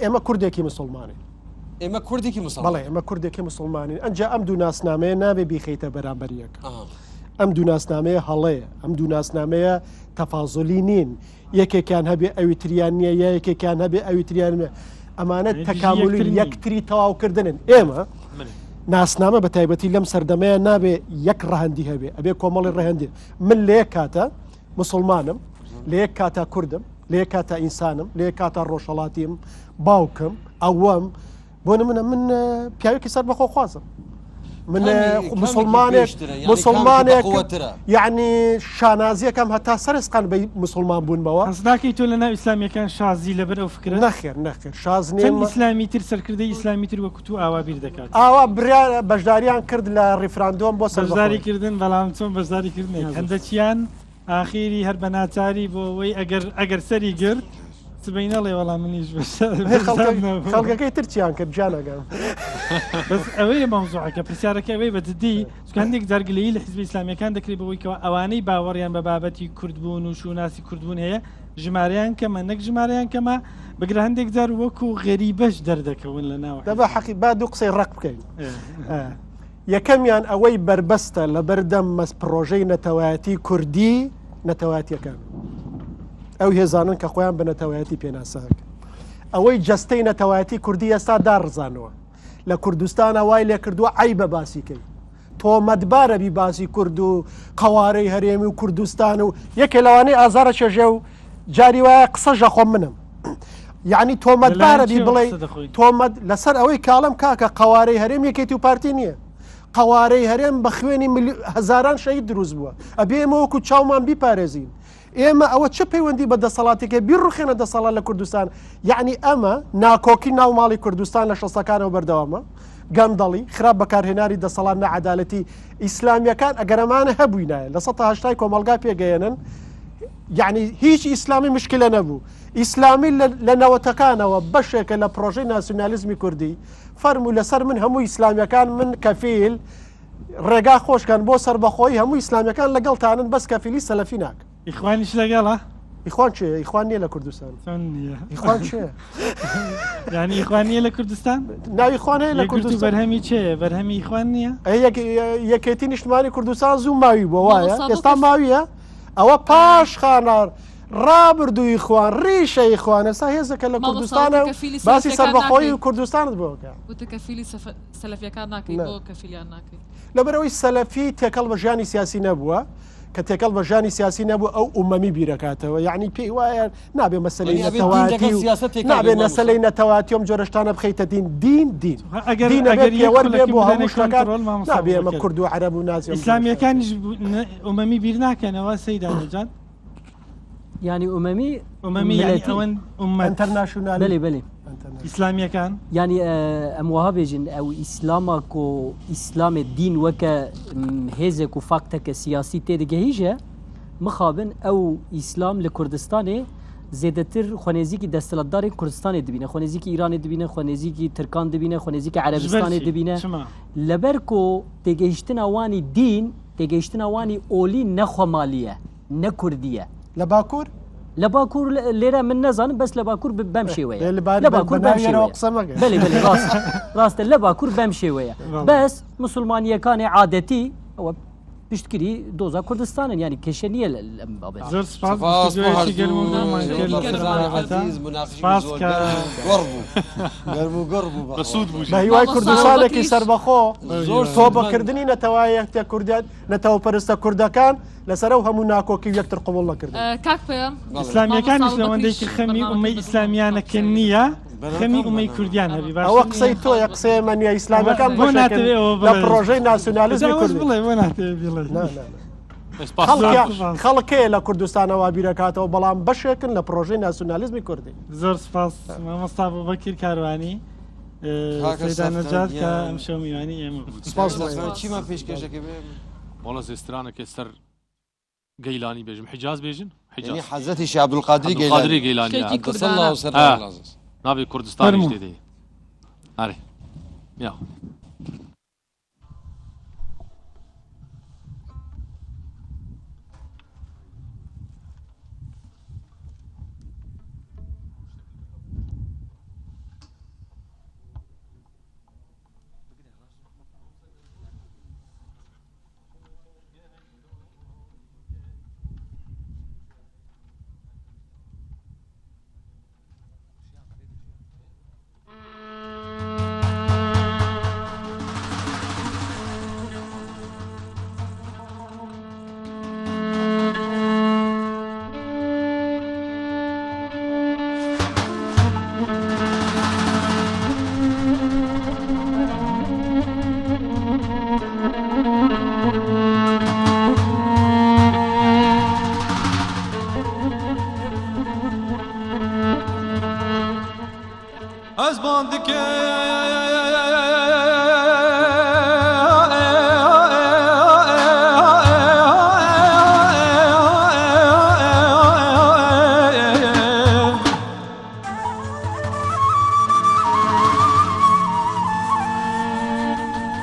ئێمە کوردێکی مسلمانین ئێمە کوردێکی مسلمان بەڵێ ئێمە کوردێکی مسلمانین ئەنجا ئەم دوو ناسنامەیە نابێ بیخەیتە بەرامبەریەکە ئەم دوو ناسنامەیە هەڵەیە ئەم دوو ناسنامەیە تەفازۆلی نین یەکێکیان هەبێ ئەویتریان نییە یا یەکێکیان هەبێ ئەویتریان ئەمانە تەکاملی یەکتری تەواوکردنن ئێمە ناسنامە بە تایبەتی لەم سەردەمەیە نابێ یەک ڕەهەندی هەبێ ئەبێ کۆمەڵی ڕەهەندی من لە یەک کاتە مسلمانم لە یەک کاتە کوردم لە یەک کاتە ئینسانم لە یەک کاتە ڕۆژهەڵاتیم باوکم ئەوەم بۆ نمونە من پیاوێکی سەر بەخۆ خوازم من مسلمانێک یعنی شانازیەکەم هەتا سەرسقان بە مسلمان بوونمەوە حەز ناکەی تۆ لەناو ئیسلامیەکان شازی لەبەر ئەو فکرە نەخێر نەخێر شاز نێم ئیسلامی تر سەرکردەی ئیسلامی تر وەکو تو ئاوا بیر دەکات ئاوا بریا بەشداریان کرد لە ڕیفراندۆم بۆ بەشداریکردن بەڵام چۆن بەشداریکردن هەندێکیان ئاخیری هەر بە ناچاری بۆ ئەوەی ئەگەر سەری گرت سبەینەڵێ وەڵام منیش خەڵکەکەی ترچیان کرد جانەگەم بەس ئەوەیە مەوزوعەکە پرسیارەکە ئەوەی بەجددی هەندێک جارگلەیی لە حیزبی ئیسلامیەکان دەکرێت بەوەیکەوە ئەوانەی باوەڕیان بە بابەتی کوردبوون و شوناسی کوردبوون هەیە ژمارەیان کەمە نەک ژمارەیان کەمە بگرە هەندێک جار وەکو غەریبەش دەردەکەون لە ناوە دەبا حەقی با دوو قسەی ڕق بکەین یەکەمیان ئەوەی بربەستە لە بەردەم پرۆژەی نەتەوایەتی کوردی نەتەوایەتیەکان ئەو هێزانن کە خۆیان بە نەتەوایەتی پێناساکە ئەوەی جەستەی نەتەوایەتی کوردی ئێستا داڕزانەوە لە کوردستانە وای لێ کردووە ئای بە باسیکەی تۆمەتبارە بی باسی کورد و قەوارەی هەرێمی و کوردستان و یەکێ لەوانەی ئازارە چێژێ و جاری وایە قسەژە خۆم منم یعنی تۆمەتبارە بی بڵێ تۆمەت لەسەر ئەوەی کاڵم کاکە قەوارەی هەرێم یەکێتی و پارتی نییە قەوارەی هەرێم بە خوێنی هەزاران شەید دروست بووە ئەبێ ئێمە وەکو چاومان بیپارێزین ئێمە ئەوە چه پەیوەندی بە دەسەڵاتێکە بیڕوخێنە دەسەڵات لە کوردستان یعنی ئەمە ناکۆکی ناو ماڵی کوردستان لە شەسەکانەوە بەردەوامە گەندەڵی خراپ بەکارهێناری دەسەڵات نەعەدالەتی ئیسلامیەکان ئەگەرەمانە هەبووینایە لە 1970 کۆمەلگا پێگەیەنن یعنی هیچ ئیسلامی مشکلە نەبوو ئیسلامی لە نەوەتەکانەوە بەشێکە لە پرۆژەی ناسیۆنالیزمی کوردی فەرموو لەسەر من هەموو ئیسلامیەکان من کەفیل ڕێگا خۆشکان بۆ سەربەخۆی هەموو ئیسلامیەکان لەگەڵتانن بەس کەفیلی سەلەفی ناکە ئیخوانیش لەگەڵە ئیخوان چێ ئیخوان نییە لە کوردستان ئیخوان چێ یعنی ئیخوان نییە لە کوردستان ناوی خوانەیە لە کوردستان بەرهەمی چێ بەرهەمی ئیخوان نییە یەکێتی نیشتمانی کوردستان زوو ماوی بۆ وایە ئێستا ماویە ئەوە پاش خانار ڕابردووی خوان ڕیشەی خوان ئێستا هێزەکە لە کوردستانە باسی سەربەخۆی و کوردستانت بۆکە وتکەفیلی سەلەفیەکان ناکەی بۆ کەفیلیان ناکەی لەبەرەوەی سەلەفی تێکەڵ بە ژیانی سیاسی نەبووە کە تێکەڵ بە ژیانی سیاسی نەبوو ئەو ئومەمی بیرەکاتەوە یعنی پێی وایە نابێ مەسلەی نەتەواتی نابێ نەسلەی نەتەواتی ئەم جۆرەشتانە بخەیتە دین ئەگەر بۆ هەموو شتەکان نابێ ئەمە کورد و عەرەب و نازی ئیسلامیەکانیش ئومەمی بیر ناکەنەوە سەیدانەجان یعنی ئومەمی ئەوەن ئینتەرناشۆنال بەێ ئیسلامیەکان ینی ئەم وها بێژن ئەو ئیسلامە کۆ ئیسلامێ دین وەکە هێزێک و فاکتەکە سیاسی تێدەگەهیژە مخابن ئەو ئیسلام لە کوردستانێ زێدەتر خۆنێزیکی دەستەڵەتداری کوردستانی دبینە خۆنێزیکی ئیرانی دبینە خۆنێزیکی ترکان دبینە خۆنێزیکی عەرەبستانی دبینە لەبەر کۆ تێگەیشتنە وانی دین تێگەیشتنە وانی ئۆلی نەخۆمالیە نەکوردیە لە باکوور لە باکوور لێرە من نەزانم بەس لە باکوور بەم شێوەیە لە باکوور ڕاستە لە باکوور بەم شێوەیە بەس مسلمانیەکانی عادەتی ئەوە پشتگیری دۆزا کوردستانن ینی کێشە نییە لەم بابەت زۆر هیوای کوردستانێکی سەربەخۆ تۆ بەکردنی نەتەوایەتە کوردیان نەتەوەپەرستە کوردەکان لەسەر ئەو هەموو ناکۆکی یەکتر قبول نەکردن کاک پێم ئیسلامیەکانیش لەوەندەی خەمی ئومەی ئیسلامیانەکە نییە خەمی ئومەی کوردیان هەبی باش ئەوە قسەی تۆیە قسەیەمە نییە ئیسلامەکان لە پرۆژەی ناسیۆنالیزمی کوردی بڵێ بۆ ناتەوێت بڵێ خەڵکەیە لە کوردستانەوە بیرەکاتەوە بەڵام بەشێکن لە پرۆژەی ناسیۆنالیزمی کوردی. زۆر سپاس مامۆستا بەکیر کاروانی سەیدانەجات کە ئەم شەو میوانی ئێمە چیمان پێشکەشەکە بێ وڵە زێسترانەکە سەر گەیلانی بێژم حجاز بێژن حەزەتی شێخ عەبدولقادری گەیلانی نابێ کوردستانی دێدەی ئارێ یا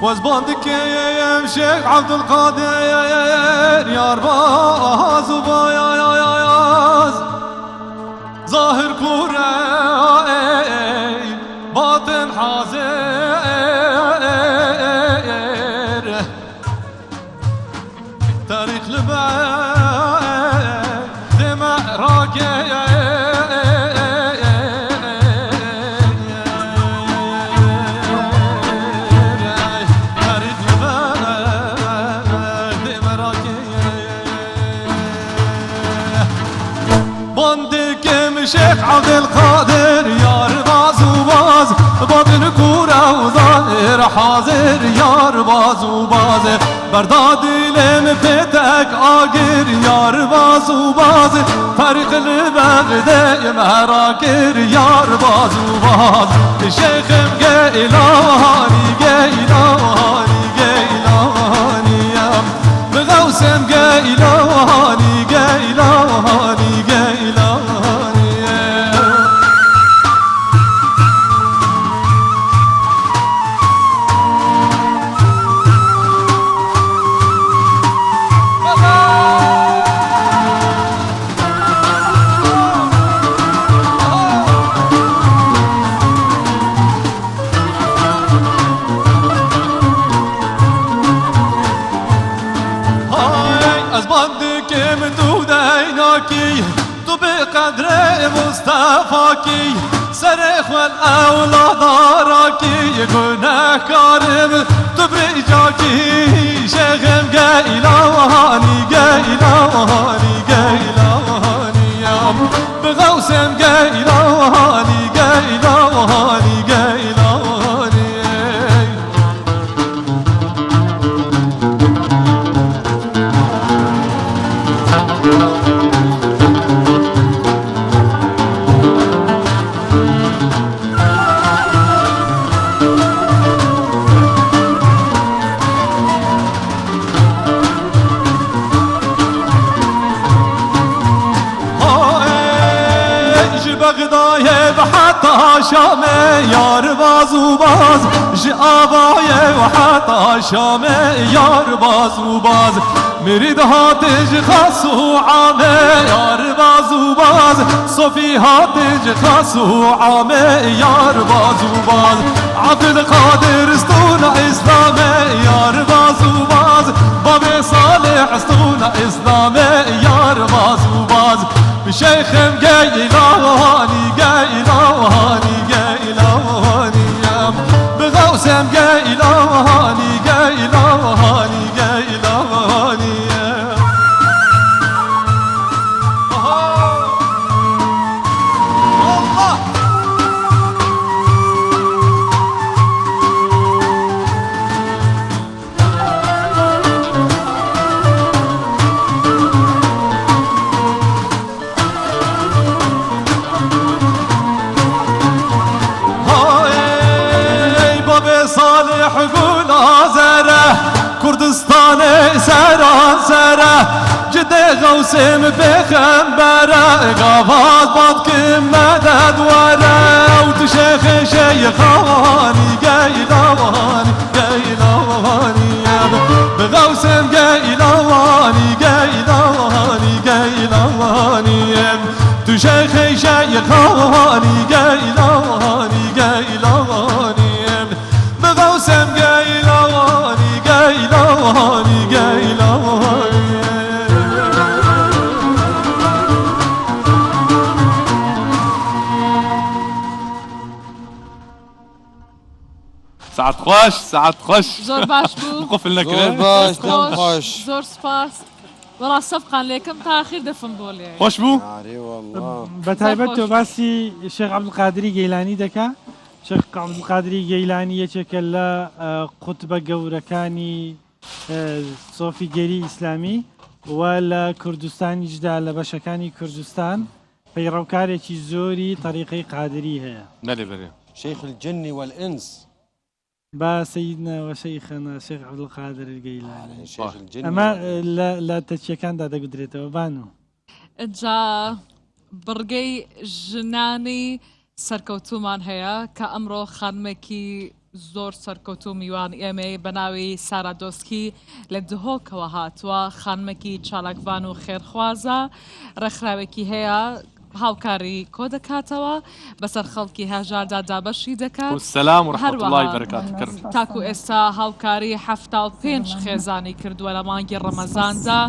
وزباندكيم شيخ عبد القادر يا رباز وباياز ظاهر كورة باطن حاضر تاريخ لبعد دماء راقي شيخ عبد القادر يار باز وباز باطن كورة وظاهر حاضر يار باز وباز برداد لم بيتك آقر يار باز وباز فريق البغداد مهراكر يار باز وباز الشيخ مقيلاني قيلاني قيلاني يا بغوث مقيلاني قيلاني قيلاني مصطفاكي سرخ والأولاد راكي قناه كارم تبرجاكي شغم قايلاني قايلاني قايلاني يا بغوسم قايلاني قايلاني قايلاني حتى شامي يار باز وباز جاباي وحتى شامي يار باز وباز مريد هاتج خاصو عامي يار باز وباز صفي هاتج خاصو عامي يار باز وباز عبد القادر اسطونا اسلامي يار باز وباز بابي صالح اسطونا اسلامي يار باز وباز بشيخ مقيلاني قيلاني قيلاني يا بغوسم قيلاني قيلاني قيلاني الله جوانه سراسره جده غوسم بخنبره قواز باد که مدد وره و تو شیخ شیخانی گیلوانی گیلوانی بغوسم گیلوانی گیلوانی گیلوانی تو شیخ شیخانی گیلوانی گیلوانی بغوسم گیلوانی گیلوانی گیلوانی ساعت خوش ساعت خوش زۆر باش بوو قفل زۆر نكره باش دەم خۆش زۆر سپاس وەڵا سەبقان لێکم تاخیر دەفم بۆ لێ خوش بو یاری والله بە تایبەت خۆش تۆ باسی شێخ عەبدولقادری گەیلانی دەکا شێخ عەبدولقادری گەیلانی یەکێکە لە قوتبە گەورەکانی سۆفیگەری ئیسلامی و لە کوردستانیشدا لە بەشەکانی کوردستان پەیڕەوکارێکی زۆری طریقەی قادری هەیە بله بله شيخ الجن والإنس با سيدنا وشيخنا شيخ عبد القادر الجيلاني شيخ الجن اما لا تشيكان دا قدرته بانو جا بڕگەی ژنانی سەرکەوتومان هەیە کە ئەمڕۆ خانمێکی زۆر سەرکەوتو میوان ئێمەی بە ناوی سارا دۆسکی لە دهۆکەوە هاتووە خانمێکی چالاکوان و خێرخوازە ڕێکخراوێکی هەیە هاوکاری کۆ دەکاتەوە بەسەر خەڵکی هەژاردا دابەشی دەکات والسلام ورحمة هەروەها الله وبركاته كرم تاکو ئێستا هاوکاری 75 خێزانی کردووە لە مانگی ڕەمەزاندا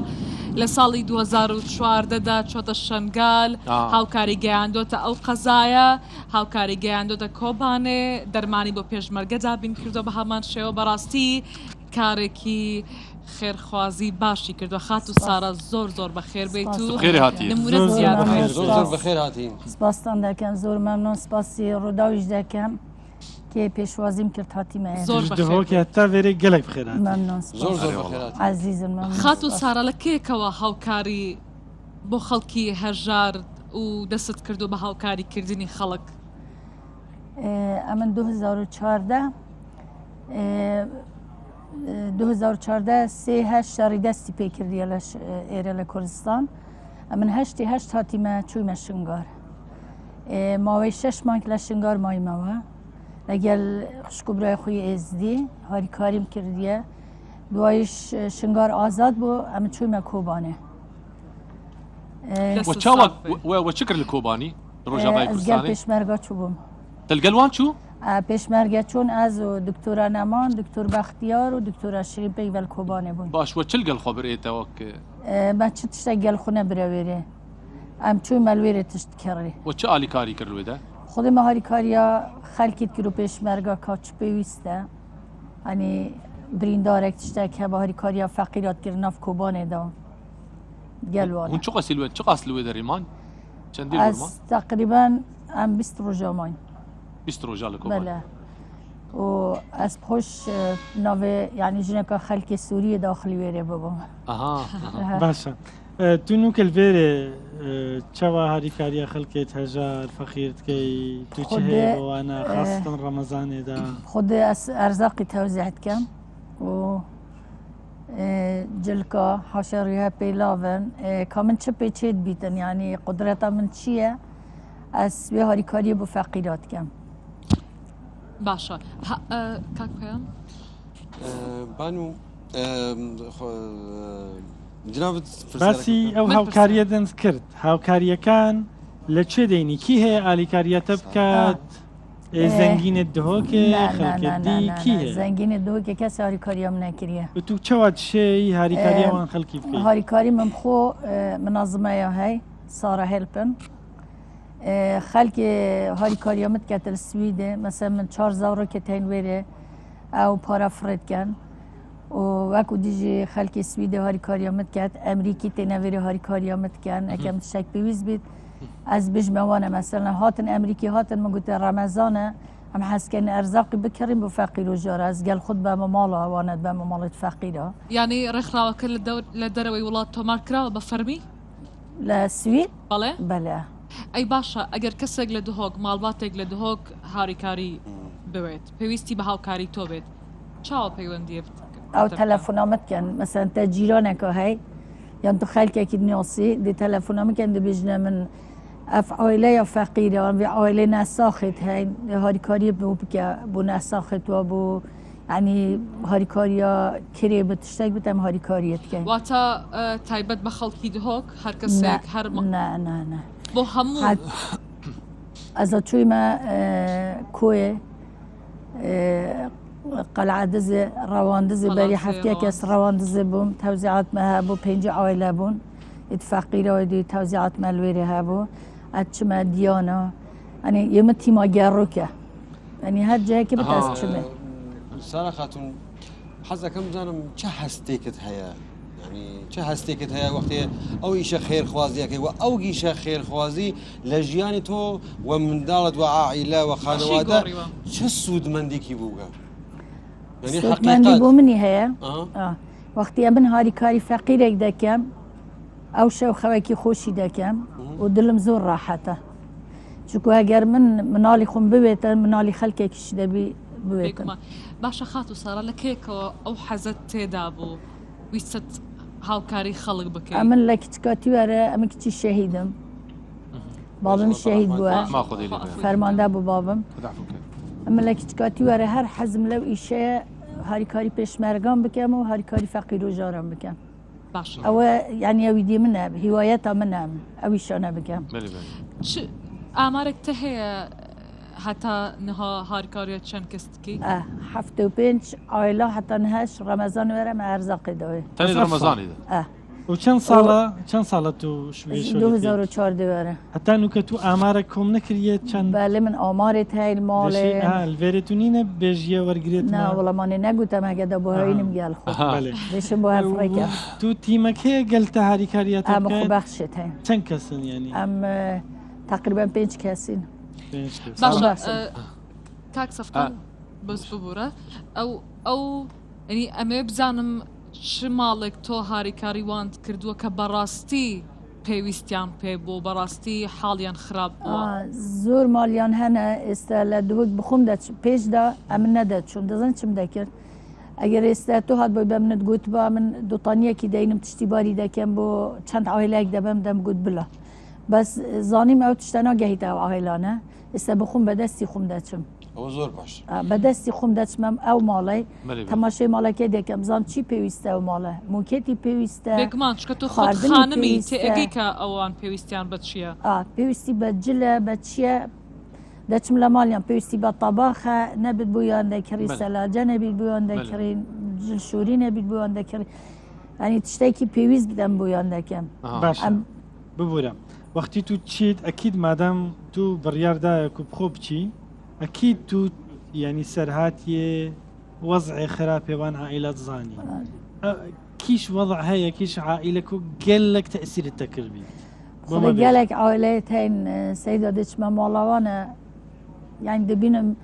لە ساڵی 2014دا چۆتە شەنگال هاوکاری گەیاندۆتە ئەو قەزایە هاوکاری گەیاندۆتە کۆبانێ دەرمانی بۆ پێشمەرگەدا بین کردو بە هەمان شێوە بەڕاستی کارێکی خێرخوازی باشی کردووە خات و سارا زۆر زۆر بەخێر بێت و خێری هاتیە نمونە زیاد زۆر بەخێر هاتین سپاسان دەکەم زۆر مەمنۆن سپاسی ڕووداویش دەکەم کێ پێشوازیم کرد هاتیمە زۆر بەخێر دهۆکی تا وێرە گەلێک بخێرات مەمنۆن زۆر زۆر بەخێر هاتین عزیزم مەمنۆن خات و سارا لە کێکەوە هاوکاری بۆ خەڵکی هەژار و دەست کردو بە هاوکاریکردنی خەڵک ئەمن 2014 2014 سێ شاری دەستی پێکردیە لە ئێرە لە کوردستان ئەمن هەشتی هەشت هاتیمە چوویمە شنگار ماوەی 6 مانگ لە شنگار مایمەوە لەگەل خوشکوبرای خۆی ئێزدی هاریکاریم کردیە دوایش شنگار ئازاد بوو ئەمە چوویمە کۆبانێ وشكر الكوباني رجاء گەل كردستاني پێشمەرگا چوو بووم تلقلوان شو پێشمەرگە چۆن ئەز و دکتۆرە نەمان دکتۆر بەختیار و دکتۆرە شری پێیڤەل کۆبانێ بوون باش وتشلقل خبر ايه توك بە چ تشتە گەلخونە برەوێرێ ئەم چوویمە لوێرە تشت کڕی وتش آلي كاري كرلو ده خودمە هاریکاریە خەلکیت کرد و پێشمەرگا کاچ پێویستە ئەنی بریندارێک تشتێک هە بە هاریکاریە فەقیرات کرد ناف کۆبانێدا گەلوانە هون شو قاسي شو قاس لو ده ريمان چندي ريمان ئەس تقریبان ئەم 20 ڕۆژەماین 20 رجال الكوباني بەلە و ئەس خۆش ناوێ یعنی ژنەکە خەلکی سووریە داخلی وێرێ ببووم اها باشە تو نوکەل وێرێ چاوە هاریکاریە خەڵکێت هەژار فەخیرتکەی تو چ هەیە بەوانە خاستن ڕەمەزانێدا خود ئەرزاقی تەوزیعت کەم و جلکە حاشەڕیە پێیلاون کا من چ پێچێت بیتن یعنی قدرەتە من چییە ئەس وێ هاریکاریە بۆ فەقیرات کەم باشە کاک پێیان بانو جنابەت باسی ئەو هاوکاریە دەنج کرد هاوکاریەکان لە کوێ دەینی کی هەیە ئالیکاریەتە بکات زەنگینت دهۆکێ خەڵکردی کی هەیە زەنگینە دۆکێ کەس هاریکاریە من نەکردە تو چاوات شەی هاریکاریەوان خەڵکی بکەیت هاریکاری من خۆ منازمەیە هەی سارە هێلپن خەلکی هاریکاریەمت کەتە سویدێ مەسە من 4 زاڕۆکێ تەین وێرێ ئەو پارە فرێتکەن و وەکو دیژی خەلکی سویدە هاریکاریەمت کات ئەمریکی تێنەوێرە هاریکاریەمتکەن ئەکەم شەک پێویست بیت ئەس بژمەوانە مەسەلەن هاتن ئەمریکی هاتن مگوتە ڕەمەزانە ئەم حەزکەن ئەرزاقی بکەڕین بۆ فەقیر و ژۆرە ئەس گەل خودت بەمە ماڵە ئەوانت بەمە ماڵێت فەقیرە ینی ڕێکخراوەکە لە دەرەوەی وڵات تۆمار کراوە بە فەرمی لە سوید بەڵێ بەلە ئەی باشە ئەگەر کەسێک لە دهۆک ماڵباتێک لە دهۆک هاریکاری بوێت پێویستی بە هاوکاری تۆ بێت چاوە پەیوەندیە او تلفنامت کن مثلا تا جیرانک هی یا تو خلک کی نیاسی دی تلفنام کن دی بجنه من اف عائله یا فقیره و عائله نساخت هی هاری کاری بو نساخت و بو يعني هاری کاریا کری بتشتاق بتم هاری کاریت کن واتا تایبت بخلقی دهوک هر کسی هر نه بو همو از توی ما کوه قلعه دزه رواندزه بری هفته کس رواندزه بوم توزیعات ما بو 5 عائله بون اتفاقی رو دی توزیعات ملویره هبو اتشما دیانا يعني يوم تيما جاروكا يعني هاد جاي كيف تاسشمه سارة خاتون حزة كم زانم چه هستيكت هيا يعني چه هستيكت هيا وقتی او ایشه خیر خوازی که و او ایشه خیر خوازی لجیانی تو و من دالت و عائله و خانواده چه سود مندی کی بوگا يعني حقيقة سود مندي بو مني هيا وقتی ابن هاری کاری فقیرک دکم او شو خواکی خوشی دکم و دلم زور راحته چون اگر منالی خون ببیتن منالی خلقه کش دبی ببیتن باشا خاتو سارة لكيك او حزت تدابو ويست هاوكاري خلق بكي امن لك تكاتي ورا امن كتي شهيدم بابم شهيد بوا فرمانده بو بابم امن لك تكاتي ورا هر حزم لو ايشه هاري كاري پشمرگان بكم و هاري كاري فقير و جارم بكم باشا او يعني اويدي منها هوايتها منها او ايشانه بكم چه اعمارك تهي حتى نها هاركاريا چند كستكي؟ 75 عائلة حتى نهاش رمضان ورا ما ارزاق دوي تاني رمضاني ده وچند ساله تو شوي 2014 ورا حتى انو كتو اعماركم نكريت چند بله من اعمارت هاي المال الفيرتونين بيجيه ورغريت نا والله ماني نگوتم اگه ده بوهاينم قال خو بله ليش بو افريقيا تو تيمك هي قلت هاركاريات ام خو بخشت هاي چند كسن يعني ام تقريبا 5 كاسين باشا كاك صفقان بس ببورة او يعني امي بزانم شمالك تو هاري كاري وانت كردوه كبراستي پێویستیان پێ بۆ بەڕاستی حاڵیان خراپ زۆر مالیان هەنە ئێستا لە دووەک بخۆم پێشدا ئەم نەدەت چون دەزان چم دەکرد ئەگەر ئێستا تۆ هات بۆی بە منت گوت بە من دوتانیەکی دەینم تشتیباری دەکەم بۆ چەند عائلەیەک دەبەم دەم گوت بڵە بەس زانیم ئەو تشتە ناگەهیتە ئەو عائلانە ئێستا بخۆم بەدەستی خۆم دەچم ئەوە زۆر باش بەدەستی خۆم دەچمەم ئەو ماڵی تەماشای ماڵەکەی دەکەم زان چی پێویستە ئەو ماڵە موکێتی پێویستە بێگومان چکە تۆ خۆت خانمی تێگەی کە ئەوان پێویستیان بە چییە؟ پێویستی بە جلە بە چییە دەچم لە ماڵیان پێویستی بە تەباخە نەبێت بۆیان دەکڕی سەلاجە نەبیت بۆیان دەکڕین جلشوری نەبیت بۆیان دەکڕی ئەنی تشتێکی پێویست بدەم بۆیان دەکەم ببوورە وەختی تو چیت ئەکید مادام تو بڕیاردایەک و بخۆ بچی أكيد تو يعني سرهاتي وضع خراب يوان عائلات زاني كيش وضع هيا كيش عائلك قال لك تأثير التكربي قال لك عائلتين سيدة ديش ما مالوانا يعني دبينم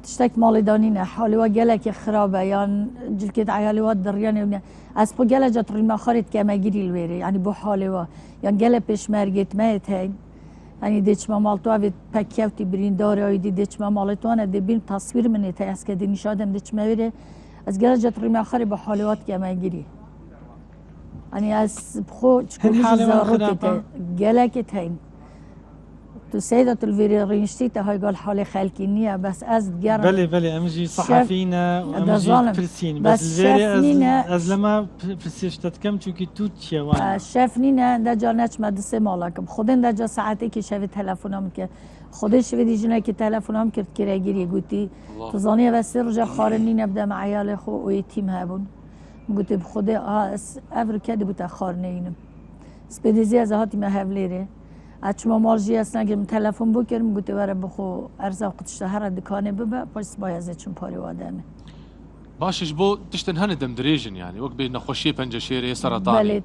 تشتك مالي دانينا حالي وقال لك خرابة يعني جلكت عيالي ودرياني أسبو قال جات ريما خارج كما جري الويري يعني بو حالي يعني قال بيش مرقت ميت هين يعني ديش ما مالتو أبي بكيوتي برينداري أو ديش ما مالتو أنا دبين تصوير مني تأس كده نشادم ديش ما ويره از جرجت ريم آخری به حالات كما يجري يعني از بخو تكون زاروت جلك تين تو سيدة الفيري رينشتي هاي قال حالي خالكي نية بس از جرب بلي امجي صحفينا وامجي فرسين بس الفيري از لما فرسيشتت كم چونكي توتشي وانا شافنينا دا جانش مدرسه مالك خودن دا جا ساعتي که شوی تلفنام که خودش ویدی جنه که تلفنام کرد که رگیری گوتی تو زانیه و سر رجا خارنی نبدا مع عیال خو و یتیم هبون گوتی بخوده افر کدی بوتا خارنه اینم سپیدیزی از هاتی مهولیره اچما مارجی اصلا که تلفن بکرم گوتی وره بخو ارزاق قدشته هر دکانه ببه پس بایزه چون پاری وادمه باشش بۆ تشتن هەنە دەم درێژن ینی وەک بێ نەخۆشیە پەنجەشێرەیە سەرەتانی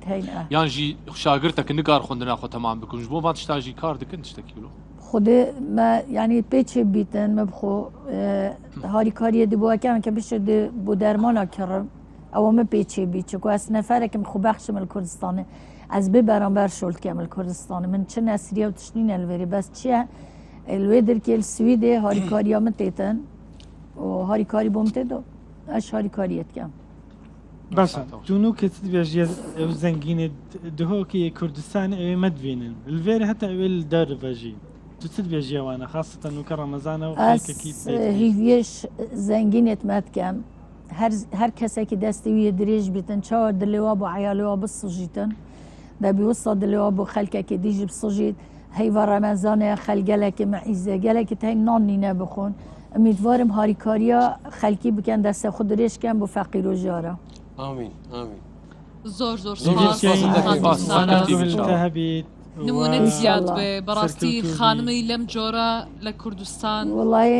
یانژی شاگردەکە نگار خوندنا خۆ تەمام بکوش بۆ ما تشتاژی کار دکن تشتێکی لۆ خود ما يعني بيتش بيتن ما بخو هاري كاريه دي بوكام كبش دي بو درمانا كرم او ما بيتش بيتش كو اس نفرك مخو بخش من الكردستان از ببرانبر شولت كام الكردستان من چه نسريه وتشنين الوري بس چه الويدر كي السويدي هاري كاريا متيتن و هاري كاري بومتدو ئەش هاریکاریت کەم باشە جونو کەچت بێژە ئەو زەنگینێت دهۆکە کوردستان ئەوێ مەدوێنن لێرە هەتا ئەوێ دەرڤژی دوچت بێژیوانە خاستە نوکە ڕەمەزانە و هیویش زەنگینێت مەدکەم هەر کەسێکی دەستی ویە درێژ بیتن چاوە دلێوا بۆ عیالەوە بسوژیتن دەبی وستا دلێوا بۆ خەلکێکی دیژی بسوژیت هەیڤە ڕەمەزانەیە خەلگەلێکی مەعیزە گەلێکی تەنگ نانی نەبخۆن ئەمیدوارم هاریکاریە خەلکی بکەن دەستە خود درێژکەن بۆ فەقیر و ژارە ئامین ئامین زۆر زۆر هەبیت نمونە زیاد بێ بەڕاستی خانمی لەم جۆرە لە کوردستان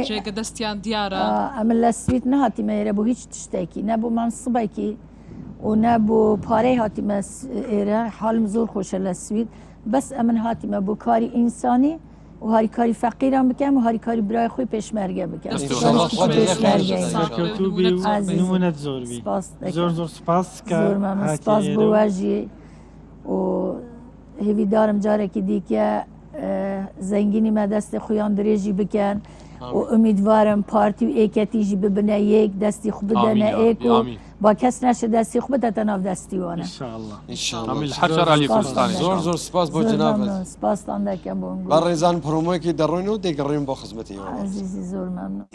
جێگە دەستیان دیارە ئەمە لە سویت نهاتیمە ئێرە بۆ هیچ تشتێکی نەبوو مانسبێکی و نەبوو پارەی هاتیمە ئێرە حالم زۆر خۆشە لە سویت بەس ئەمن هاتیمە بۆ کاری ئینسانی و هاریکاری فەقیران بکەم و هاریکاری برای خۆی پێشمەرگە بکەم نمونەت زۆربی زۆر زۆر سپاس سپاس بۆ واژی و هێویدارم جارێکی دیکە زەنگینی مەدەستی خۆیان درێژی بکەن و ئومیدوارم پارتی و ئێکەتیژی ببنە یەک دەستی خو بدەنە ئێک و با کەس نەشە دەستی خو بدەتە ناو دەستیوانە زۆر زۆر سپاس بۆ جنابەت سپاستان دەکەم بۆ بە ڕێزان پرۆمۆیەکی دەڕۆین و دەیگەڕێن بۆ خزمەتیەوە عەزیزی زۆر مەمنون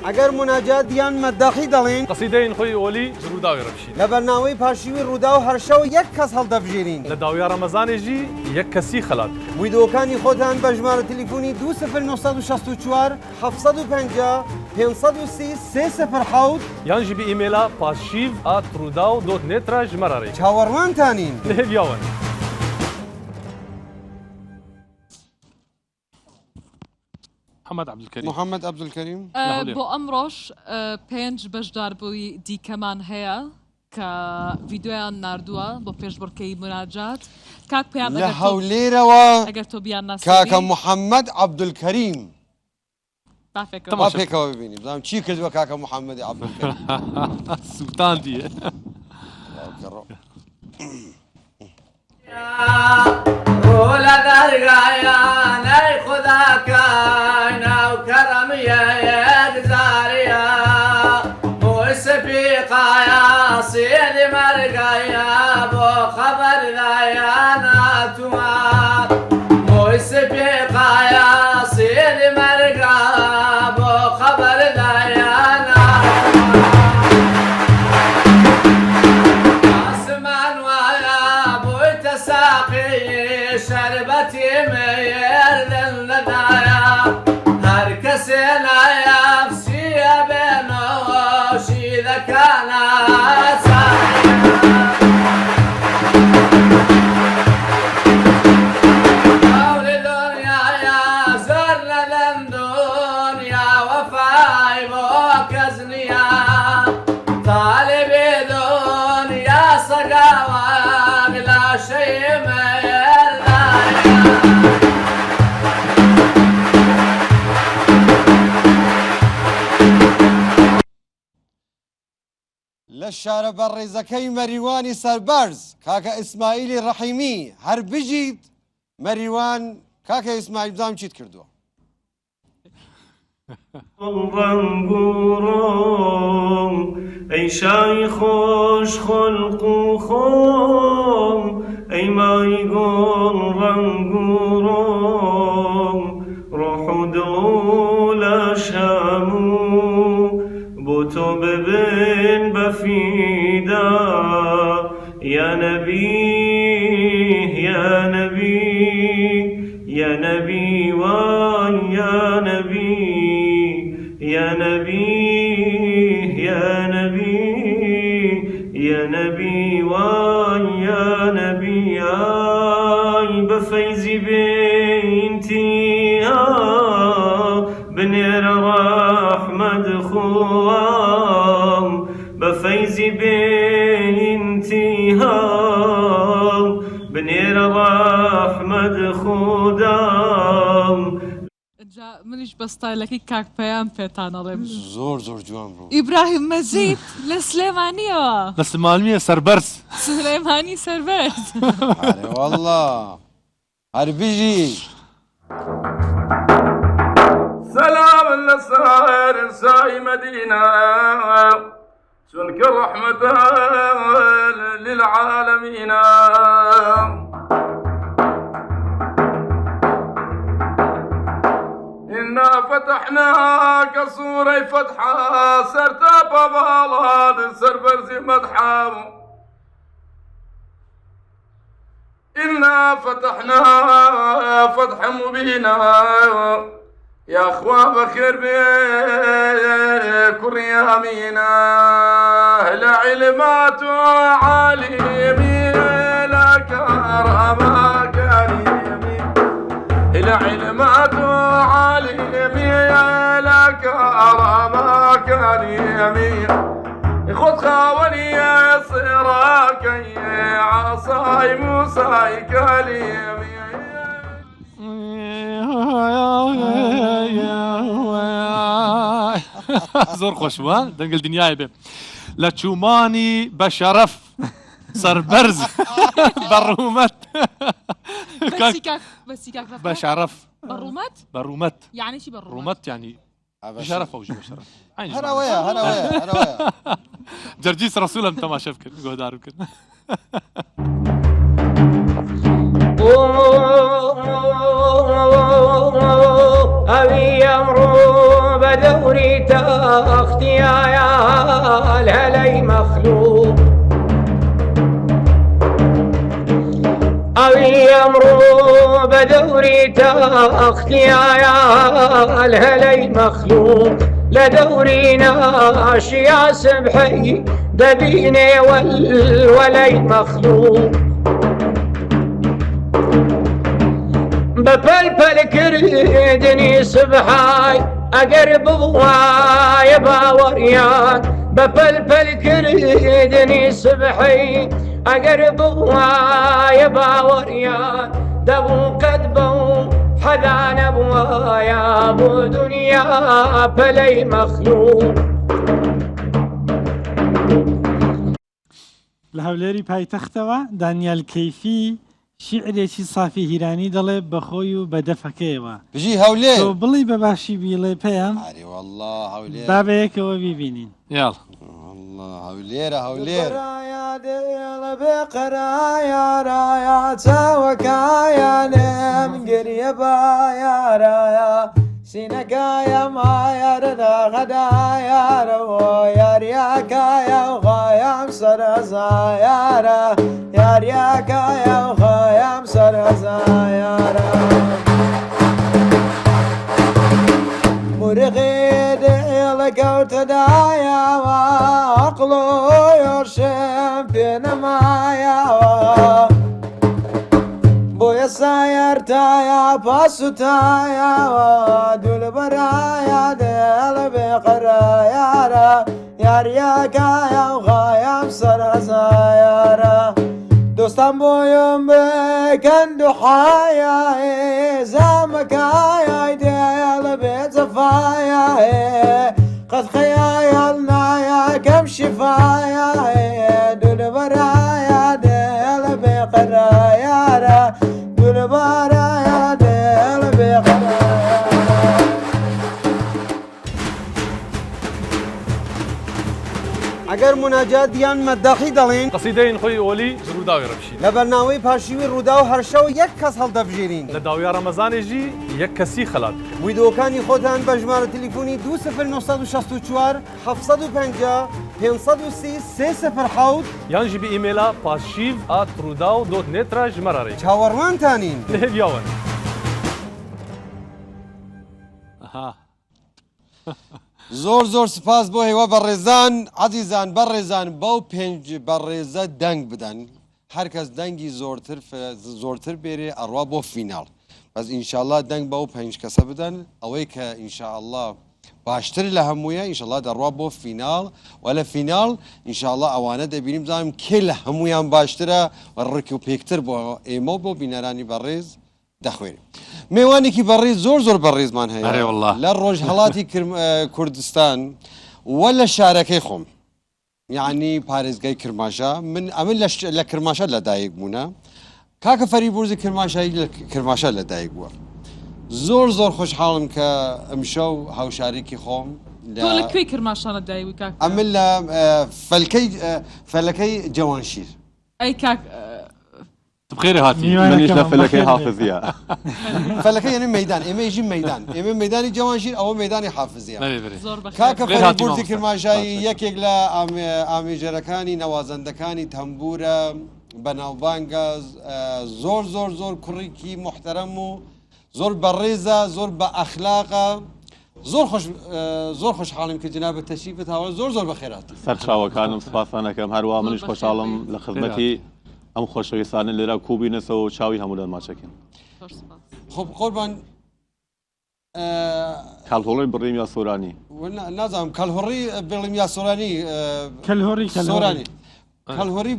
ئەگەر مناجات یان مەداخی دەڵێن قەسیدەین خۆی ئۆلی ڕووداوی ڕەبشین لە بەرنامەی پاشیوی ڕوودا و هەرشەو یەک کەس هەڵدەبژێرین لە داویا ڕەمەزانێژی یەک کەسی خەلات ویدۆکانی خۆتان بە ژمارە تەلیفۆنی 2964 750 530 307 یانژی بە ئیمێلا pashiv@rudaw.net ژمارەڕێ چاوەڕوانتانین لەهێویاوە محەممەد عەبدولکەریم بۆ ئەمڕۆژ 5 بەشدار بووی دیکەمان هەیە کە ڤیددیۆیان نردووە بۆ پێشبڕکەی مناجات کاک پێیان لە هەولێرەوە ئەگەر تۆ بیان ناسی کاکە محەممەد عەبدولکەریم پێکەوە ببینیم زانم چی کردووە کاکە محەممەدی عەبدولکەریم سووتاندیە لە دەرگایانەی خوداکەی ناو کەڕەمیە یەکزاریە بۆی سپیقایە سێدی مەرگایە بۆ خەبەردایە ناتووە بۆی سپیقایە سێدی مەرگا بۆ خەبەردایە شربتي ميردن لدايا هر كسي لا يفسي بينه شي ذا كان قولي دنيا يا زرنا لن دنيا وفاي بوكزنيا طالبي دنيا سقاوان لا شيء لە شارە بەڕێزەکەی مەریوانی سەربەرز کاکە ئیسماعیلی ڕەحیمی هەر بژیت مەریوان کاکە ئیسماعیل بزانم چیت کردووە ڕەنگوڕۆم ئەی شای خۆش خۆلق و خۆم ئەی مای گۆڵ ڕەنگوڕۆم ڕۆح و دڵ و لەشەم بۆ تۆ ببن بەفیدا یا نەبی یا نەبی یا نەبی وای یا نەبی یا نەبی یا نەبی یا نەبی وای یا نەبی ئای بە فەیزی بینتیها بنێرە ڕەحمەد خوام بە فەیزی بینتیها بنێرە ڕەحمەد خودام منیش بە ستایلەکەی کاک پەیام پێتانەڵێم زۆر زۆر جوان بوو ئیبراهیم مەجید لە سلێمانیەوە لە سلێمانیە سەربەرز سلێمانی سەربەرز وەڵڵا هەر بژی سلام لسائر ساي مدينة تنكر رحمة للعالمين إنا فتحناك صورة فتحة سرتا بابالاد سربرزي مدحة إنا فتحنا فتحا مبينا يا أخوة بخير بكل يمينا العلمات عالمي لا كرامة كريمي العلمات عالمي لا كرامة كريمي خذ خاوني صراكي عصاي موساي كليمي زور خوش بووە دەنگل دنیای بێ لە چومانی بە شەرەف سەربەرز بەڕوومەت بە شەرەف بەڕوومەت يعني شي بالرومات ڕوومەت يعني بشرف أو بشرف هەراوەیە جرجيس رسولم تماشا بكر گۆدار بکن أبي أمرو بدوري تختي يا الهلي مخلوق أبي أمرو بدوري تختي يا الهلي مخلوق لدورينا أشياء سبحي دبيني والولي مخلوق ببلبل كردني سبحاي أقرب بواي باوريان ببلبل كردني سبحي أقرب بواي باوريان دبو قدبو حذان بوايا بو دنيا بلي مخلوق لهولێری پایتەختەوە دانیال کەیفی شیعرێکی صافی هیرانی دەڵێ بەخۆی و بە دەفەکەیەوە بژی هەولێر تۆ بڵی بە باشی بیڵێ پێیان با بەیەکەوە بیبینین يلا هەولێرە هەولێر بقرايا تاوكايا نم قرية بايا سينكايا ما يرنا غدايا رو يا رياكايا وغايم سرزايا يا رياكايا وغايم سرزايا مرغيد لقوت دايا وعقلو يرشم بين مايا بويا ساير تايا باسو تايا ودول برايا دل بقرايا يا رياكايا وغايم سرزايا دوستان بويم بكن دحايا زامكايا دل بزفايا قد خيالنا يا كم شفايا دول برايا دل بقرايا دول برايا دل بقرايا ئەگەر مناجات دیان مەداخی دەڵێن قەسیدەین خۆی ئۆلی ڕووداوی ڕەبشین لە بەرنامەی پاشیوی ڕوودا و هەرشەو یەک کەس هەڵدەبژێرین لە داویا ڕەمەزانێژی یەک کەسی خەلات ویدۆکانی خۆتان بە ژمارە تەلیفۆنی 2964 750 530 307 یانجی بە ئیمێلا pashiv@rudaw.net را ژمارەڕێ چاوەڕوانتانین لێڤیاون زۆر سپاس بۆ هێوە بەڕێزان عەزیزان بەڕێزان بەو پێنج بەڕێزە دەنگ بدەن هەر کەس دەنگی زۆرتر بێرێ ئەڕوا بۆ فیناڵ بەس ئینشاءالله دەنگ بەو پێنج کەسە بدەن ئەوەی کە ئینشاءالله باشتر لە هەموویە ئینشاءالله دەڕوا بۆ فیناڵ و لە فیناڵ ئینشاءالله ئەوانە دەبینیم بزانم کێ لە هەمویان باشترە و ڕێک و پێکتر بۆ ئێمە بۆ بینەرانی بەڕێز دەخوێنین میوانێکی بەڕێز زۆر بەڕێزمان هەیە لە ڕۆژهەڵاتی کوردستان وە لە شارەکەی خۆم یعنی پارێزگای کرماشە من ئەمن لە کرماشە لەدایک بوونە کاکە فەریبورزی کرماشایی لە کرماشە لەدایک بووە زۆر خۆشحاڵم کە ئەمشەو هاوشارێکی خۆم تۆ لەکوێ کرماشانە دایوی کاک ئەمە لە فەلەکەی جوانشیر ئەی کاک بخێرە هاتی منیش لە فەلەکەی حافزیە فەلەکەی یعنی مەدان ئێمەژی مەدان ئێمە مەدانی جوانشیر ئەوە مەدانی حافزیە کاکە فەریبورزی کرماشایی یەکێک لە ئامێژەرەکانی نەوازەندەکانی تەمبورە بەناوبانگە زۆر کوڕێکی محتەرەم و زۆر بەڕێزە زۆر بە ئەخلاقە زۆر خۆشحاڵم کە جنابەت تەشریفت هاوڵە زۆر بەخێرات سەرچاوەکانم سپاسانەکەم هەروە منیش خۆشحاڵم لە خزمەتی ئەم خۆشەویستانە لێرە کوبینەسەوە و چاوی هەموو لە ماچەکەن خۆ قۆربان کاڵهۆڵی بڕیم یا سۆرانی نازانم کەلهۆڕی بڵیم یا سۆرانی کەلهۆڕی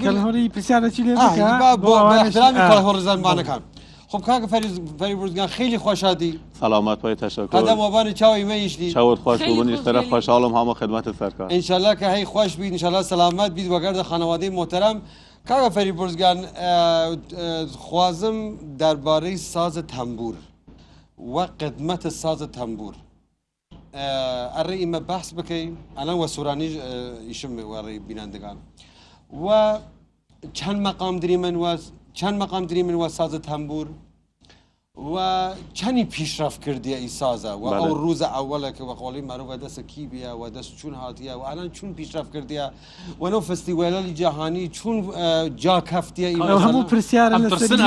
کەلهۆڕی پرسیارەکی لێ بۆ احترامی کەلهۆڕی زانمانەکان خب کاکە فەریبورزگان خیلی خۆشادی سەلامات پای تەشەکر قەدەم وەبانی چاوی مەیشتی چاوت خۆش بوو منیش تەرە خۆشحاڵم هەموو خدمەتت سەرکار ئینشاءالله کە هەی خۆش بیت ئینشاءالله سەلامەت بیت وەگەردە خانەوادەی محتەرەم کاکە فەریبورزگان خوازم دەربارەی سازە تەمبور و قدمەتە سازە تەمبور ئەڕێ ئیمە بەحس بکەین ئەلان وە سوورانی ئیشم وەڕێ بینندگان و چەند مەقام دریمن وە سازە تەمبور و چەندی پیشرفت کردیە ئی سازە و ئەو ڕووزە ئەوەلە کە وەقۆڵی مەرۆڤە دەستە کیبیە و دەست چون هاتیە و ئالان چون پیشرفت کردیە وەنەو فستیوەلەی جیهانی چون جا کەفتیە هەموو پرسیارە لەسەر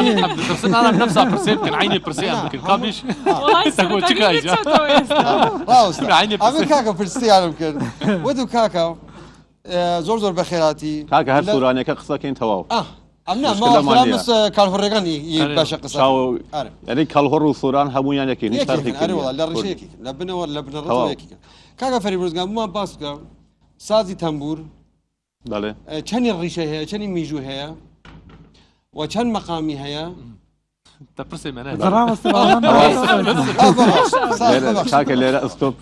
نفسها برسيب كان عيني برسيب يمكن قابلش ئەمە کاکە پرسیارم کرد وەدو کاکە زۆر بەخێراتی کاکە هەر سوورانەکە قسەکەین تەواو کالهۆڕێگانی باشە قسە یعنی کەلهۆڕ و سووران هەموویان یەکێن لە ڕژەیەکی لە بنەوە لە بنەڕەوەیەکی کاکە فەریبورزگان بمان باس بکە سازی تەمبور چەندی ڕیشە هەیە چەندی میژوو هەیە و چەند مەقامی هەیە کاکە لێرە ئەستۆپ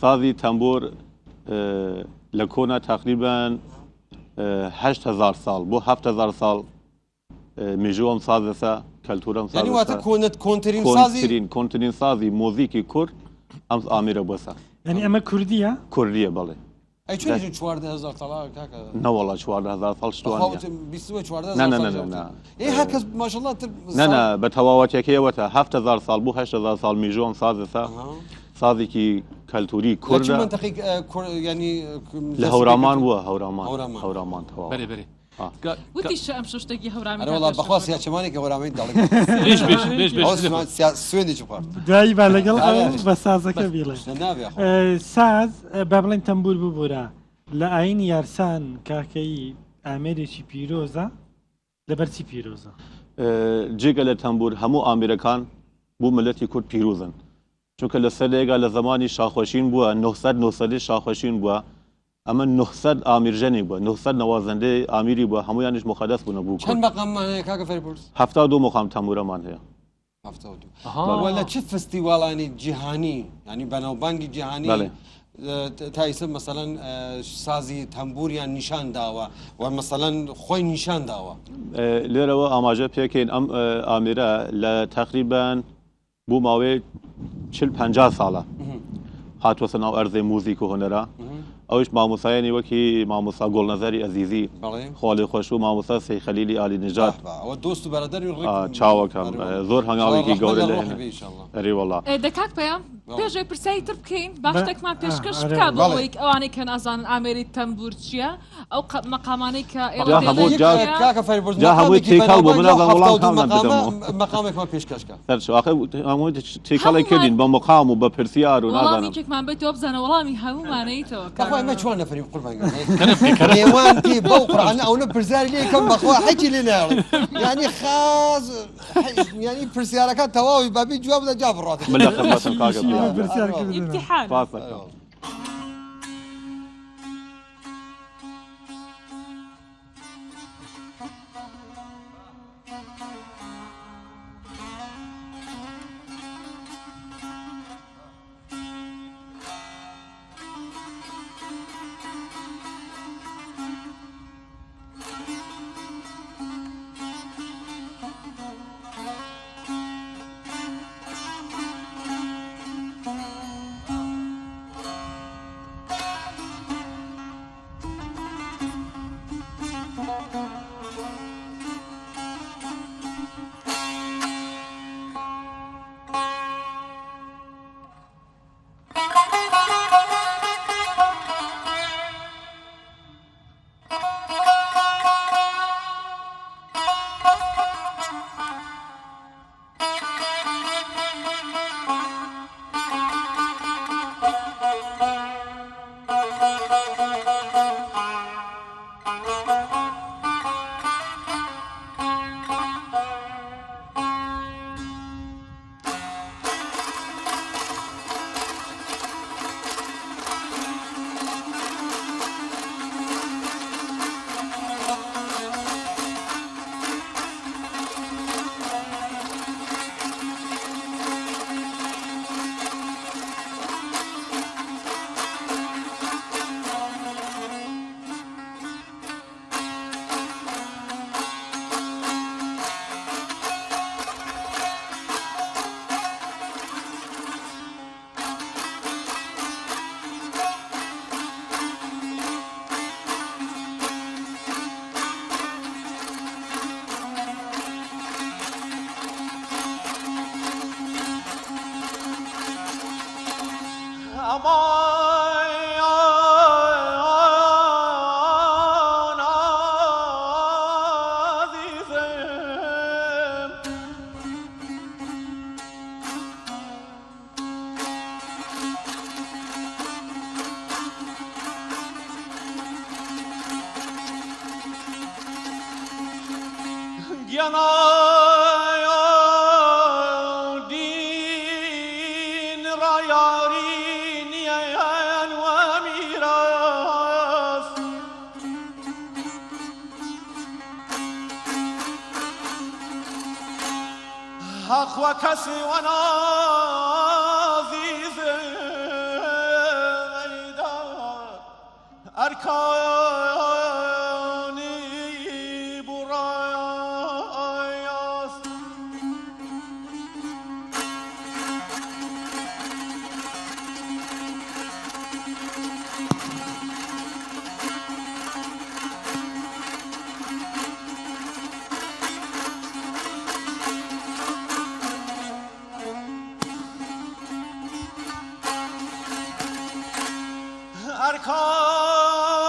سازی تەمبور لە کۆنا تقریبان 8,000 ساڵ بۆ 7,000 ساڵ مێژووەم سازەسە کەلتورەم کۆنترین سازی مۆزیکی کورد ئەم ئامێرە بۆسە ینی ئەمە کوردیە کوردیە بەڵێ نەوەڵا 14,000 ساڵ نە بە تەواوەتێکەوەتە 7,000 ساڵ بۆ 8,000 ساڵ مێژووەم سازەسە سازێکی کەلتوری کوردە لە هەورامان بووە هەورامان تەواو وتیش ئەم شتێکی هەورامی بەخوا سیاچەمانێک هەورامەی دەڵێ سوێندێکی پارت دوایی با لەگەڵ بە سازەکە بیڵێ ساز با بڵێن تەمبور ببوورە لە ئاین یارسان کاکەی ئامێرێکی پیرۆزە لەبەرچی پیرۆزە جێگە لە تەمبور هەموو ئامێرەکان بوو ملەتی کورد پیرۆزن چونکە لە سەرێگا لە زمانی شاخۆشین بووە 900 شاخۆشین بووە ئەمە 900 ئامیرژەنی بووە 900 نەوازەندەی ئامیری بووە هەمویانیش مخەدەس بوون بوو چەند مەقاممان هەیە کاکە فەریبورز 72 مقام تەمبورەمان هەیە لە چه فستیواڵانی جیهانی ینی بەناوبانگی جیهانی تایسە مەسەڵەن سازی تەمبوریان نیشان داوە و مەسەڵەن خۆی نیشان داوە لێرەوە ئاماژە پێکەین ئەم ئامێرە لە تقریبان بوو ماوەی 40-50 ساڵە هاتووەسە ناو ئەرزەی موزیک و هۆنەرە ئەوش مامۆسایانی وەکی مامۆسا گۆڵنەزەری ئەزیزی خۆڵی خۆش و مامۆسا سەی خەلیلی ئالی نژات چاوەکەم زۆر هەنگاوێکی گەورە لێ وەڵا دەکات پێیان پێشەوەی پرسایی تر بکەین باش شتێکمان پێشکەش بکە بۆەوەی ئەوانەی کە نازانن ئامێری تەمبور چییە ئەو مەقامانەی کە هەمووی تێکاڵ بۆ منە مەقامێکمان پێشکەشکە هەمووی تێکاڵی کردین بە مقام و بە پرسیار و نازانم وڵامیێکمان بێتەوە بزانە وەڵامی هەموومانەیتەوە ما چوان نفري قربان نيوان تي بوقر او نبرزار لي كم بخوا حكي لنا يعني خاص يعني برسياركات تواوي بابي جواب ذا جاب الراتب من خدمتكم كاكا امتحان دین را یاری نیان و میراث حق و کسی و نازیز میدان ارکانی برایاست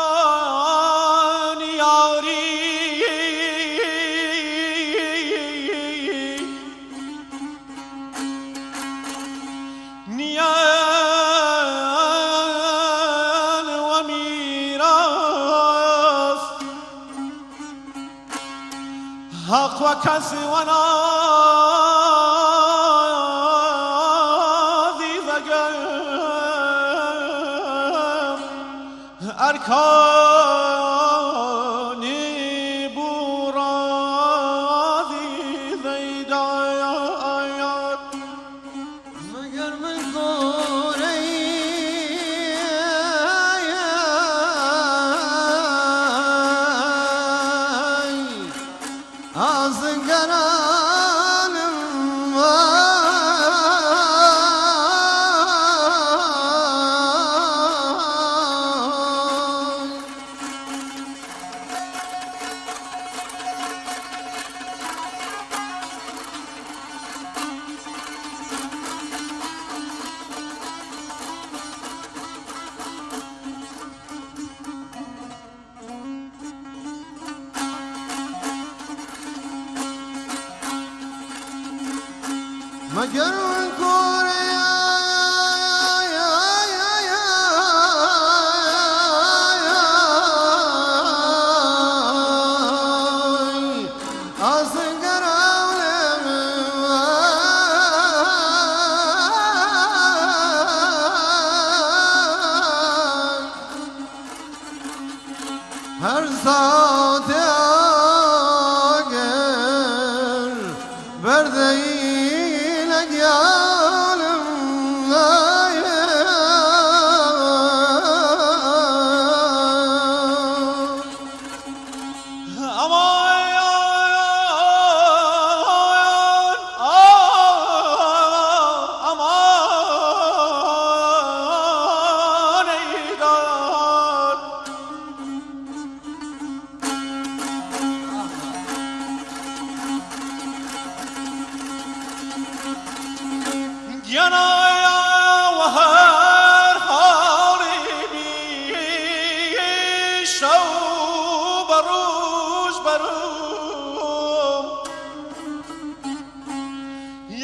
ارکان یاری نیان و میراث حق و کسی و ارکانی برازی زیدایات مگر من دوره آزگرانم مگر من کوره هر ساعت اگر بردهی لگیانم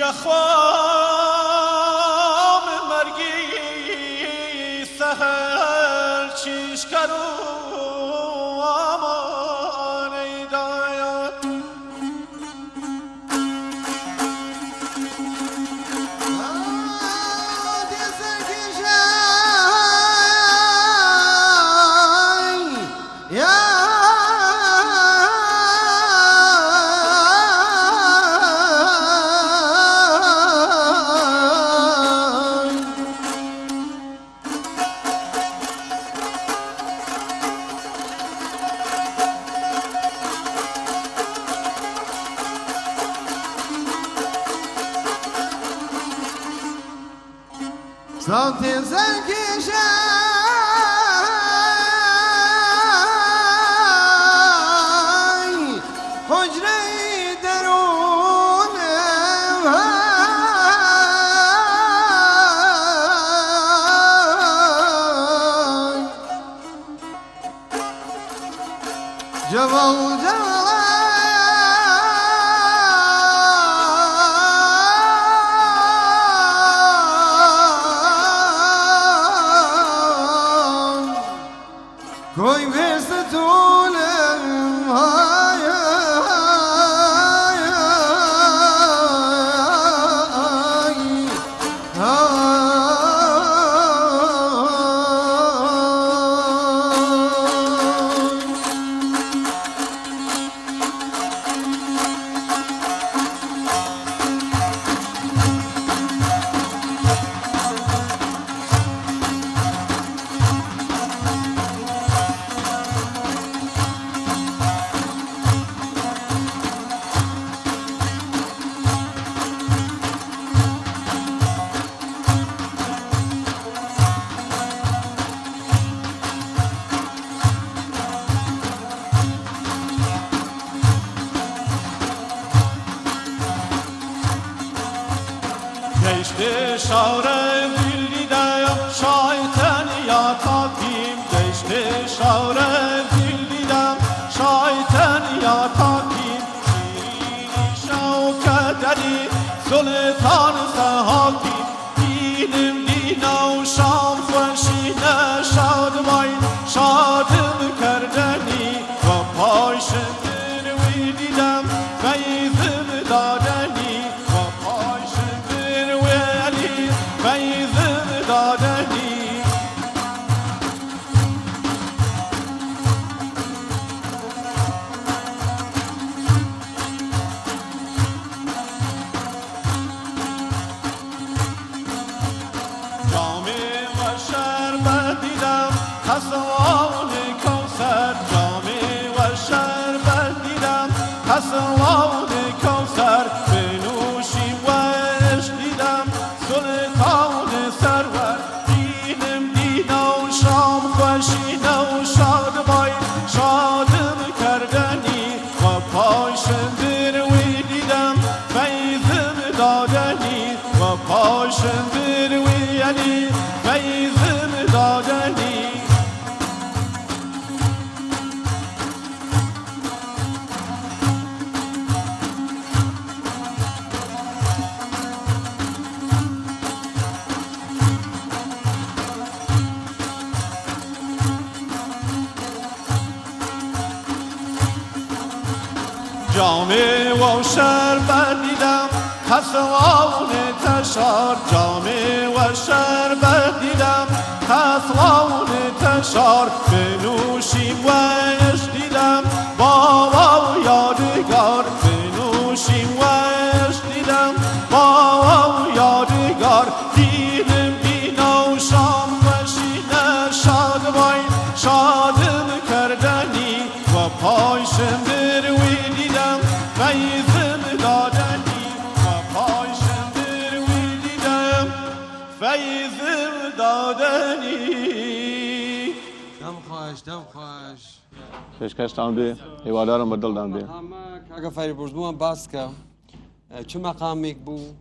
یخوام مرگی سهر چیش کرو امان ایدایت صوت زنکشای حجره درون جوال کوی بست طولم های geçti şavre dillidem şahiten yatakim geçti şavre dillidem şahiten yatakim şirini şavketeli sultan sehakim dinim dina و شام خوشینه شادمای شادم کردنی و پایشم دروی دیدم فیضم دادنی و پایشم دروی علی فیضم دادنی حسوان کوثر جامی و شربت دیدم حسوان کوثر بنوشیم و عشق دیدم سلطان سرور دیدم دینا و شام خوشینه و شادمای شادم کردنی و پایشم دروی دیدم فیضم دادنی و پایشم دروی علی فیضم دادنی جامه و شربت دیدم حسوان تشار جامه و شربت دیدم حسوان تشار بنوشیم و عشق دیدم بابا و یادگار بنوشیم و عشق دیدم بابا و یادگار دیدم دینا و شام خوشینه شادمای شادم کردنی و پایشم دروی دیدم فیضم دادنی و پایشم دروی دیدم فیضم دادنی دم خوش دم خوش پێشکەش تام بێ هێوادارم بەدڵدان بێ کاکە فەریبرزبووان باسکە چ مەقامێک بوو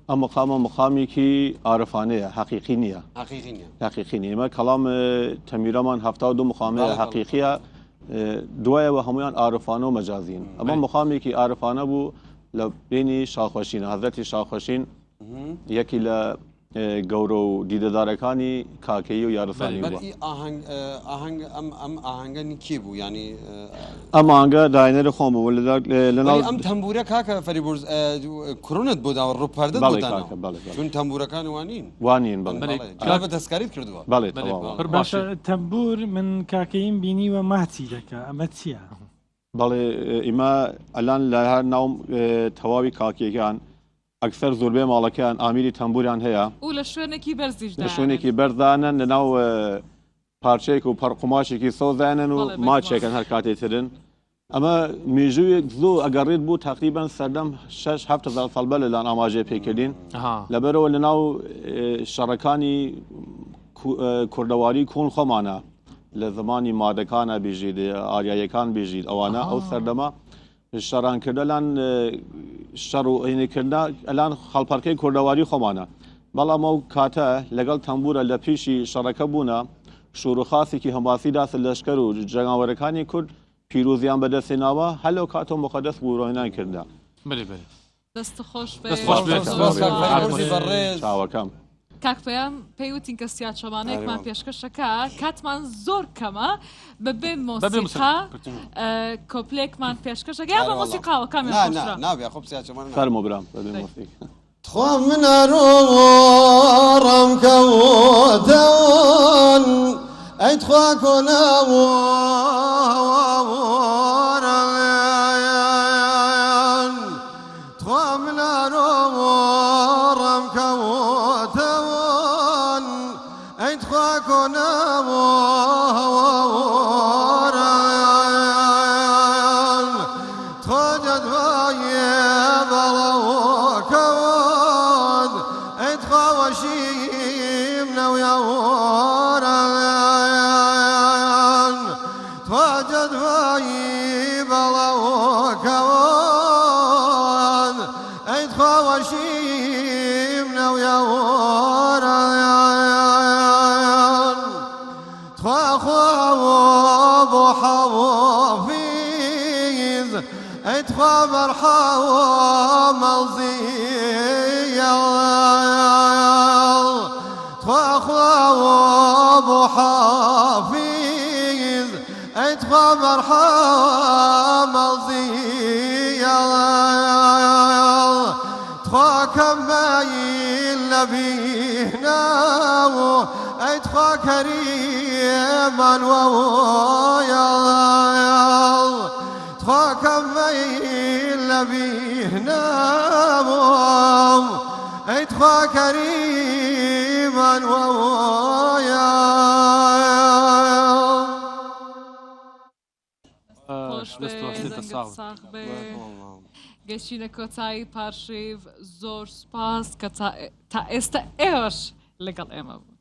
ئەم مقامە مقامێکی عارفانەیە حەقیقی نییە حەقیقی نیە ئێمە کەڵام تەمیرەمان 72 مقامەیە حەقیقیە دوایەوە هەمویان عارفانە و مەجازین ئەمە مقامێکی عارفانە بوو لە بینی شاخۆشینە هەزەتی شاخۆشین یەکی لە گەورە و دیدەدارەکانی کاکەی و یارسانی بووە ئاهنگ ئەم ئاهنگەنی کی بوو ینی ئەم ئاهەنگە داینەری خۆم بوو لەناو ئەم تەمبورە کاکە فەریبورز کوڕنت بۆ داوە ڕووپەردە چون تەمبورەکانی وانین بە دەستکاریت کردووە بەڵێ تەمبور من کاکەیم بینیوە ماچی دەکە ئەمە چییە؟ بەڵێ ئیمە ئەلان لە هەر ناو تەواوی کاکیەکان ئەکسەر زۆربەی ماڵەکەیان ئامیری تەمبوریان هەیە و لە شوێنێکی بەرزیشدا لە شوێنێکی بەردانن لەناو پارچەیەک و پەرقماشێکی سەوزانن و ماچێکن هەر کاتێترن ئەمە میژوویەک زۆر ئەگەڕێت بوو تقریبان سەردەم 6-7 ساڵ بە لەلان ئاماژێ پێکردین لەبەرەوە لەناو شەڕەکانی کوردەواری کۆن خۆمانە لە زمانی مادەکانە بێژید ئاریایەکان بێژید ئەوانە ئەو سەردەما شەڕانکردەلان شەڕ و عینەکردنا ئەلان خەڵپەرکەی کوردەواری خۆمانە بەڵام ئەو کاتە لەگەڵ تەمبورە لە پیشی شەڕەکە بوونە شوورخاسێکی هەماسیدا لەشکەر و جەنگاوەرەکانی کورد پیرۆزیان بەدەستێناوە هەر لەو کاتەوە مقەدەس بوو ڕۆینان کردە دەست خۆش چاوەکەم کاکپەیان پێیوتین کە سیاچەمانەیەکمان پێشکەشەکە کاتمان زۆر کەمە بەبێ مۆسیقا کۆپلێکمان پێشکەشەکە یا بە مۆسیقاوە کامیان نابێ خۆ سیاچەمان فەرمۆ برام بەبێ مۆسیقا تخوا منە ڕۆڕەم کەوتەوەن ئەی تخوا کۆنەوەڕەن تخوا منە ڕۆڕەم کەوتەوەن ئەی تخوا کۆنەوەڕەن تخوا جەدوایە بەڵەوەکەوەن ئەی تخوا وەشیم نەویاوەڕەن تخوا جەدوایی بەڵەوەکەوەن ئەی تخوا وەشیم نەویاوەڕەن تخوا خواوە بۆ حەوافیز ئەی تخوا بەرحاوە مەڵزیە تخوا خواوە بۆ حافیز ئەی تخوا بەرحاوە مەڵزیە تخوا کەمەیل لەبیناوە ئەی تخوا کەریمان وەوەیە تخوا کەمەیل لەبیناوە ئەی تخوا کەریمان وەوەیە گەشتینە کۆتایی پارشیڤ زۆر سوپاس کە تا ئێستا ئێوەش لەگەڵ ئێمە بوو.